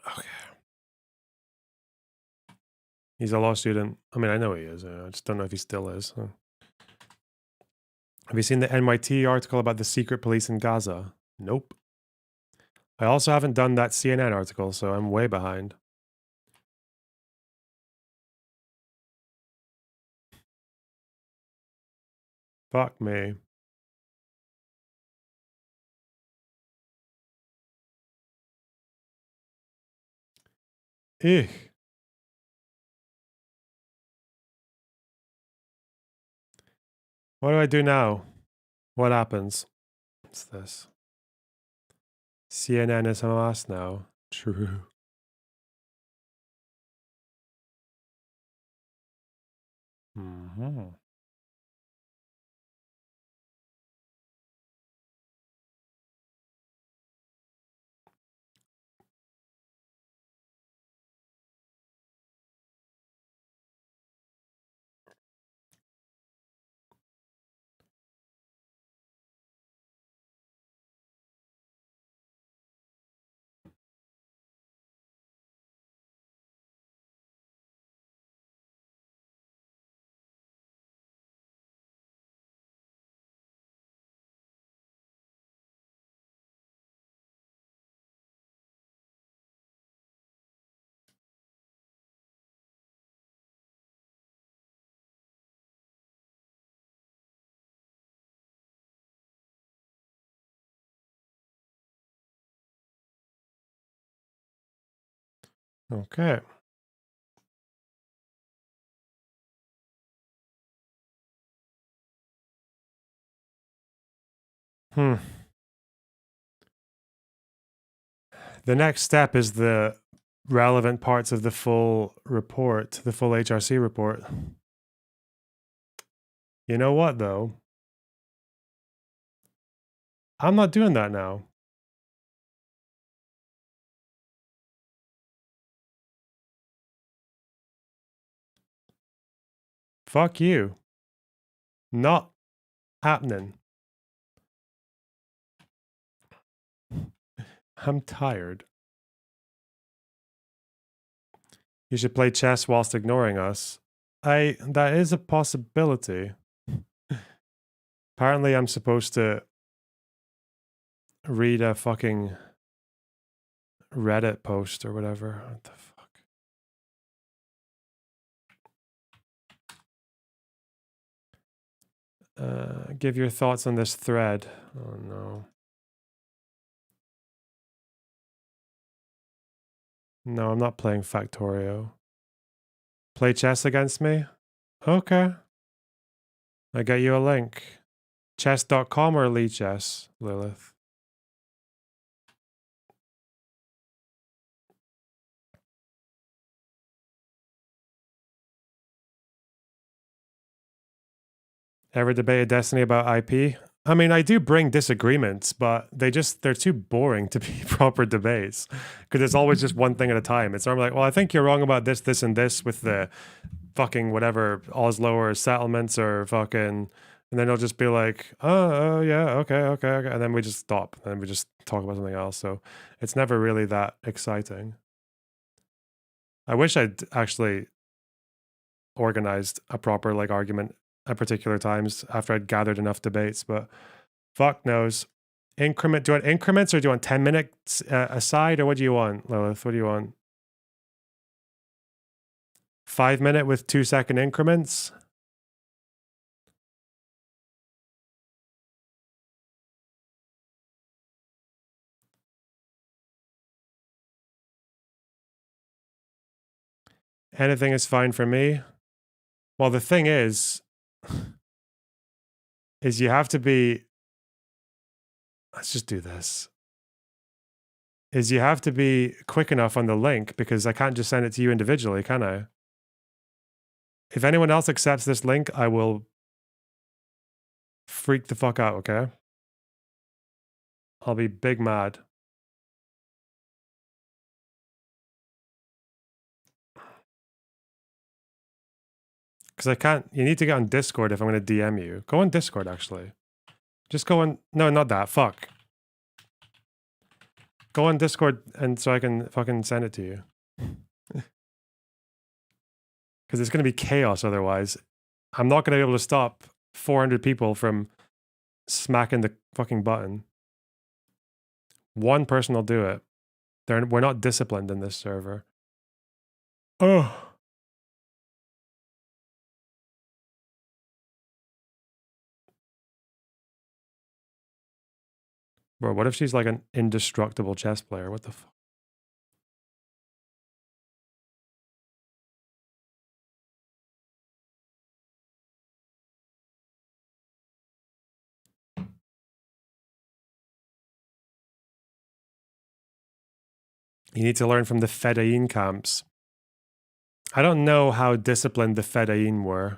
Okay. He's a law student. I mean, I know he is. I just don't know if he still is. Have you seen the NYT article about the secret police in Gaza? Nope. I also haven't done that CNN article, so I'm way behind. Fuck me. Eek. What do I do now? What happens? What's this? CNN is Hamas now. True. Mm-hmm. Okay. Hmm. The next step is the relevant parts of the full report, the full HRC report. You know what, though? I'm not doing that now. Fuck you. Not happening. I'm tired. You should play chess whilst ignoring us. That is a possibility. Apparently, I'm supposed to read a fucking Reddit post or whatever. What the fuck? Give your thoughts on this thread. Oh no. No, I'm not playing Factorio. Play chess against me? Okay. I get you a link. Chess.com or Lee Chess, Lilith? Ever debated Destiny about IP? I mean, I do bring disagreements, but they're too boring to be proper debates because it's always just one thing at a time. It's normally like, well, I think you're wrong about this, this, and this with the fucking whatever Oslo or settlements or fucking, and then they'll just be like, oh yeah, okay, and then we just stop and then we just talk about something else. So it's never really that exciting. I wish I'd actually organized a proper like argument at particular times after I'd gathered enough debates, but fuck knows. Do you want increments or do you want 10 minutes aside, or what do you want, Lilith? What do you want? 5 minute with 2-second increments? Anything is fine for me. Well, the thing is you have to be, let's just do this. You have to be quick enough on the link because I can't just send it to you individually, can I? If anyone else accepts this link, I will freak the fuck out, okay? I'll be big mad. Because I can't, you need to get on Discord if I'm going to DM you. Go on Discord, actually. Just go on, no, not that, fuck. Go on Discord and so I can fucking send it to you. Because it's going to be chaos otherwise. I'm not going to be able to stop 400 people from smacking the fucking button. One person will do it. We're not disciplined in this server. Oh. Bro, what if she's like an indestructible chess player? What the fuck? You need to learn from the Fedayeen camps. I don't know how disciplined the Fedayeen were.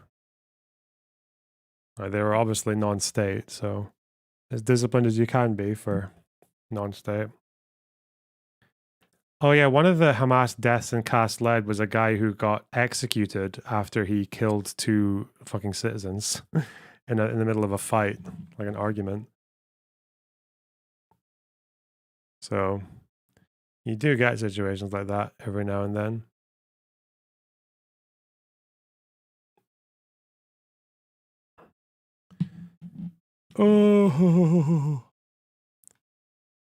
They were obviously non-state, so as disciplined as you can be for non-state. Oh yeah, one of the Hamas deaths in Cast Lead was a guy who got executed after he killed 2 fucking citizens in the middle of a fight, like an argument. So you do get situations like that every now and then. Oh,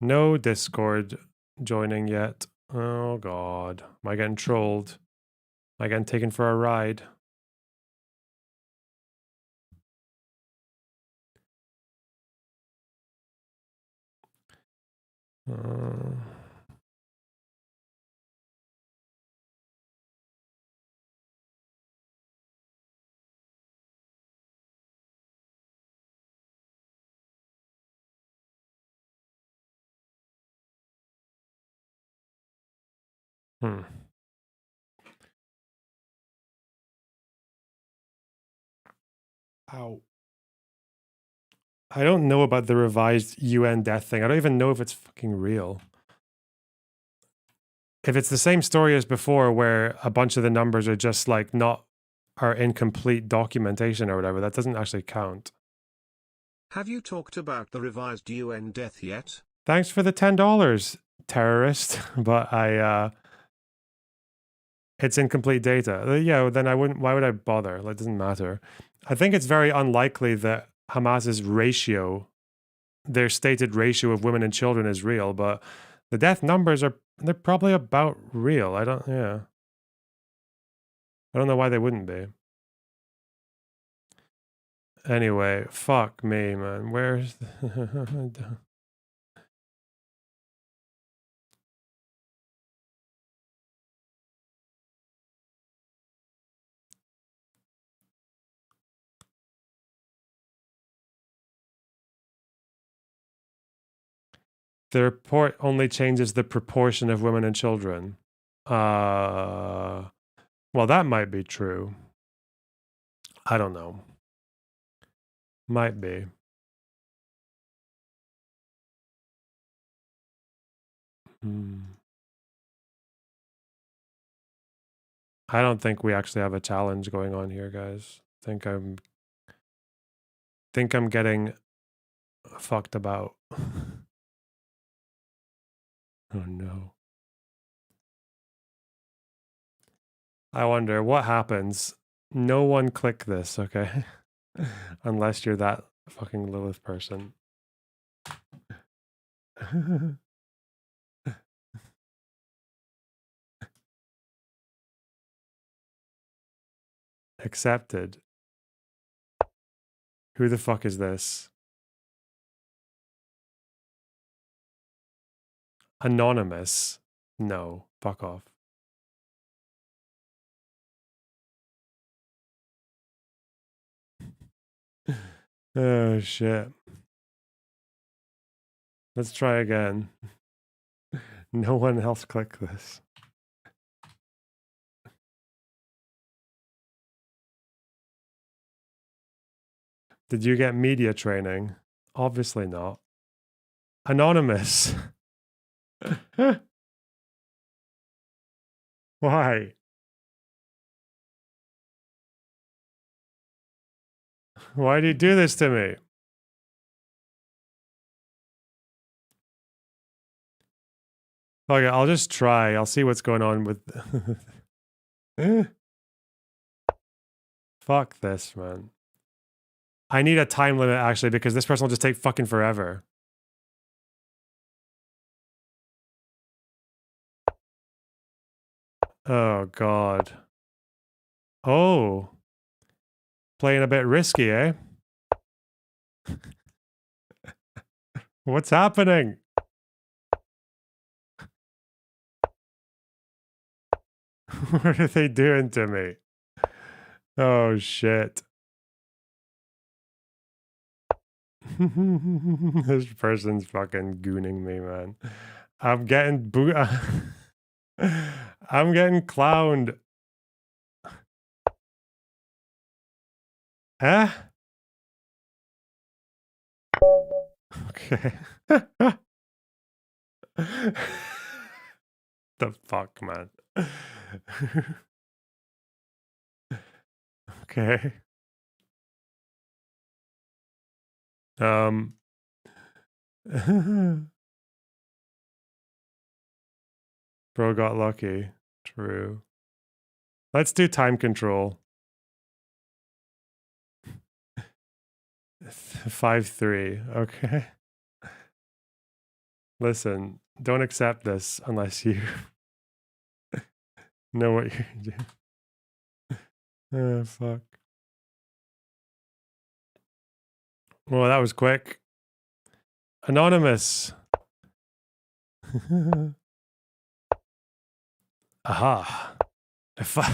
no Discord joining yet. Oh God, am I getting trolled? Am I getting taken for a ride? Uh... Hmm. Ow. I don't know about the revised UN death thing. I don't even know if it's fucking real. If it's the same story as before, where a bunch of the numbers are just like not are incomplete documentation or whatever, that doesn't actually count. Have you talked about the revised UN death yet? Thanks for the $10, terrorist. But it's incomplete data. Yeah, then I wouldn't. Why would I bother? Like, it doesn't matter. I think it's very unlikely that Hamas's ratio, their stated ratio of women and children, is real. But the death numbers they're probably about real. I don't know why they wouldn't be. Anyway, fuck me, man. Where's the The report only changes the proportion of women and children. Well, that might be true. I don't know. Might be. I don't think we actually have a challenge going on here, guys. Think I'm getting fucked about. Oh no. I wonder what happens. No one click this, okay? Unless you're that fucking Lilith person. Accepted. Who the fuck is this? Anonymous. No, fuck off. Oh shit. Let's try again. No one else click this. Did you get media training? Obviously not. Anonymous. Why? Why do you do this to me? Okay, I'll just try. I'll see what's going on with. Fuck this, man. I need a time limit actually because this person will just take fucking forever. Oh god. Oh. Playing a bit risky, eh? What's happening? What are they doing to me? Oh shit. This person's fucking gooning me, man. I'm getting I'm getting clowned. Huh? Okay. The fuck, man. Okay. Bro got lucky. True. Let's do time control. 5-3. Okay. Listen, don't accept this unless you know what you're doing. Oh, fuck. Well, that was quick. Anonymous. Aha. If I...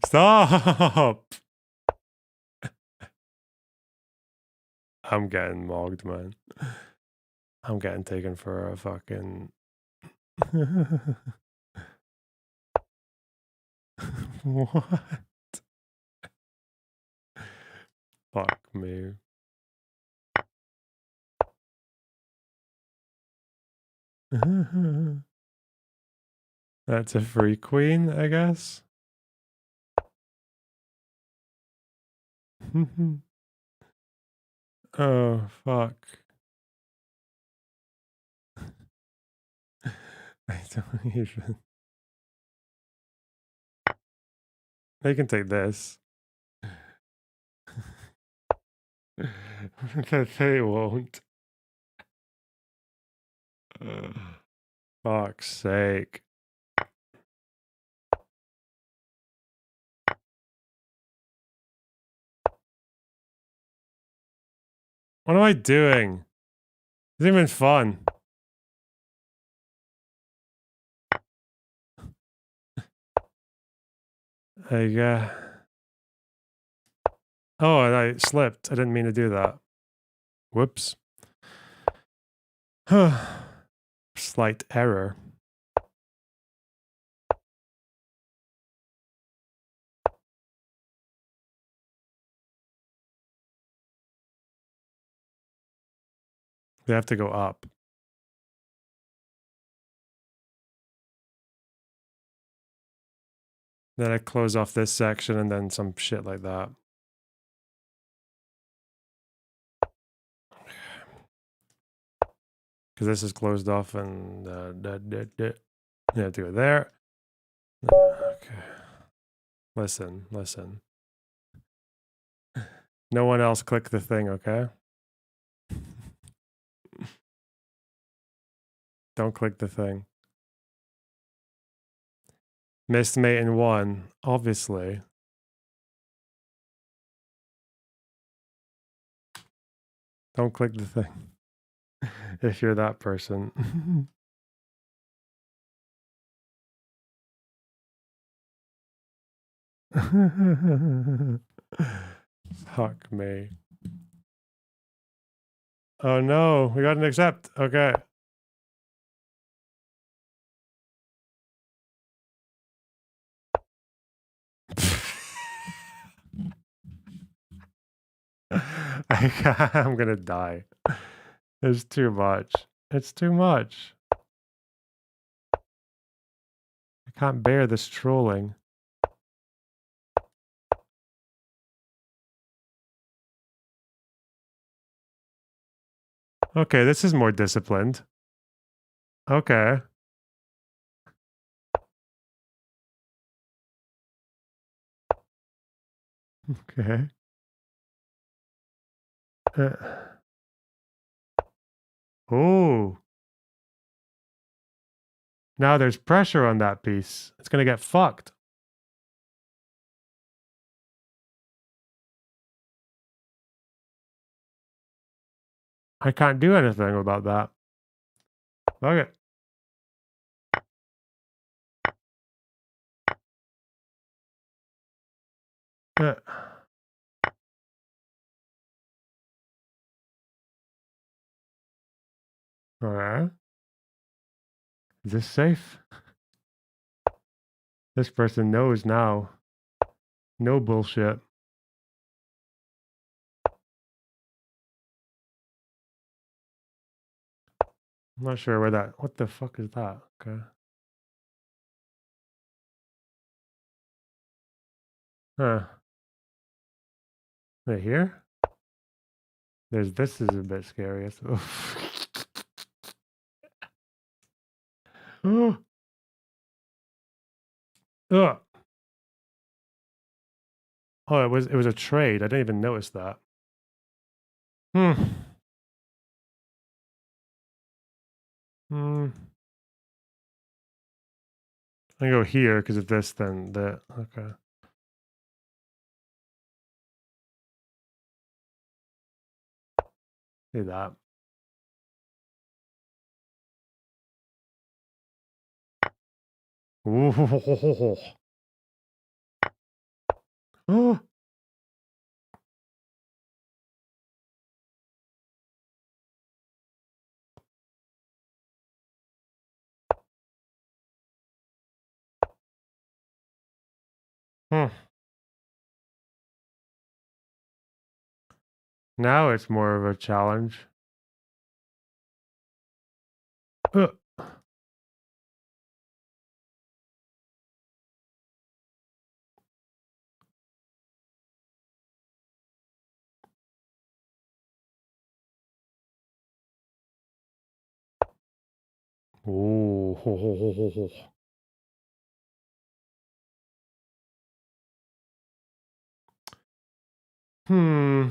Stop. I'm getting mogged, man. I'm getting taken for a fucking... What? Fuck me. That's a free queen, I guess. Oh, fuck. I don't even... They can take this. They won't. Fuck's sake. What am I doing? This isn't even fun. Oh, and I slipped. I didn't mean to do that. Whoops. Slight error. They have to go up. Then I close off this section and then some shit like that. Because this is closed off and you have to go there. Okay. Listen. No one else click the thing, okay? Don't click the thing. Missed mate in 1, obviously. Don't click the thing. If you're that person. Fuck me. Oh no, we got an accept. Okay. I'm gonna die. It's too much. It's too much. I can't bear this trolling. Okay, this is more disciplined. Okay. Okay. Oh. Now there's pressure on that piece. It's gonna get fucked. I can't do anything about that. Okay. Alright. Is this safe? This person knows now. No bullshit. I'm not sure where that. What the fuck is that? Okay. Huh. Right here? There's this is a bit scary. Oh. Ugh. Oh, it was a trade. I didn't even notice that. Hmm. Hmm. I go here because of this, then that. Okay. Do that. Ooh. Oh. Hmm. Now it's more of a challenge. Ugh. Ooh. Hmm.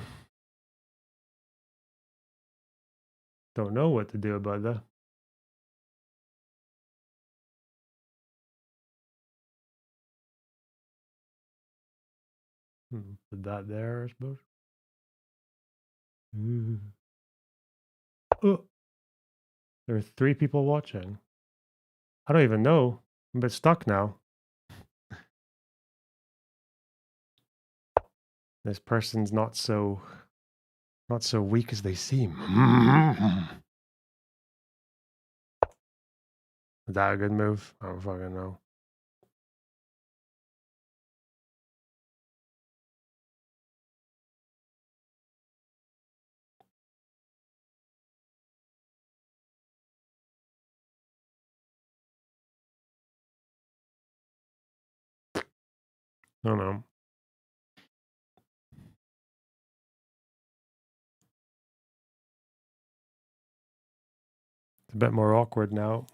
Don't know what to do about that. Put that there, I suppose. Oh, there are 3 people watching. I don't even know. I'm a bit stuck now. This person's not so weak as they seem. Is that a good move? I don't fucking know. I don't know. It's a bit more awkward now.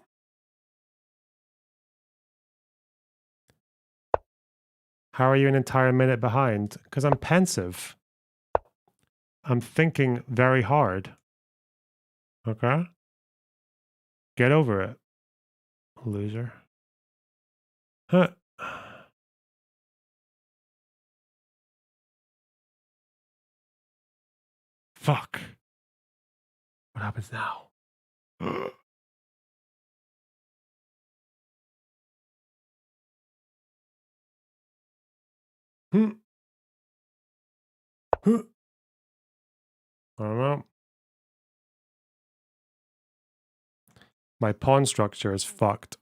How are you an entire minute behind? Because I'm pensive. I'm thinking very hard. Okay? Get over it, loser. Huh. Fuck. What happens now? Hmm. Huh. I don't know. My pawn structure is fucked.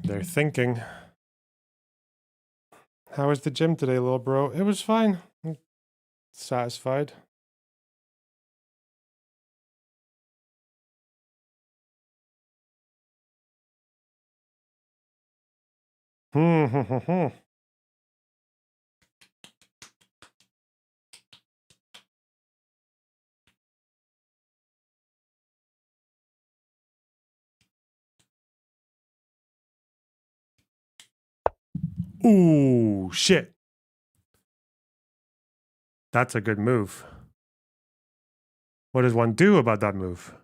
They're thinking. How was the gym today, little bro? It was fine. Satisfied. Hmm. Ooh, shit. That's a good move. What does one do about that move?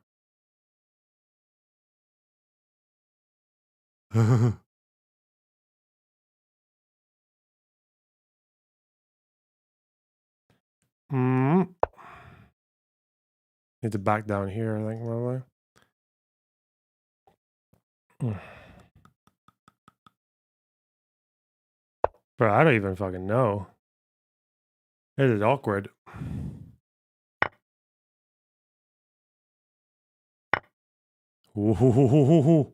Hmm. Need to back down here, I think, probably. Bro, I don't even fucking know. It is awkward. Ooh.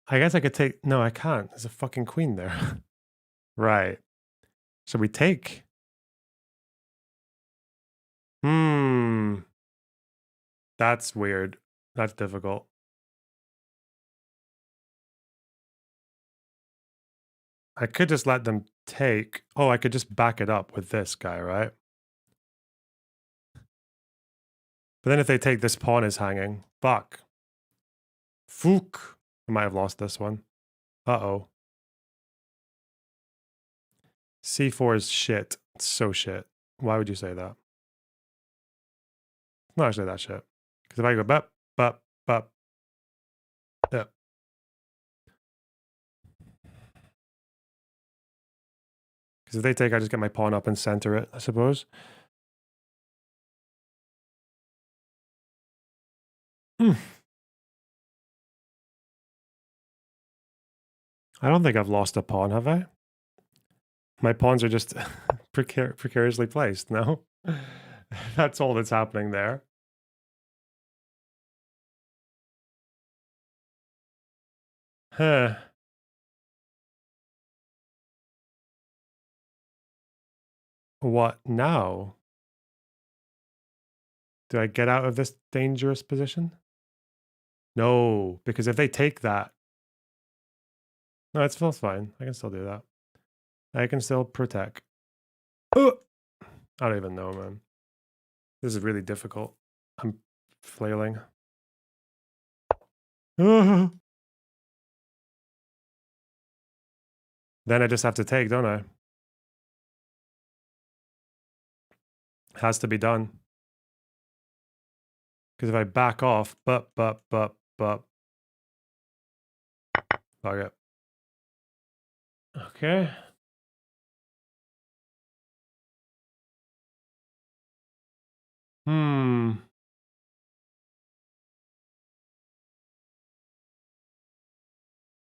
I guess I could take... No, I can't. There's a fucking queen there. Right. Should we take? Hmm. That's weird. That's difficult. I could just let them take... Oh, I could just back it up with this guy, right? But then if they take, this pawn is hanging. Fuck. Fook. I might have lost this one. Uh-oh. C4 is shit. It's so shit. Why would you say that? It's not actually that shit. Because if I go bop, bop, bop. Yeah. Because if they take, I just get my pawn up and center it, I suppose. Hmm. I don't think I've lost a pawn, have I? My pawns are just precariously placed, no? That's all that's happening there. Huh. What now? Do I get out of this dangerous position? No, because if they take that... No, it's still fine. I can still do that. I can still protect. Oh! I don't even know, man. This is really difficult. I'm flailing. Then I just have to take, don't I? Has to be done. Because if I back off, fuck it. Okay. Hmm.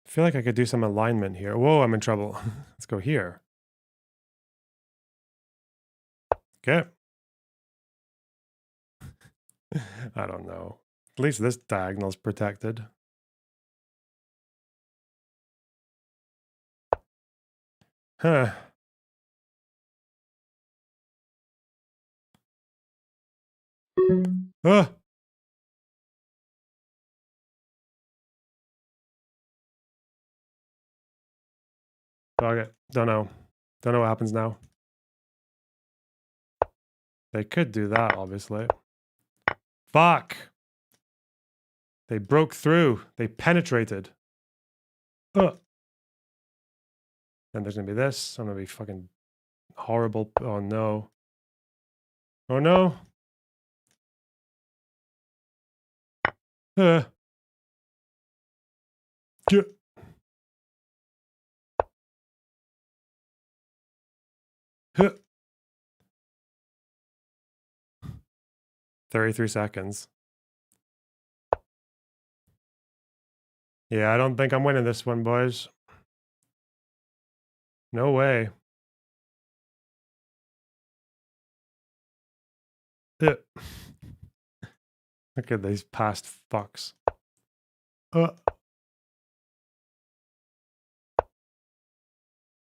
I feel like I could do some alignment here. Whoa, I'm in trouble. Let's go here. Okay. I don't know. At least this diagonal's protected. Huh. Ah! Okay. Don't know. Don't know what happens now. They could do that, obviously. Fuck! They broke through. They penetrated. Then there's gonna be this. I'm gonna be fucking horrible. Oh no. Oh no. Uh. Get. 33 seconds. Yeah, I don't think I'm winning this one, boys. No way. Look at these past fucks.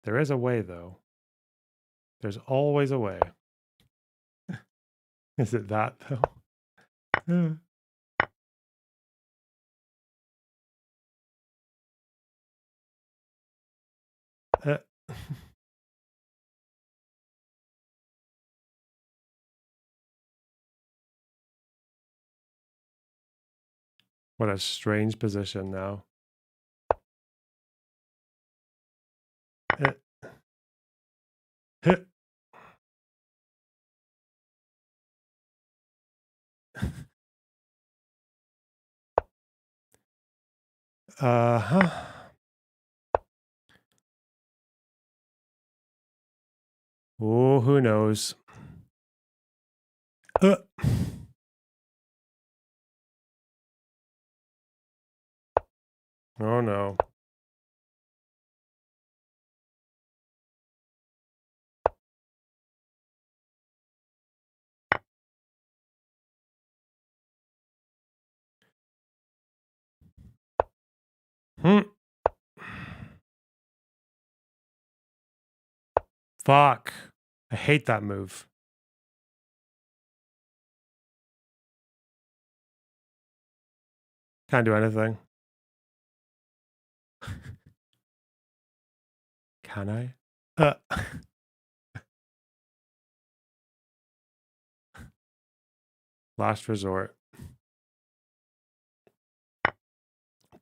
There is a way, though. There's always a way. Is it that, though? Uh, what a strange position now. Uh-huh. Oh, who knows? Oh, no. Fuck. I hate that move. Can't do anything. Can I? Last resort.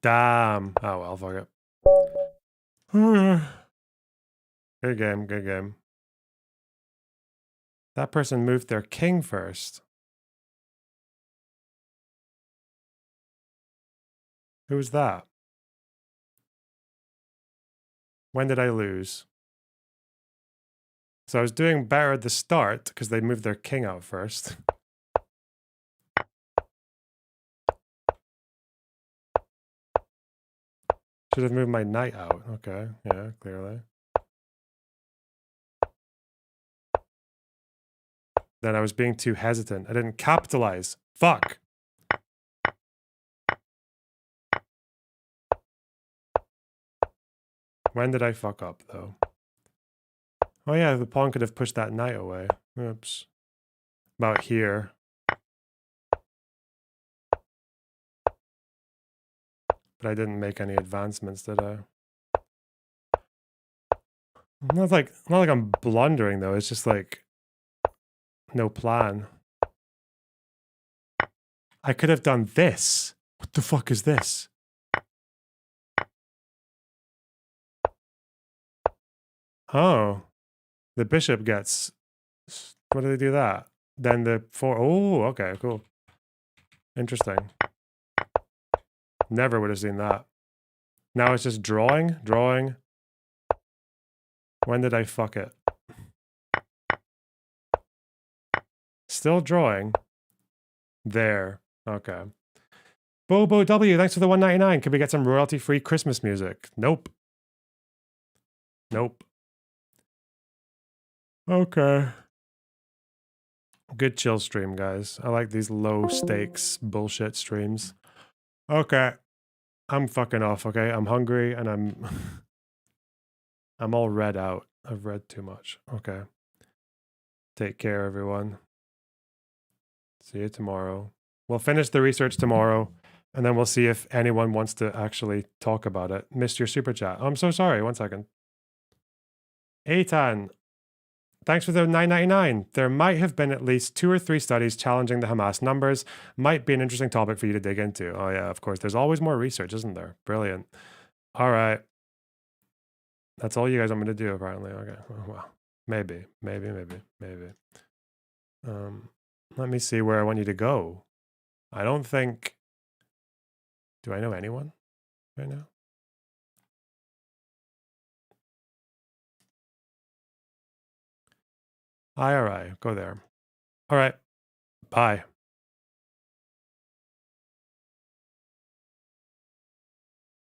Damn. Oh, well, fuck it. Good game, good game. That person moved their king first. Who was that? When did I lose? So I was doing better at the start because they moved their king out first. Should have moved my knight out. Okay, yeah, clearly. Then I was being too hesitant. I didn't capitalize. Fuck. When did I fuck up, though? Oh yeah, the pawn could have pushed that knight away. Oops. About here. But I didn't make any advancements, did I? Not like I'm blundering, though. It's just like no plan. I could have done this. What the fuck is this? Oh. The bishop gets... What do they do that? Then the four... Oh, okay, cool. Interesting. Never would have seen that. Now it's just drawing, drawing. When did I fuck it? Still drawing. There. Okay. Bobo W, thanks for the 199. Could we get some royalty-free Christmas music? Nope. Nope. Okay. Good chill stream, guys. I like these low stakes bullshit streams. Okay. I'm fucking off, okay? I'm hungry and I'm all read out. I've read too much. Okay. Take care, everyone. See you tomorrow. We'll finish the research tomorrow, and then we'll see if anyone wants to actually talk about it. Missed your super chat. Oh, I'm so sorry. 1 second. Eitan, thanks for the 9.99. There might have been at least 2 or 3 studies challenging the Hamas numbers. Might be an interesting topic for you to dig into. Oh yeah, of course. There's always more research, isn't there? Brilliant. All right. That's all you guys want me to do, apparently. Okay. Well, maybe. Let me see where I want you to go. I don't think... Do I know anyone right now? IRI, go there. All right. Bye.